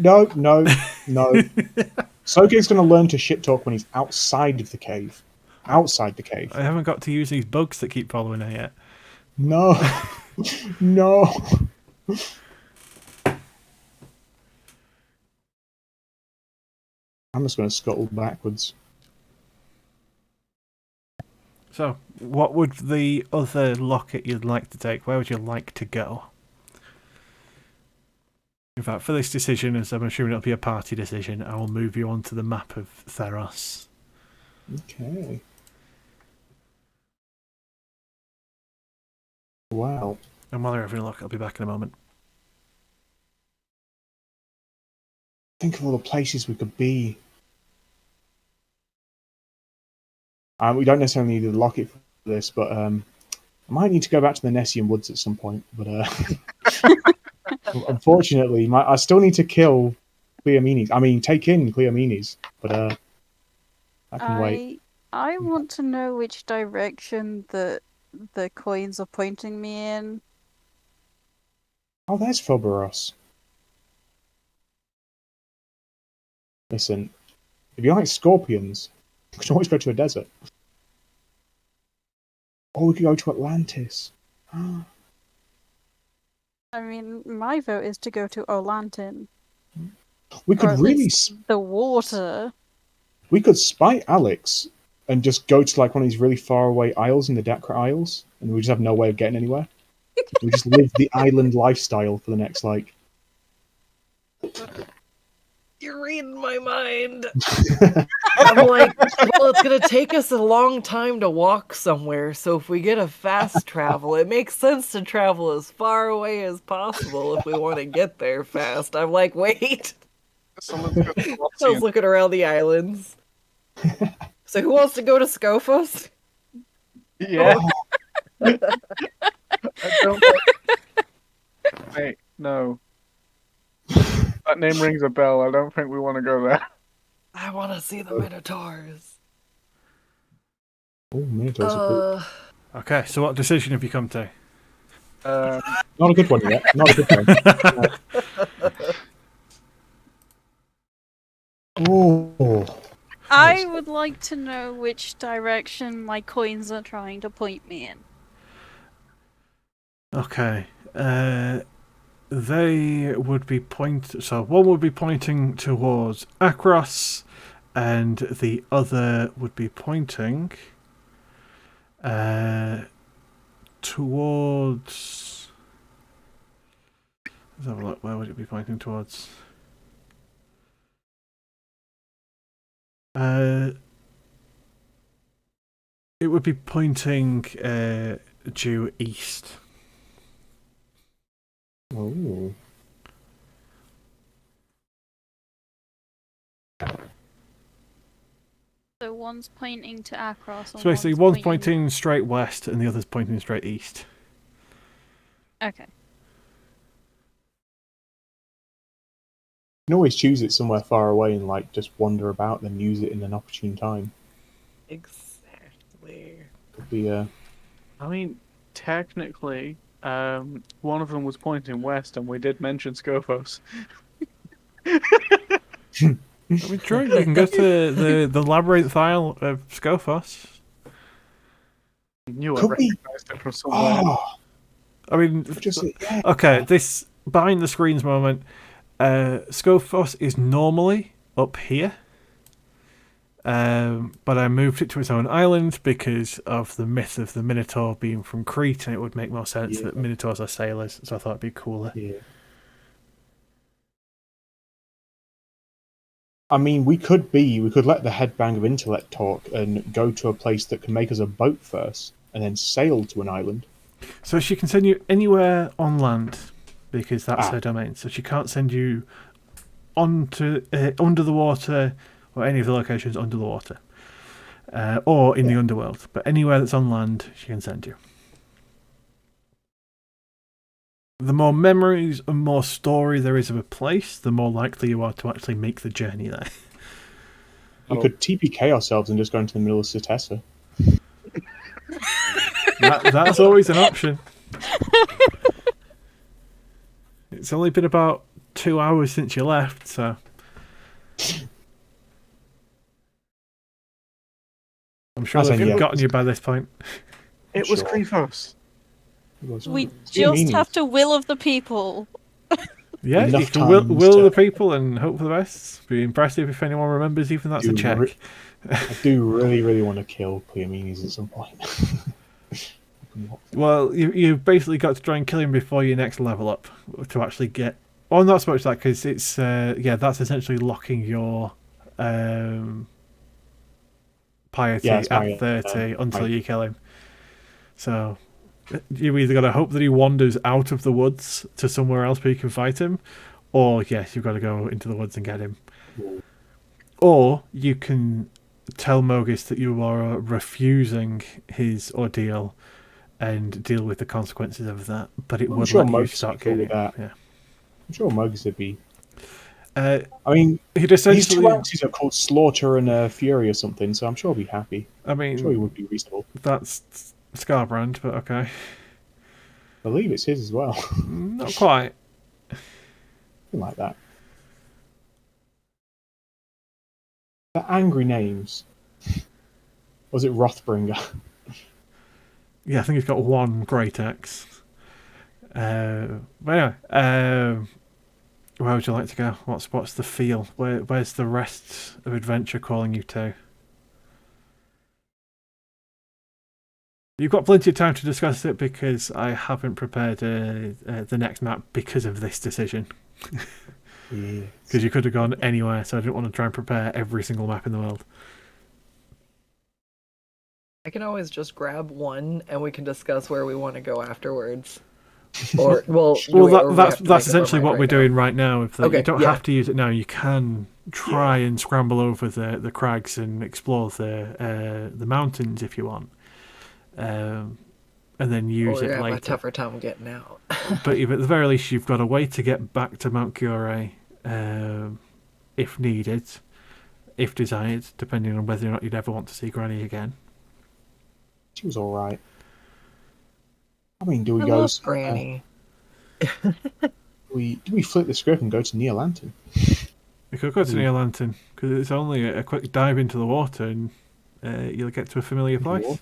Sogig's going to learn to shit talk when he's outside of the cave. Outside the cave. I haven't got to use these bugs that keep following her yet. No. No. I'm just going to scuttle backwards. So, what would the other locket you'd like to take? Where would you like to go? In fact, for this decision, as I'm assuming it'll be a party decision, I will move you onto the map of Theros. Okay. Wow. And while you're having a look, I'll be back in a moment. Think of all the places we could be. We don't necessarily need a locket for this, but I might need to go back to the Nessian Woods at some point. But unfortunately, I still need to kill Cleomenes. I mean, take in Cleomenes, but I can wait. I want to know which direction the coins are pointing me in. Oh, there's Phobos. Listen, if you like scorpions, you can always go to a desert. Or we could go to Atlantis. I mean, my vote is to go to Olantin. We could really... the water. We could spite Alex and just go to like one of these really far away isles in the Dakra Isles, and we just have no way of getting anywhere. We just live the island lifestyle for the next, like... You're reading my mind. I'm like, well, it's going to take us a long time to walk somewhere, so if we get a fast travel, it makes sense to travel as far away as possible if we want to get there fast. I'm like, wait. I was looking around the islands. So who wants to go to Skophos? Yeah. I don't... Wait, no. That name rings a bell. I don't think we want to go there. I want to see the Minotaurs. Oh, Minotaurs are cool. Okay, so what decision have you come to? Not a good one yet. Not a good one. Oh. I would like to know which direction my coins are trying to point me in. Okay. They would be so one would be pointing towards Akros, and the other would be pointing towards... Let's have a look. Where would it be pointing towards? It would be pointing due east. Oh. So one's pointing to Akros. So basically, one's pointing straight west, and the other's pointing straight east. Okay. You can always choose it somewhere far away and like just wander about, then use it in an opportune time. Exactly. Could be I mean, technically, one of them was pointing west, and we did mention Skophos. I mean, true. You can go to the labyrinth isle of Skophos. I knew I Could we- recognized it from somewhere. Oh, I mean, just yeah. okay. This behind the screens moment. Skophos is normally up here, but I moved it to its own island because of the myth of the Minotaur being from Crete, and it would make more sense that Minotaurs are sailors, so I thought it'd be cooler. Yeah. I mean, we could let the headbang of intellect talk and go to a place that can make us a boat first, and then sail to an island. So she can send you anywhere on land. because that's her domain. So she can't send you onto under the water or any of the locations under the water or in the underworld. But anywhere that's on land, she can send you. The more memories and more story there is of a place, the more likely you are to actually make the journey there. We could TPK ourselves and just go into the middle of Setessa. That's always an option. It's only been about 2 hours since you left, so... I'm sure they've forgotten you by this point. It was Krithos. We just have to will of the people. Yeah, you can will the people and hope for the best. Be impressive if anyone remembers, even that's a check. I do really, really want to kill Cleomenes at some point. Well, you've basically got to try and kill him before your next level up to actually get... Well, not so much that, because it's... that's essentially locking your piety at 30 until you kill him. So... You either got to hope that he wanders out of the woods to somewhere else where you can fight him, or yes, you've got to go into the woods and get him. Or you can tell Mogis that you are refusing his ordeal and deal with the consequences of that, but it would let you start getting that. Yeah. I'm sure Mogis would be. I mean, his two axes are called Slaughter and Fury or something, so I'm sure he'll be happy. I mean, I'm sure he would be reasonable. That's Scarbrand, but okay. I believe it's his as well. Not quite. Something like that. They're angry names. Was it Wrathbringer? Yeah, I think he's got one great axe. But anyway, where would you like to go? What's the feel? Where's the rest of adventure calling you to? You've got plenty of time to discuss it because I haven't prepared the next map because of this decision. Because you could have gone anywhere, so I didn't want to try and prepare every single map in the world. I can always just grab one and we can discuss where we want to go afterwards. Or that's essentially what we're doing right now. If you don't have to use it now, you can try and scramble over the crags and explore the mountains if you want. And then use it later. Have a tougher time getting out. But at the very least, you've got a way to get back to Mount Cure, if needed, if desired, depending on whether or not you'd ever want to see Granny again. She was all right. I mean, do we I go? Love Granny. Do we flip the script and go to Neolanton? You could go to Neolanton because it's only a quick dive into the water, and you'll get to a familiar place.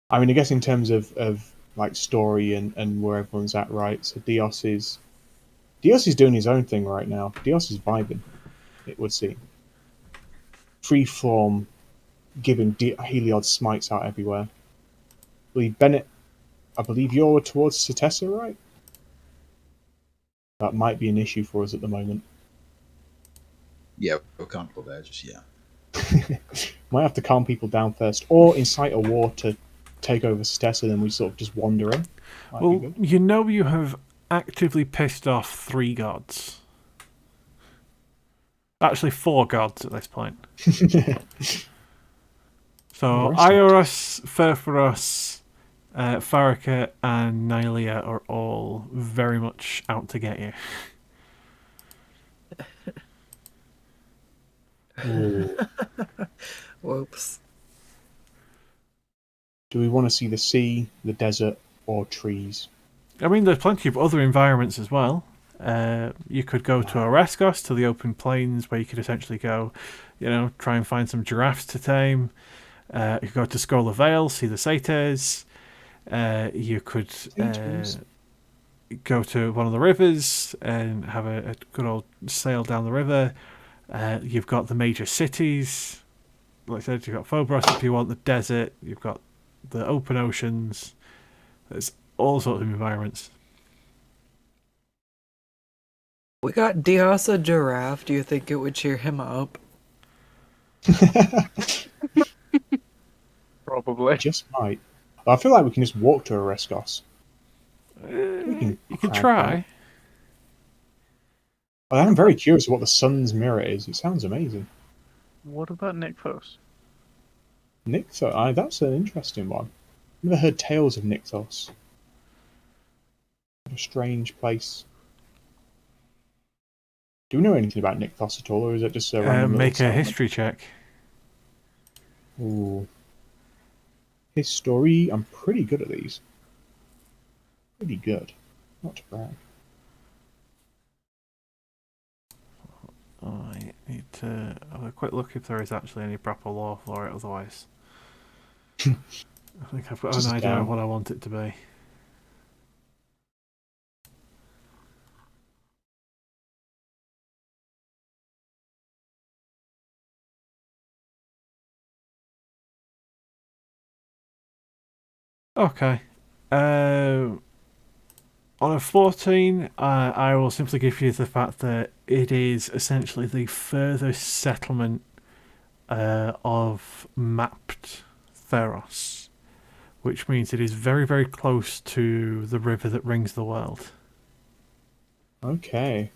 I mean, I guess in terms of like story and where everyone's at, right? So Dios is doing his own thing right now. Dios is vibing, it would seem. Freeform, giving Heliod smites out everywhere. Bennett, I believe you're towards Setessa, right? That might be an issue for us at the moment. Yeah, we can't go there just yet. Might have to calm people down first, or incite a war to take over Setessa, then we sort of just wander in. Well, you know you have actively pissed off 3 gods. Actually, 4 gods at this point. So Ioros, Furforos, Faraka, and Nylea are all very much out to get you. Whoops. Do we want to see the sea, the desert, or trees? I mean, there's plenty of other environments as well. You could go to Oreskos, to the open plains, where you could essentially go, try and find some giraffes to tame. You could go to Skola Vale, see the satyrs. You could go to one of the rivers and have a good old sail down the river. You've got the major cities. Like I said, you've got Phobos if you want the desert. You've got the open oceans. There's all sorts of environments. We got Dios a giraffe. Do you think it would cheer him up? Probably. Just might. I feel like we can just walk to Oreskos. You can crack try. that. I'm very curious what the sun's mirror is. It sounds amazing. What about Nykthos? Nykthos, that's an interesting one. I've never heard tales of Nykthos. What a strange place. Do we know anything about Nykthos at all, or is it just a random little Make a settlement? history check. Ooh. History, I'm pretty good at these. Pretty good. Not to brag. I need to have a quick look if there is actually any proper law for it, otherwise. I think I've got Just an idea down. of what I want it to be. Okay. On a 14, I will simply give you the fact that it is essentially the furthest settlement of mapped Theros, which means it is very, very close to the river that rings the world. Okay.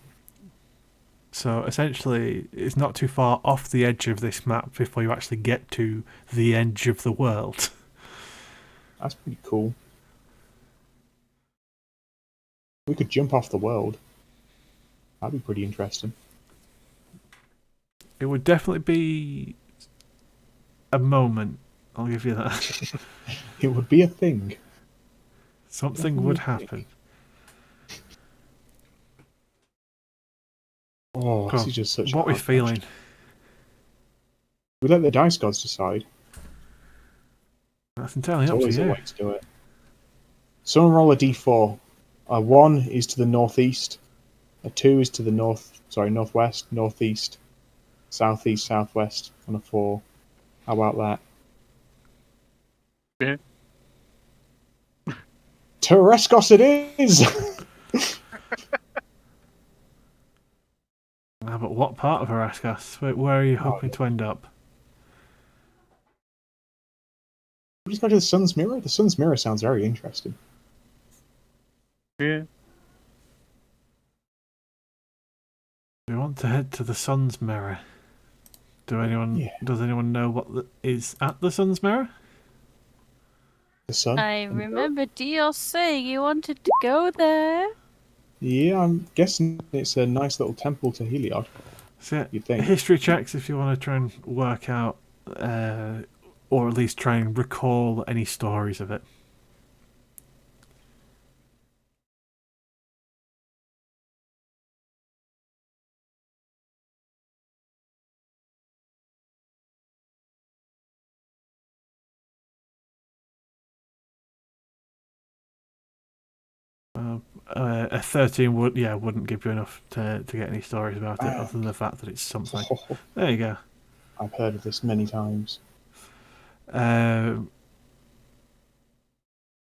So essentially, it's not too far off the edge of this map before you actually get to the edge of the world. That's pretty cool. We could jump off the world. That'd be pretty interesting. It would definitely be a moment. I'll give you that. It would be a thing. Something would happen. Oh, Cool. this is just such a What are we hard feeling? question. We let the dice gods decide. That's entirely There's up to always a you. way to do it. Someone roll a d4. A 1 is to the northeast. A 2 is to the northwest, northeast, southeast, southwest, and a 4. How about that? Yeah. Tereskos it is! But what part of Araskas? Where are you hoping to end up? We just go to the Sun's Mirror? The Sun's Mirror sounds very interesting. Yeah. We want to head to the Sun's Mirror. Does anyone know what is at the Sun's Mirror? The sun? I remember Dios saying you wanted to go there. Yeah, I'm guessing it's a nice little temple to Heliod. So, You'd think. history checks if you want to try and work out, or at least try and recall any stories of it. A 13 wouldn't give you enough to get any stories about it, other than the fact that it's something. There you go. I've heard of this many times. It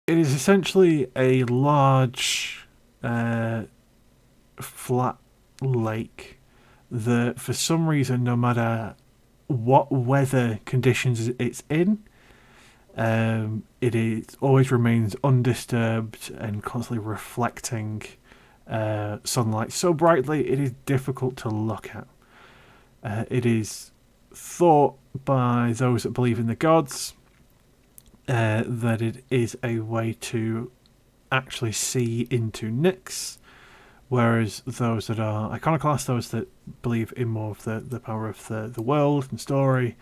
is essentially a large, flat lake that, for some reason, no matter what weather conditions it's in, it always remains undisturbed and constantly reflecting sunlight so brightly it is difficult to look at. It is thought by those that believe in the gods that it is a way to actually see into Nyx, whereas those that are iconoclasts, those that believe in more of the power of the world and story,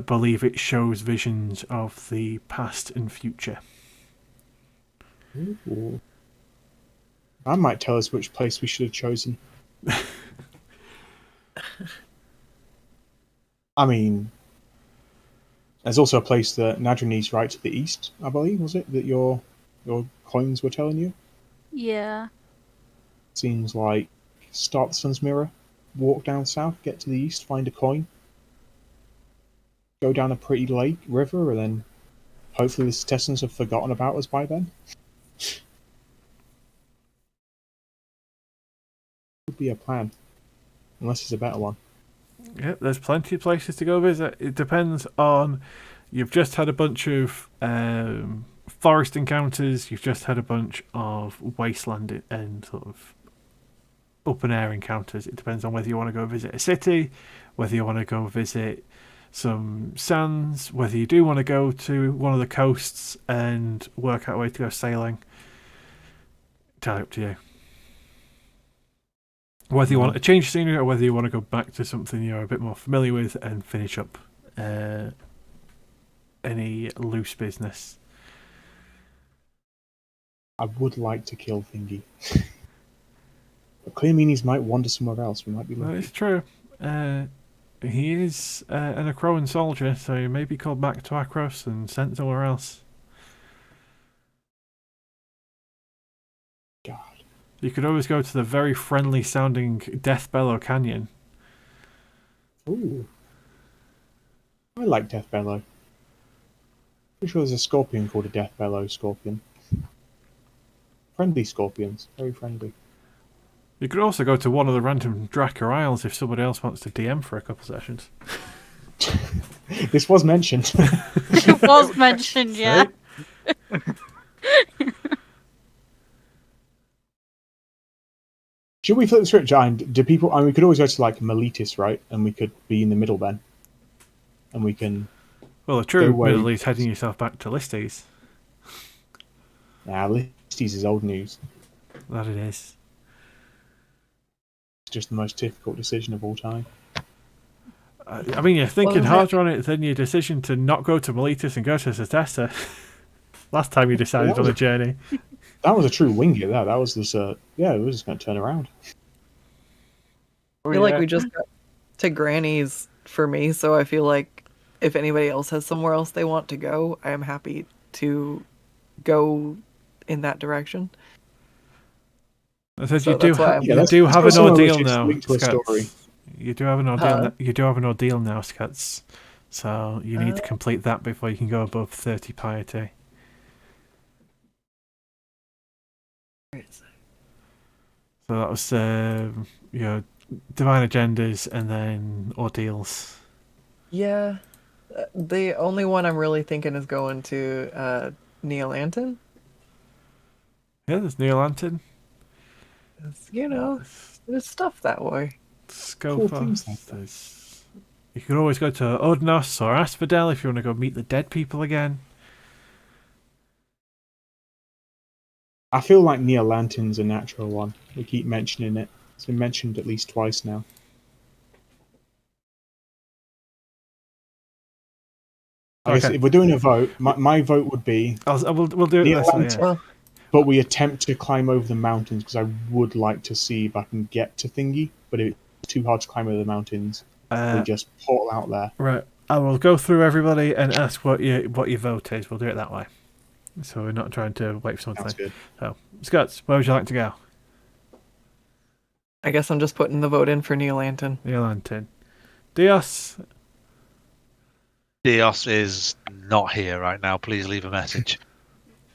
believe it shows visions of the past and future. Ooh. That might tell us which place we should have chosen. I mean, there's also a place that Nadrini's right to the east, I believe, was it? That your coins were telling you? Yeah. Seems like start the Sun's Mirror, walk down south, get to the east, find a coin, go down a pretty river, and then hopefully the Tessans have forgotten about us by then. Would be a plan, unless it's a better one. Yeah, there's plenty of places to go visit. It depends on You've just had a bunch of forest encounters. You've just had a bunch of wasteland and sort of open air encounters. It depends on whether you want to go visit a city, whether you want to go visit some sands, whether you do want to go to one of the coasts and work out a way to go sailing. Entirely up to you. Whether you want to change scenery or whether you want to go back to something you're a bit more familiar with and finish up any loose business. I would like to kill Thingy. But Clearmeanies might wander somewhere else. We might be lucky. Well, it's true. He is an Acroan soldier, so he may be called back to Akros and sent somewhere else. God. You could always go to the very friendly sounding Death Bellow Canyon. Ooh. I like Death Bellow. Pretty sure there's a scorpion called a Death Bellow scorpion. Friendly scorpions. Very friendly. You could also go to one of the random Drakkar Isles if somebody else wants to DM for a couple sessions. This was mentioned. It was mentioned, yeah. Should we flip the script? Do people? I mean, we could always go to like Miletus, right? And we could be in the middle then, and we can. Well, the true Go away. middle is heading yourself back to Listes. Nah, Listes is old news. That it is. It's just the most difficult decision of all time. I mean, you're thinking harder on it than your decision to not go to Miletus and go to Setessa. Last time you decided on a journey. That was a true winger. That was this. Yeah, we were just going to turn around. I feel like we just got to Granny's for me, so I feel like if anybody else has somewhere else they want to go, I am happy to go in that direction. I said So you do, that's why I'm you gonna- do let's have go an somewhere ordeal which is now, linked to a Skuttz. story. You do have an ordeal. Huh? You do have an ordeal now, Skuttz. So you need to complete that before you can go above 30 piety. So that was divine agendas and then ordeals. Yeah. The only one I'm really thinking is going to Neolanton. Yeah, there's Neil Lantern. You know, there's stuff that way. Cool things like Scopas. that. You could always go to Odnos or Asphodel if you want to go meet the dead people again. I feel like Neolantern's a natural one. We keep mentioning it. It's been mentioned at least twice now. I guess Okay. if we're doing a vote, my vote would be We'll do it this way. Neolantern, Yeah. Well, but we attempt to climb over the mountains because I would like to see if I can get to Thingy. But if it's too hard to climb over the mountains, we just portal out there. Right. I will go through everybody and ask what your vote is. We'll do it that way. So we're not trying to wait for Sounds something. good. So, Skuttz, where would you like to go? I guess I'm just putting the vote in for Neolanton. Neil Lantern. Dios. Dios is not here right now. Please leave a message.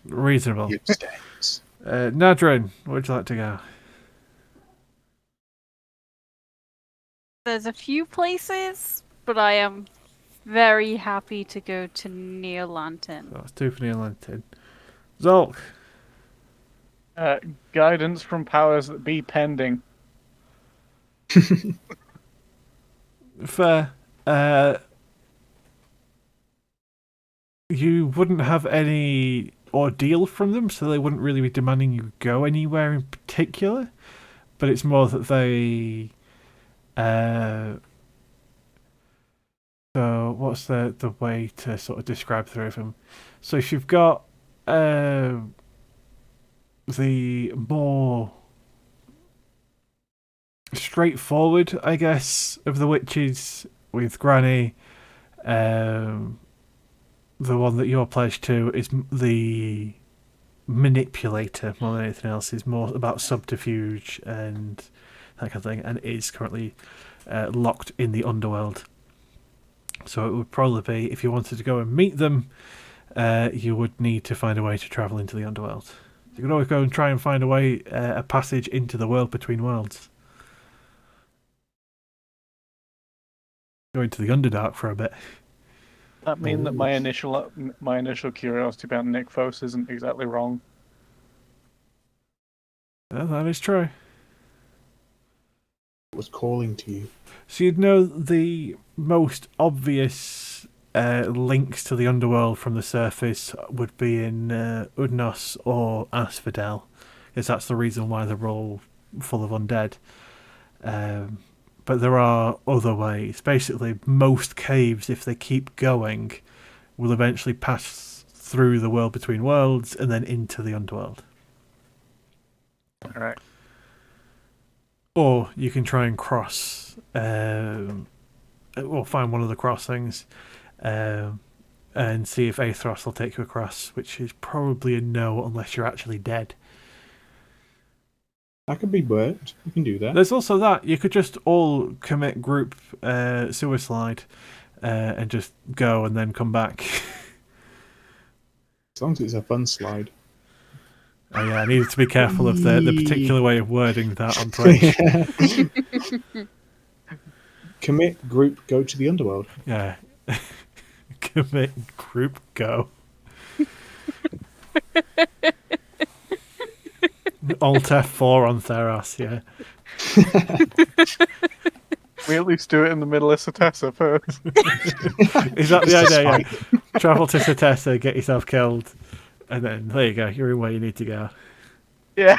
Reasonable. He abstains. Nadrin, where would you like to go? There's a few places, but I am very happy to go to Neolanton. So that's 2 for Neil Lantern. Zolk. Guidance from powers that be pending. Fair. You wouldn't have any ordeal from them, so they wouldn't really be demanding you go anywhere in particular. But it's more that they. So what's the way to sort of describe three of them? So if you've got the more straightforward, I guess, of the witches with Granny, the one that you're pledged to is the manipulator more than anything else. Is more about subterfuge and that kind of thing, and is currently locked in the underworld. So it would probably be, if you wanted to go and meet them, you would need to find a way to travel into the underworld. You could always go and try and find a way, a passage into the world between worlds. Go into the Underdark for a bit. That mean that my initial curiosity about Nykthos isn't exactly wrong. Yeah, that is true. It was calling to you. So you'd know the most obvious links to the underworld from the surface would be in Udnos or Asphodel, because that's the reason why they're all full of undead. But there are other ways. Basically, most caves, if they keep going, will eventually pass through the world between worlds and then into the underworld. Alright. Or you can try and cross, find one of the crossings, and see if Aethros will take you across, which is probably a no unless you're actually dead. That could be worked. You can do that. There's also that. You could just all commit group suicide and just go and then come back. As long as it's a fun slide. Oh yeah, I needed to be careful of the particular way of wording that on Twitch. Commit, group, go to the underworld. Yeah. Commit, group, go. Alt F4 on Theros, yeah. We at least do it in the middle of Satessa first. Is that the idea? Yeah. Travel to Satessa, get yourself killed, and then there you go. You're in where you need to go. Yeah.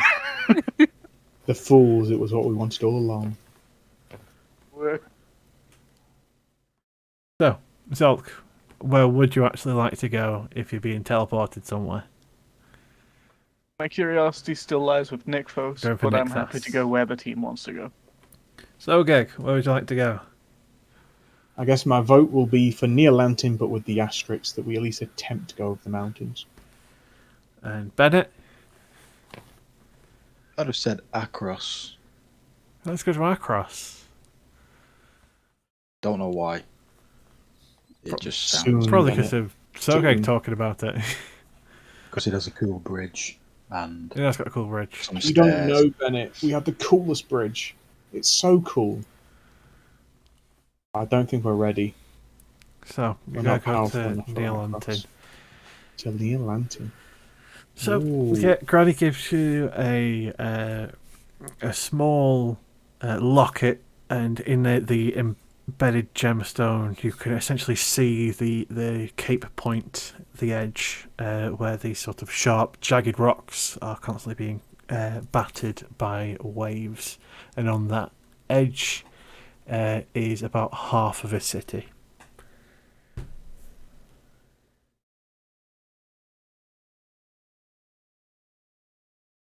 The fools, it was what we wanted all along. So, Zolk, where would you actually like to go if you're being teleported somewhere? My curiosity still lies with Nykthos, Go for but I'm Nykthos. happy to go where the team wants to go. So, Geg, where would you like to go? I guess my vote will be for Neolantin, but with the asterisk that we at least attempt to go over the mountains. And Bennett? I'd have said Akros. Let's go to Akros. Don't know why. It just Soon. sounds... It's probably Bennett. because of Sogeg Soon. talking about it. Because it has a cool bridge and Yeah, it's got a cool bridge. some You stairs. don't know, Bennett. We have the coolest bridge. It's so cool. I don't think we're ready. So, we're We're going not to go powerful to enough for Neolantin. Akros. To Neolantin. So, Ooh. yeah, Granny gives you a small locket, and in the embedded gemstone, you can essentially see the cape point, the edge, where these sort of sharp, jagged rocks are constantly being battered by waves, and on that edge is about half of a city.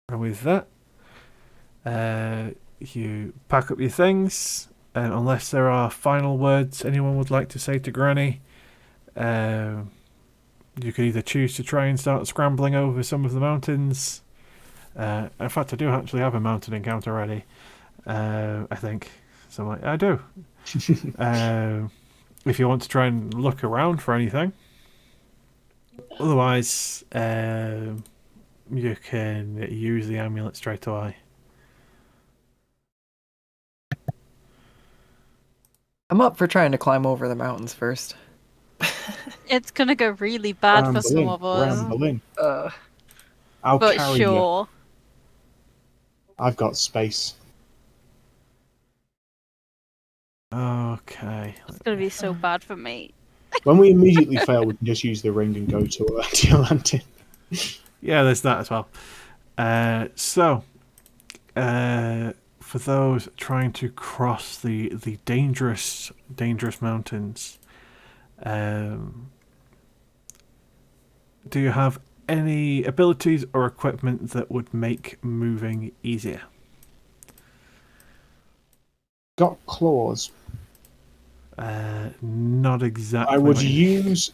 And with that, you pack up your things, and unless there are final words anyone would like to say to Granny, you can either choose to try and start scrambling over some of the mountains. In fact, I do actually have a mountain encounter ready, I think. So I'm like, I do. If you want to try and look around for anything. Otherwise, you can use the amulet straight away. I'm up for trying to climb over the mountains first. It's gonna go really bad for some of us. Ramble in. Uh, I'll But carry sure. you. I've got space. Okay. It's gonna be so bad for me. When we immediately fail, we can just use the ring and go to Neolantin. Yeah, there's that as well. For those trying to cross the dangerous mountains, do you have any abilities or equipment that would make moving easier? Got claws. Not exactly. I would what you- use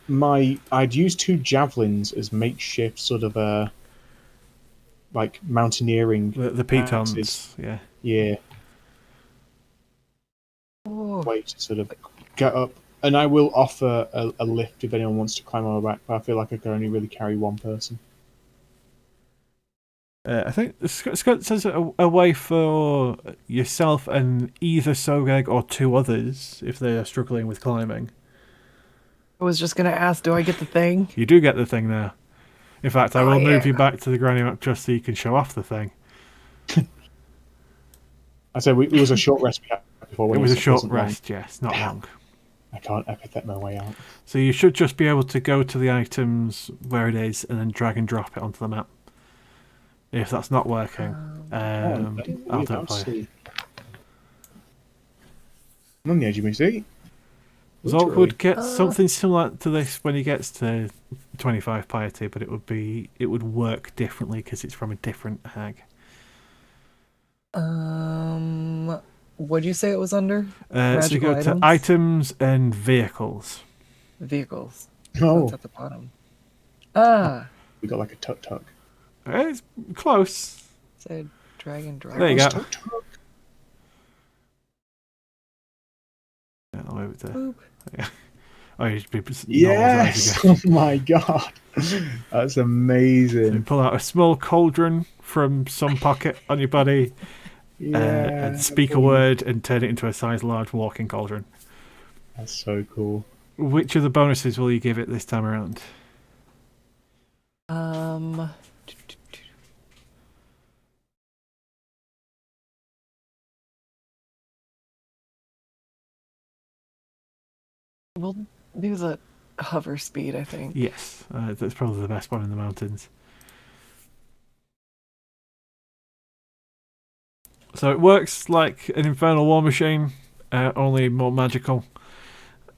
I'd use 2 javelins as makeshift sort of like mountaineering. the pitons. axes. Yeah. Yeah, oh, way to sort of get up. And I will offer a lift if anyone wants to climb on my back, but I feel like I can only really carry one person. I think Skuttz says a way for yourself and either Sogeg or 2 others if they are struggling with climbing. I was just gonna ask, do I get the thing? You do get the thing now. In fact, I Oh, will move yeah. you back to the granny map just so you can show off the thing. I said it was a short rest we had before. It When was you a said short wasn't long. rest, yes, not long. I can't epithet my way out. So you should just be able to go to the items where it is and then drag and drop it onto the map. If that's not working, I'll do it for you. I'm on the edge of my seat. Zolk would get something similar to this when he gets to 25 piety, but it would work differently because it's from a different hag. What'd you say it was under? So you go Magical to items and vehicles. Vehicles. Oh, That's at the bottom. Ah, we got like a tuk-tuk. It's close. said drag and drop. There you go. Tuk-tuk. Yeah, I'll move it there. Boop. Oh, you should be Yes! Oh my god. That's So you amazing. pull out a small cauldron from some pocket on your body, Yeah. and speak a word and turn it into a size large walking cauldron. That's so cool. Which of the bonuses will you give it this time around? We'll do the hover speed, I think. Yes, that's probably the best one in the mountains. So it works like an infernal war machine, only more magical.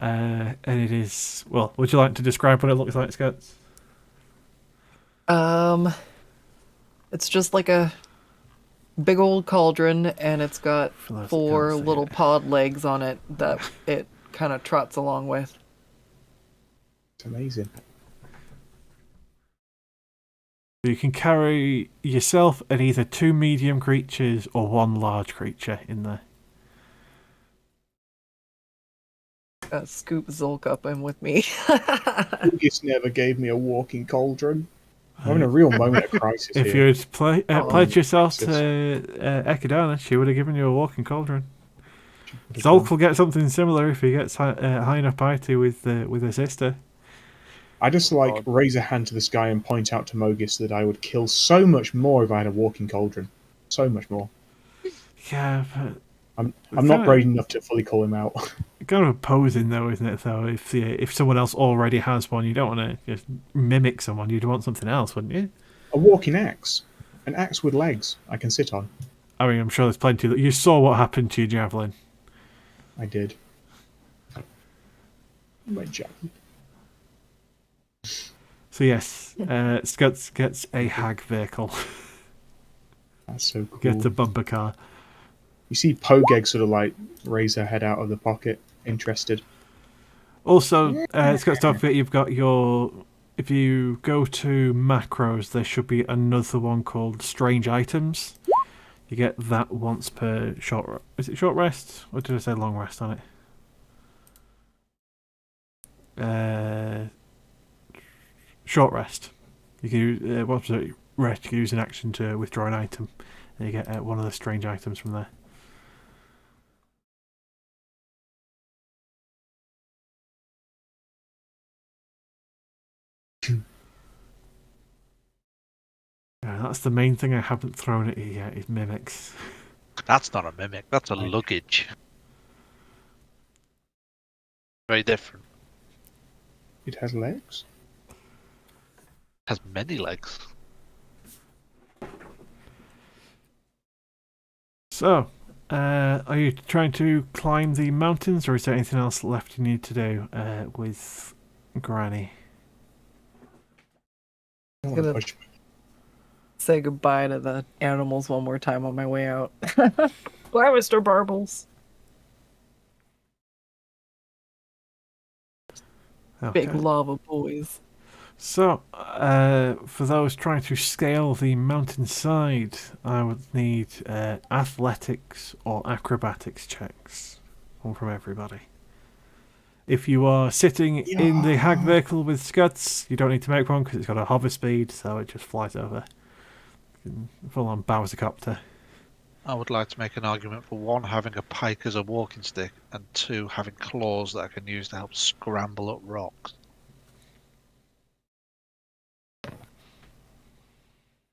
And it is, well, would you like to describe what it looks like, Skuttz? It's just like a big old cauldron, and it's got For those that 4 can't see little it. pod legs on it that it kind of trots along with. It's amazing. You can carry yourself and either 2 medium creatures or 1 large creature in there. Scoop Zulk up and with me. Lucas never gave me a walking cauldron. I'm having a real moment of crisis If here. you had pledged yourself to Echidana, she would have given you a walking cauldron. Zolk will get something similar if he gets high enough piety with her sister. I just raise a hand to the sky and point out to Mogis that I would kill so much more if I had a walking cauldron. So much more. Yeah, but I'm not brave enough to fully call him out. kind of opposing though, isn't it? Though, if someone else already has one, you don't want to just mimic someone. You'd want something else, wouldn't you? A walking axe. An axe with legs I can sit on. I mean, I'm sure there's plenty. You saw what happened to your javelin. I did. My javelin. So yes, Skuttz gets a hag vehicle. That's so cool. Gets a bumper car. You see Pogeg sort of raise her head out of the pocket, interested. Also, Skuttz, don't forget you've got your. If you go to macros, there should be another one called strange items. You get that once per short. Is it short rest, or did I say long rest on it? Short rest. You can use once per rest. You can use an action to withdraw an item, and you get one of the strange items from there. Yeah, that's the main thing I haven't thrown at you yet, is mimics. That's not a mimic. That's a luggage. Very different. It has legs? Has many legs. So, are you trying to climb the mountains, or is there anything else left you need to do with Granny? I don't want to Gonna- push. Say goodbye to the animals one more time on my way out. Bye, Mr. Barbles. Okay. Big lava boys. So, for those trying to scale the mountainside, I would need athletics or acrobatics checks. One from everybody. If you are sitting in the hag vehicle with Skuttz, you don't need to make one because it's got a hover speed, so it just flies over. Full on Bowsercopter. I would like to make an argument for one, having a pike as a walking stick, and two, having claws that I can use to help scramble up rocks.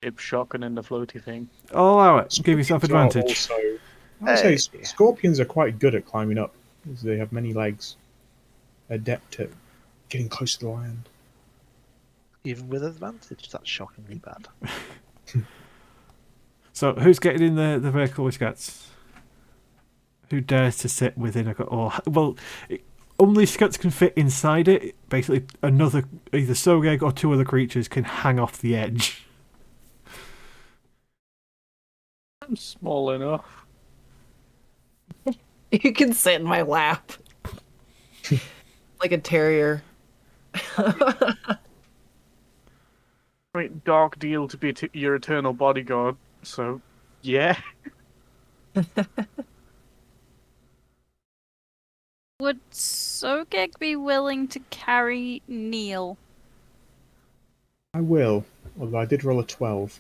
Hip shocking in the floaty thing. I'll allow it. Give yourself Scorpions are advantage. Also, I would say Hey. scorpions are quite good at climbing up, because they have many legs. Adept at getting close to the land. Even with advantage, that's shockingly bad. So, who's getting in the vehicle with Skuttz? Who dares to sit within a... Or, well, only Skuttz can fit inside it. Basically, either Sogeg or two other creatures can hang off the edge. I'm small enough. You can sit in my lap. Like a terrier. Great dark deal to be your eternal bodyguard. So, yeah. Would Sogeg be willing to carry Neil? I will, although I did roll a 12.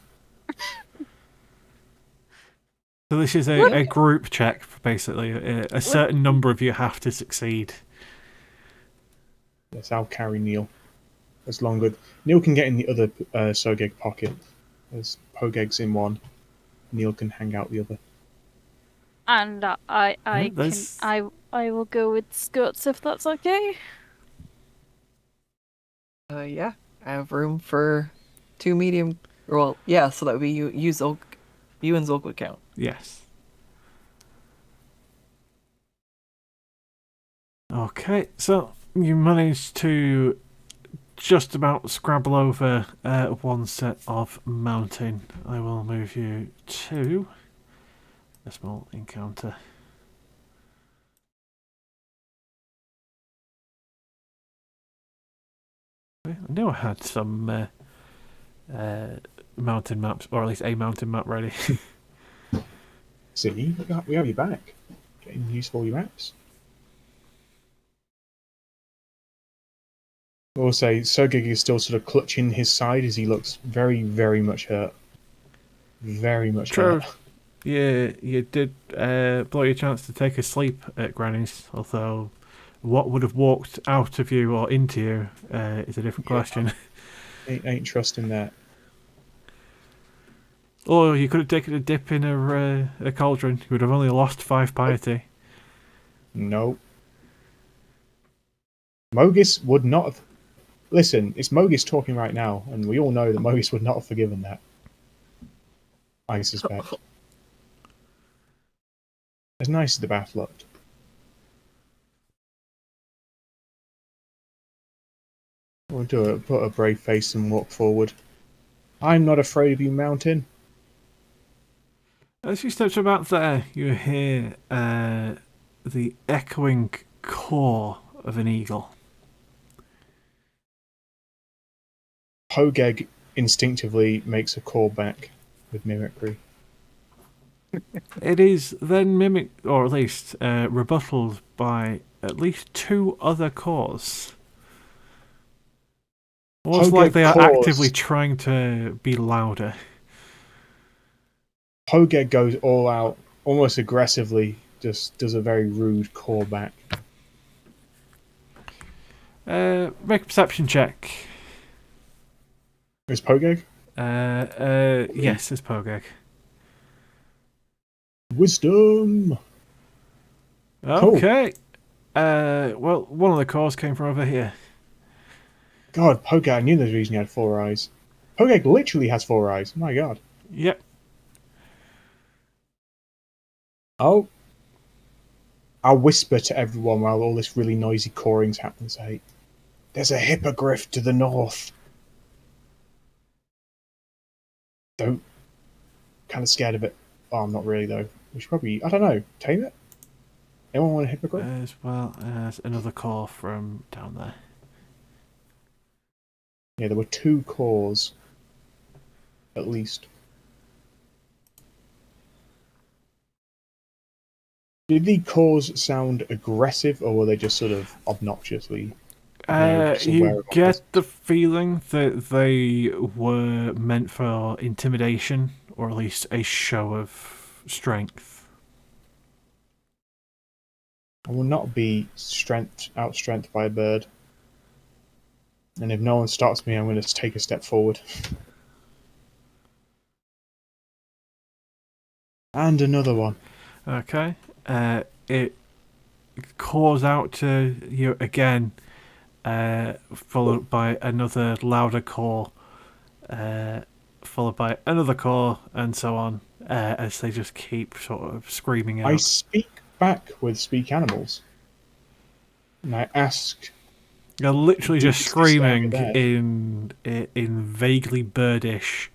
So this is a group check, basically. A certain number of you have to succeed. Yes, I'll carry Neil. As long as Neil can get in the other Sogeg pocket. There's Pogeg's in one. Neil can hang out the other. And there's- I will go with Skuttz if that's okay. Yeah. I have room for 2 medium. Well, yeah, so that would be you and Zulk would count. Yes. Okay, so you managed to just about scrabble over one set of mountain. I will move you to a small encounter. I knew I had some mountain maps, or at least a mountain map ready. See, we have you back. Getting used for all your maps. I will say, Sogeg is still sort of clutching his side as he looks very, very much hurt. Very much True. hurt. Yeah, you did blow your chance to take a sleep at Granny's, although what would have walked out of you or into you is a different question. Ain't trusting that. Or you could have taken a dip in a cauldron. You would have only lost 5 piety. No. Mogis would not have... Listen, it's Mogis talking right now, and we all know that Mogis would not have forgiven that. I suspect. As nice as the bath looked. We'll put a brave face and walk forward. I'm not afraid of you, Mountain. As you step about there, you hear the echoing caw of an eagle. Pogeg instinctively makes a call back with mimicry. It is then mimicked, or at least rebutted by at least 2 other caws. Almost like they are caws. actively trying to be louder. Pogeg goes all out, almost aggressively, just does a very rude call back. Make a perception check. Is Pogeg? Yes, it's Pogeg. Wisdom! Okay. Well, one of the caws came from over here. God, Pogeg, I knew there's a reason he had 4 eyes. Pogeg literally has 4 eyes. My God. Yep. I'll whisper to everyone while all this really noisy cawing's happening. Say, there's a hippogriff to the north. Don't. Kind of scared of it. Oh, I'm not really though. We should probably, I don't know, tame it? Anyone want a hippogriff? As well as another caw from down there. Yeah, there were 2 caws. At least. Did the caws sound aggressive, or were they just sort of obnoxiously? You get the feeling that they were meant for intimidation, or at least a show of strength. I will not be outstrengthed by a bird. And if no one stops me, I'm going to take a step forward. And another one. Okay. It calls out to you again, followed by another louder call, followed by another call, and so on, as they just keep sort of screaming out. I speak back with speak animals. And I ask... You're literally just Deepest despair screaming there. in vaguely birdish.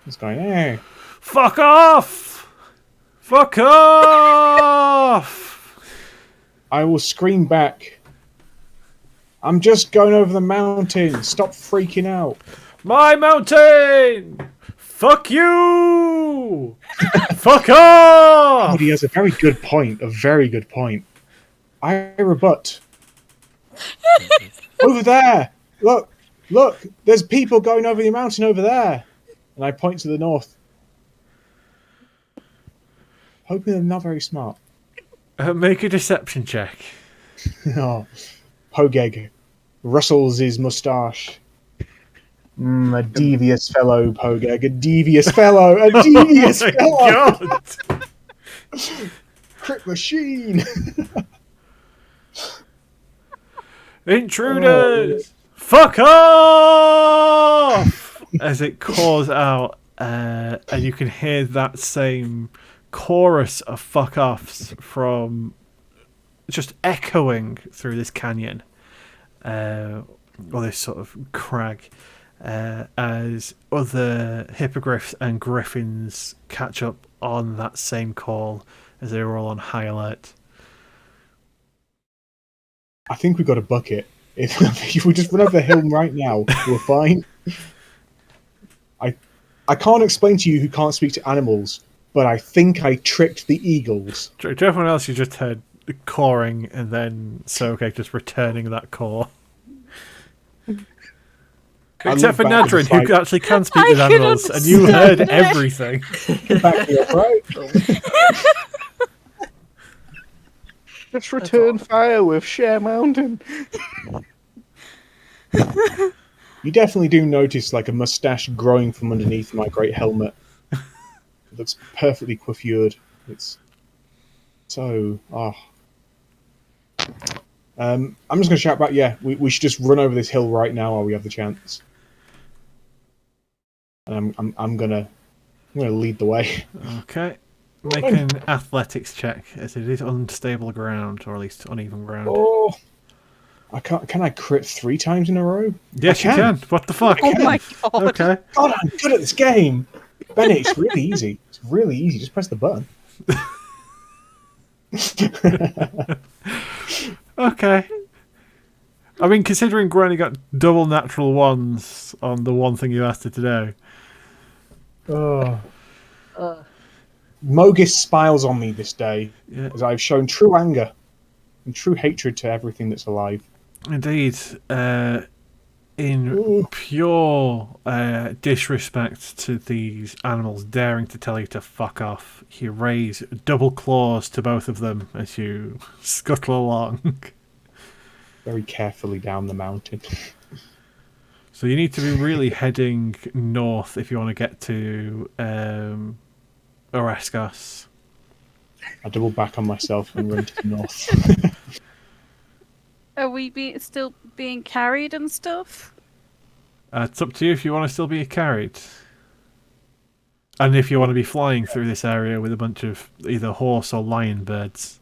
It's going, hey. Fuck off! Fuck off! I will scream back. I'm just going over the mountain. Stop freaking out. My mountain! Fuck you! Fuck off! Oh, he has a very good point. A very good point. I rebut. Over there! Look! Look! There's people going over the mountain over there! And I point to the north. Hoping they're not very smart. Make a deception check. Oh, Pogeg rustles his moustache. A devious fellow, Pogeg. A devious fellow. A devious Oh my fellow. God. Crit machine. Intruders! Fuck off! As it calls out, and you can hear that same chorus of fuck offs from just echoing through this canyon, or this sort of crag, as other hippogriffs and griffins catch up on that same call as they were all on high alert. I think we've got a bucket. If we just run over the hill right now, we're fine. I can't explain to you who can't speak to animals, but I think I tricked the eagles. To everyone else, you just heard cawing and then Sogek just returning that caw. Except for Nadrin, who actually can speak with animals, and you heard everything. Back me up, right? Just return fire with Share Mountain. You definitely do notice like a mustache growing from underneath my great helmet. It looks perfectly coiffured. It's so I'm just going to shout back. Yeah, we should just run over this hill right now while we have the chance. And I'm gonna lead the way. Okay, make an athletics check as it is unstable ground, or at least uneven ground. Oh, I can't. Can I crit 3 times in a row? Yes, you can. What the fuck? Oh my god. Okay. God, I'm good at this game. Benny, it's really easy. It's really easy. Just press the button. Okay. I mean, considering Granny got double natural ones on the one thing you asked her to do. Oh. Mogis smiles on me this day, as I've shown true anger and true hatred to everything that's alive. Indeed. In pure disrespect to these animals daring to tell you to fuck off, you raise double claws to both of them as you scuttle along. Very carefully down the mountain. So you need to be really heading north if you want to get to Oreskos. I double back on myself and run to the north. Are we still being carried and stuff? It's up to you if you want to still be carried. And if you want to be flying through this area with a bunch of either horse or lion birds.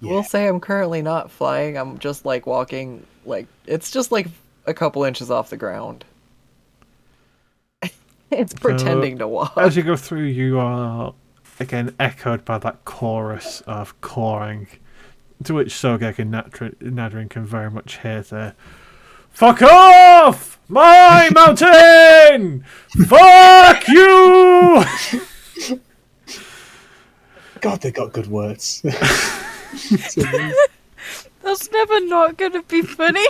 We'll say I'm currently not flying. I'm just like walking, like it's just like a couple inches off the ground. It's pretending to walk. As you go through, you are again echoed by that chorus of cawing, to which Sogek and Nadrin can very much hear the "Fuck off! My mountain! Fuck you!" God, they got good words. That's never not gonna be funny.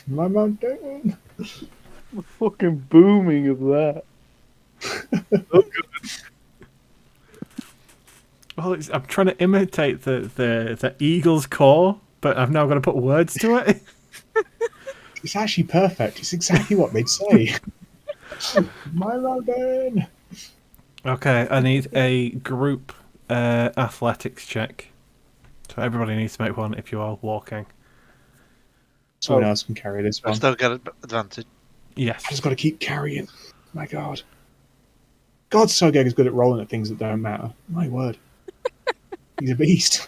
My mountain. The fucking booming of that. Well, I'm trying to imitate the eagle's caw, but I've now got to put words to it. It's actually perfect. It's exactly what they'd say. My Robin! Okay, I need a group athletics check. So everybody needs to make one if you are walking. Someone else can carry this I one. still get an advantage. Yes. I just got to keep carrying. My God. God, Sogeg is good at rolling at things that don't matter. My word. He's a beast.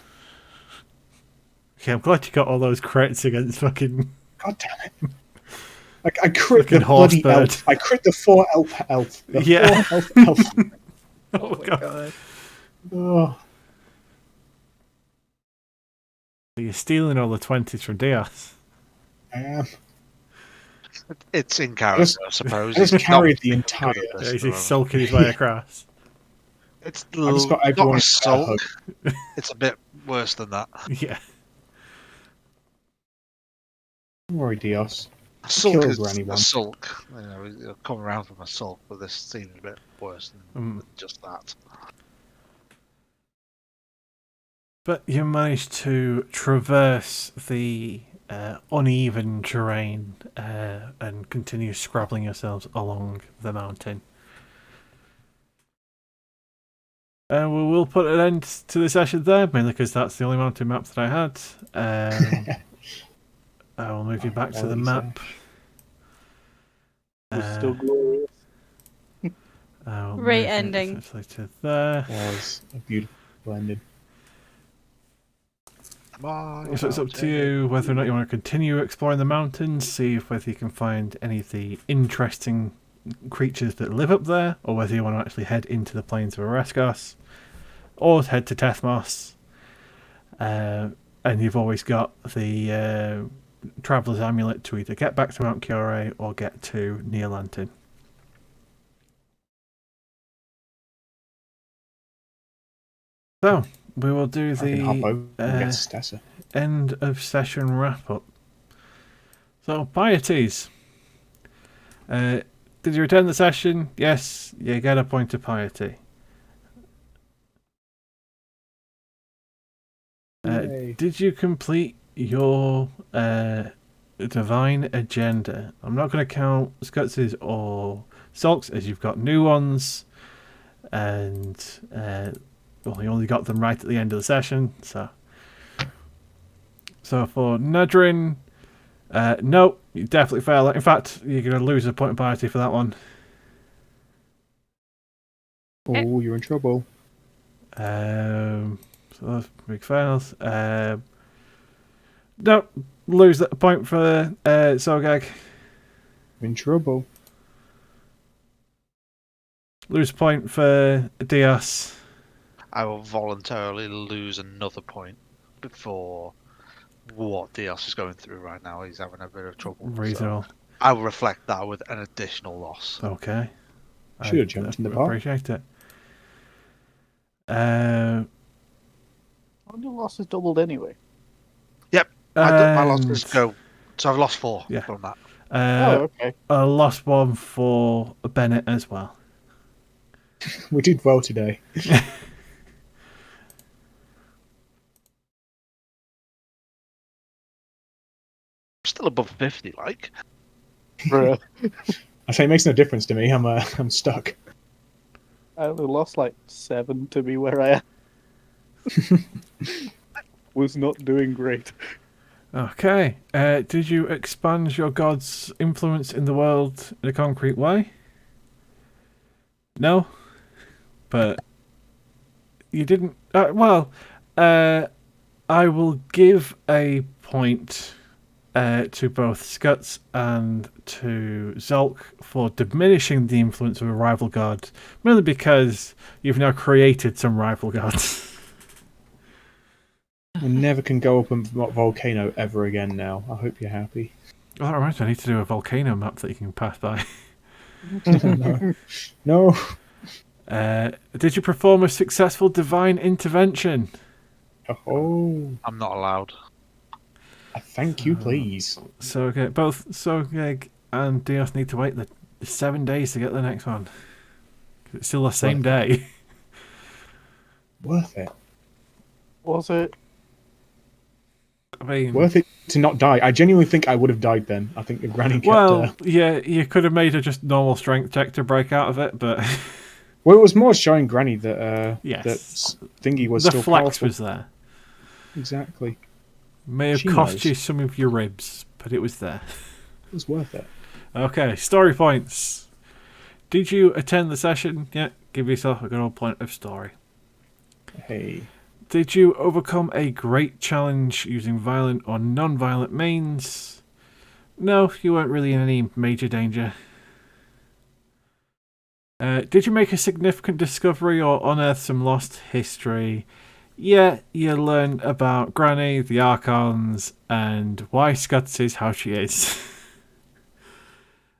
Okay, I'm glad you got all those crits against fucking... God damn it. Like, I crit Fucking the bloody horsebird. elf. I crit the 4 elf. The Yeah. 4 elf. Oh, my God. God. Oh. You're stealing all the 20s from Dios. I am. It's in character, just- I suppose. I just He's carried not the entire... good at this He's at the moment. sulking his way across. It's I just got not everyone a to get a hug. sulk. It's a bit worse than that. Yeah. Don't worry, Dios. A sulk Kill is over anyone. a sulk. You know, he'll come around from a sulk, but this seems a bit worse than just that. But you managed to traverse the uneven terrain and continue scrabbling yourselves along the mountain. And we will put an end to the session there, mainly because that's the only mountain map that I had. I will move you back to the map. It was still glorious. I will Great move you ending. essentially to there. Was a beautiful ending. So it's up to you whether or not you want to continue exploring the mountains, see whether you can find any of the interesting creatures that live up there, or whether you want to actually head into the plains of Oreskos, or head to Tethmos. And you've always got the Traveller's Amulet to either get back to Mount Kiore or get to Neolantin. So, we will do I can hop over and get the Stessa. end of session wrap up. So, pieties. Did you return the session? Yes, you get a point of piety. Yay. Did you complete your divine agenda? I'm not going to count Skutz's or Sulks as you've got new ones, and well, you only got them right at the end of the session. So for Nadrin, no, you definitely fail. In fact, you're going to lose a point of piety for that one. Oh, you're in trouble. So those big fails. No, lose that point for Sogag. In trouble. Lose a point for Dios. I will voluntarily lose another point before what Dios is going through right now. He's having a bit of trouble. Reasonable. So I will reflect that with an additional loss. Okay. Should have jumped in the pot. Appreciate it. Your loss is doubled anyway. My losses go. So I've lost 4 Yeah. from that. Okay. I lost one for Bennett as well. We did well today. Still above 50, like. Bruh. I say it makes no difference to me. I'm stuck. I only lost like 7 to be where I am. Was not doing great. Okay. Did you expand your god's influence in the world in a concrete way? No. But you didn't. I will give a point to both Skuttz and to Zolk for diminishing the influence of a rival god, merely because you've now created some rival gods. We never can go up a volcano ever again now. I hope you're happy. Oh, that reminds me, I need to do a volcano map that you can pass by. No. Did you perform a successful divine intervention? Oh. I'm not allowed. Thank you, please. So okay, both Sogeg and Dios need to wait the 7 days to get the next one. It's still the same day. Worth it. Was it? I mean, Worth it to not die. I genuinely think I would have died then. I think the granny kept well, yeah, you could have made a just normal strength check to break out of it, but Well, it was more showing Granny that yes, that thingy was the still flex powerful. was there. Exactly. May have She cost knows. you some of your ribs, but it was there. It was worth it. Okay, story points. Did you attend the session? Yeah, give yourself a good old point of story. Hey. Did you overcome a great challenge using violent or non-violent means? No, you weren't really in any major danger. Did you make a significant discovery or unearth some lost history? Yeah, you learn about Granny, the Archons, and why Skuttz is how she is.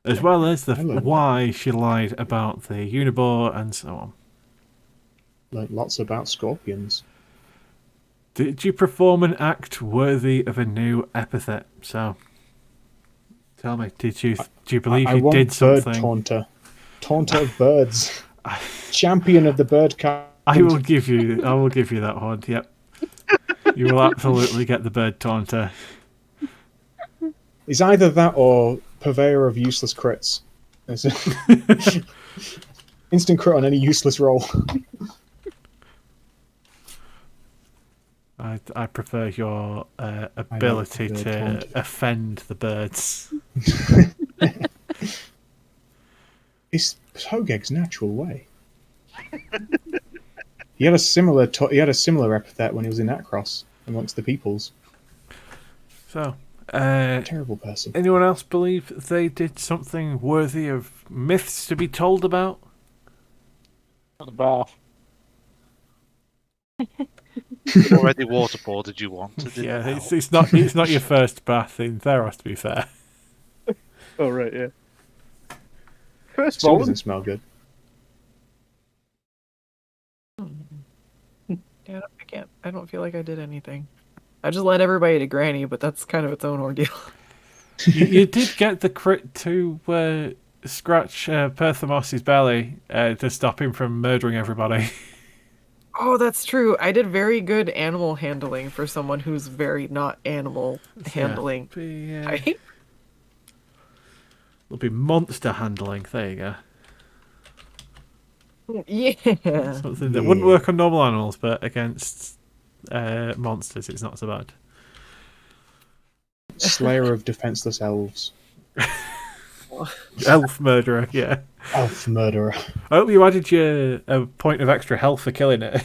As well as the I learned why she lied about the Unibor and so on. Learned lots about scorpions. Did you perform an act worthy of a new epithet? So, tell me, do you believe I you want did bird something? taunter. Taunter of birds. Champion of the bird kind. I will give you that one. Yep, you will absolutely get the bird taunter. It's either that or purveyor of useless crits. Instant crit on any useless roll. I prefer your ability bird to taunter. offend the birds. It's Hogeg's natural way. He had a similar epithet when he was in Akros amongst the peoples. So, Terrible person. anyone else believe they did something worthy of myths to be told about? The bath. Already waterboarded you want. Yeah, it's not your first bath in Theros, to be fair. Oh right, yeah. First Still ball. doesn't smell good. Yeah, I don't feel like I did anything. I just led everybody to Granny, but that's kind of its own ordeal. You did get the crit to scratch Perthamos' belly to stop him from murdering everybody. Oh, that's true. I did very good animal handling for someone who's very not animal handling. Yeah. Right? It'll be monster handling. There you go. Yeah. Something that wouldn't work on normal animals, but against monsters, it's not so bad. Slayer of defenseless elves. Elf murderer, yeah. Elf murderer. I hope you added your a point of extra health for killing it.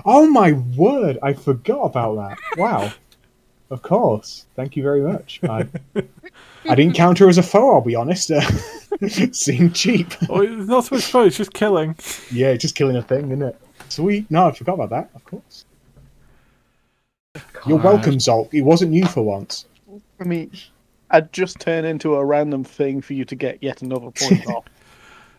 Oh my word! I forgot about that. Wow. Of course. Thank you very much. I didn't count her as a foe, I'll be honest. Seemed cheap. Oh, it's not so much fun, it's just killing. Yeah, just killing a thing, isn't it? Sweet. No, I forgot about that, of course. You're welcome, Zolk. It wasn't you for once. I mean, I'd just turn into a random thing for you to get yet another point off.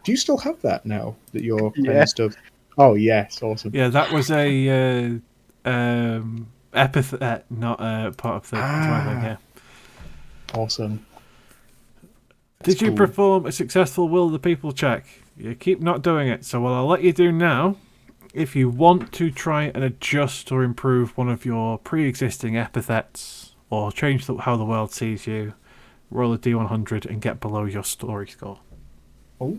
Do you still have that now that you're Yeah. stuff? Oh yes, awesome. Yeah, that was a epithet, not part of the thing, yeah. Awesome. Did you cool. perform a successful Will of the People check? You keep not doing it, so what I'll let you do now, if you want to try and adjust or improve one of your pre-existing epithets, or change how the world sees you, roll a d100 and get below your story score. Oh.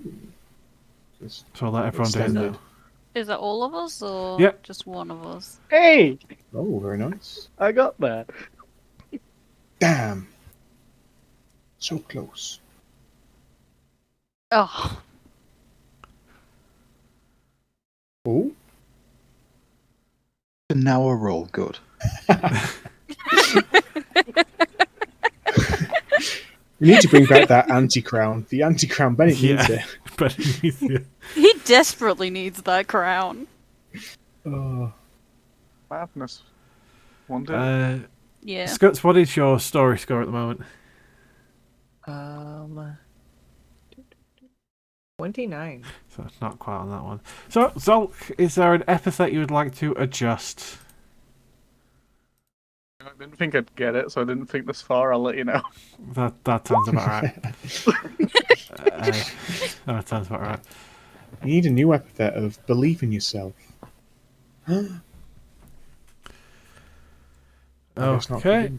So I'll let everyone do it Extended. now. Is it all of us or Yep. just one of us? Hey, Oh, very nice. I got that. Damn. So close. Oh, Oh. And now a roll good. We need to bring back that anti-crown. The anti-crown. Bennett needs Yeah. But he desperately needs that crown. it. Oh. Madness. Wonder. Yeah. Skuttz, what is your story score at the moment? 29. So it's not quite on that one. So, Zolk, is there an epithet you would like to adjust? I didn't think I'd get it, so I didn't think this far. I'll let you know. That sounds about right. That sounds about right. You need a new epithet of believe in yourself. I guess not. Okay.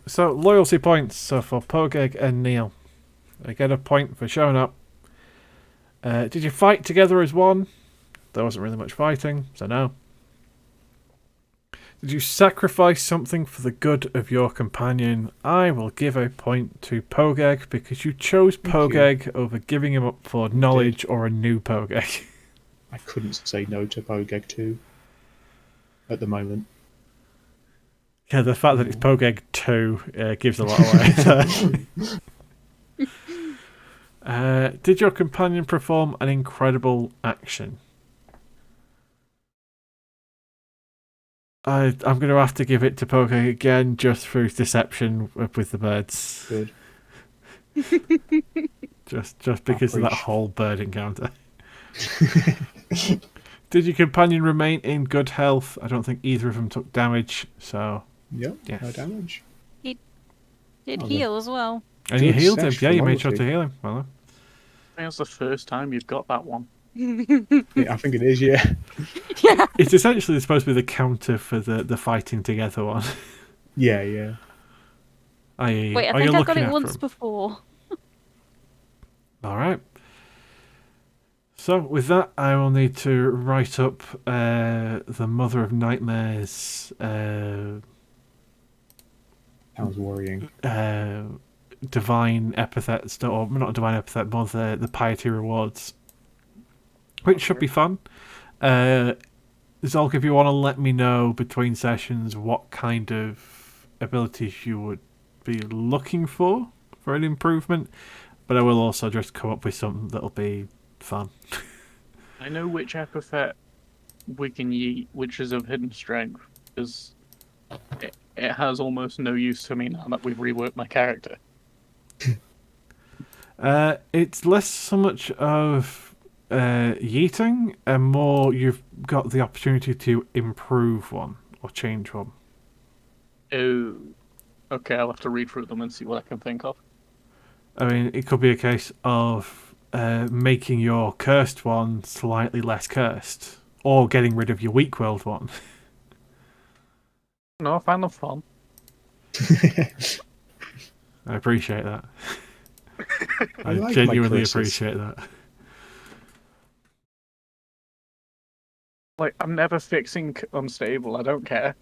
So loyalty points. So for Pogeg and Neil, I get a point for showing up. Did you fight together as one? There wasn't really much fighting, so no. Did you sacrifice something for the good of your companion? I will give a point to Pogeg because you chose Pogeg over giving him up for knowledge or a new Pogeg. I couldn't say no to Pogeg 2 at the moment. Yeah, the fact that it's Pogeg 2 gives a lot away. Did your companion perform an incredible action? I'm going to have to give it to Pogeg again just through deception with the birds. Good. just because of that whole bird encounter. Did your companion remain in good health? I don't think either of them took damage, so... Yep, yes. no damage. He did heal as well. And you Good healed him. sesh Yeah, for you made sure loyalty. to heal him. Well, I think it's the first time you've got that one. Yeah, I think it is, yeah. Yeah. it's essentially supposed to be the counter for the fighting together one. Yeah, yeah. I.e., Wait, I are you think I got looking it after once him? before. Alright. So, with that, I will need to write up the Mother of Nightmares Sounds worrying. divine epithets, or not divine epithet, more the piety rewards, which should be fun. Zolk, if you want to let me know between sessions what kind of abilities you would be looking for an improvement, but I will also just come up with something that'll be fun. I know which epithet we can yeet, which is of hidden strength, because it has almost no use to me now that we've reworked my character. It's less so much of yeeting and more you've got the opportunity to improve one or change one. Oh, okay, I'll have to read through them and see what I can think of. I mean, it could be a case of making your cursed one slightly less cursed, or getting rid of your weak-willed one. No, I find them fun. I appreciate that. I like my genuinely curses. appreciate that. Like, I'm never fixing unstable, I don't care.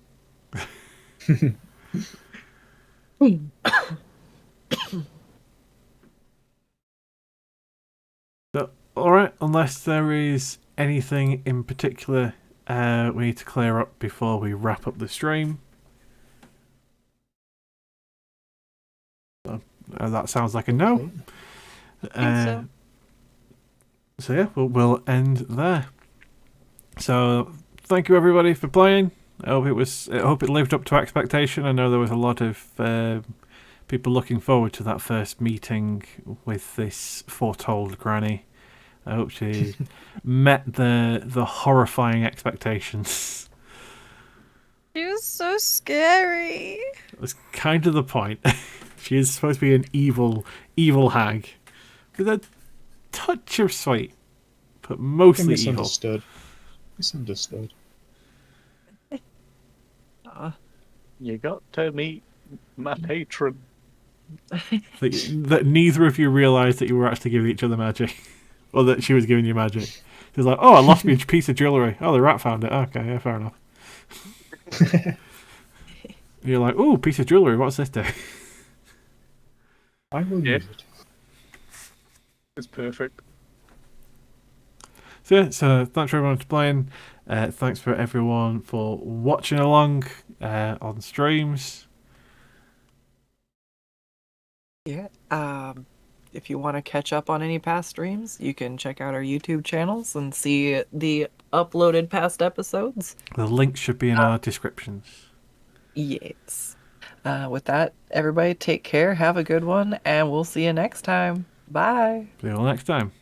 So, alright, unless there is anything in particular we need to clear up before we wrap up the stream. So, that sounds like a no. So yeah, we'll end there. So thank you everybody for playing. I hope it lived up to expectation. I know there was a lot of people looking forward to that first meeting with this foretold granny. I hope she met the horrifying expectations. She was so scary. That's kind of the point. She is supposed to be an evil hag with a touch of sweet, but mostly evil. Misunderstood. Misunderstood. You got to meet my patron. That neither of you realised that you were actually giving each other magic. Or that she was giving you magic. She was like, oh, I lost my piece of jewellery. Oh, the rat found it. Okay, yeah, fair enough. You're like, oh, piece of jewellery, what's this do? I will use it. It's perfect. So yeah, so thanks for everyone for playing. Thanks for everyone for watching along on streams. Yeah. If you want to catch up on any past streams, you can check out our YouTube channels and see the uploaded past episodes. The links should be in our descriptions. Yes. With that, everybody take care, have a good one, and we'll see you next time. Bye. See you all next time.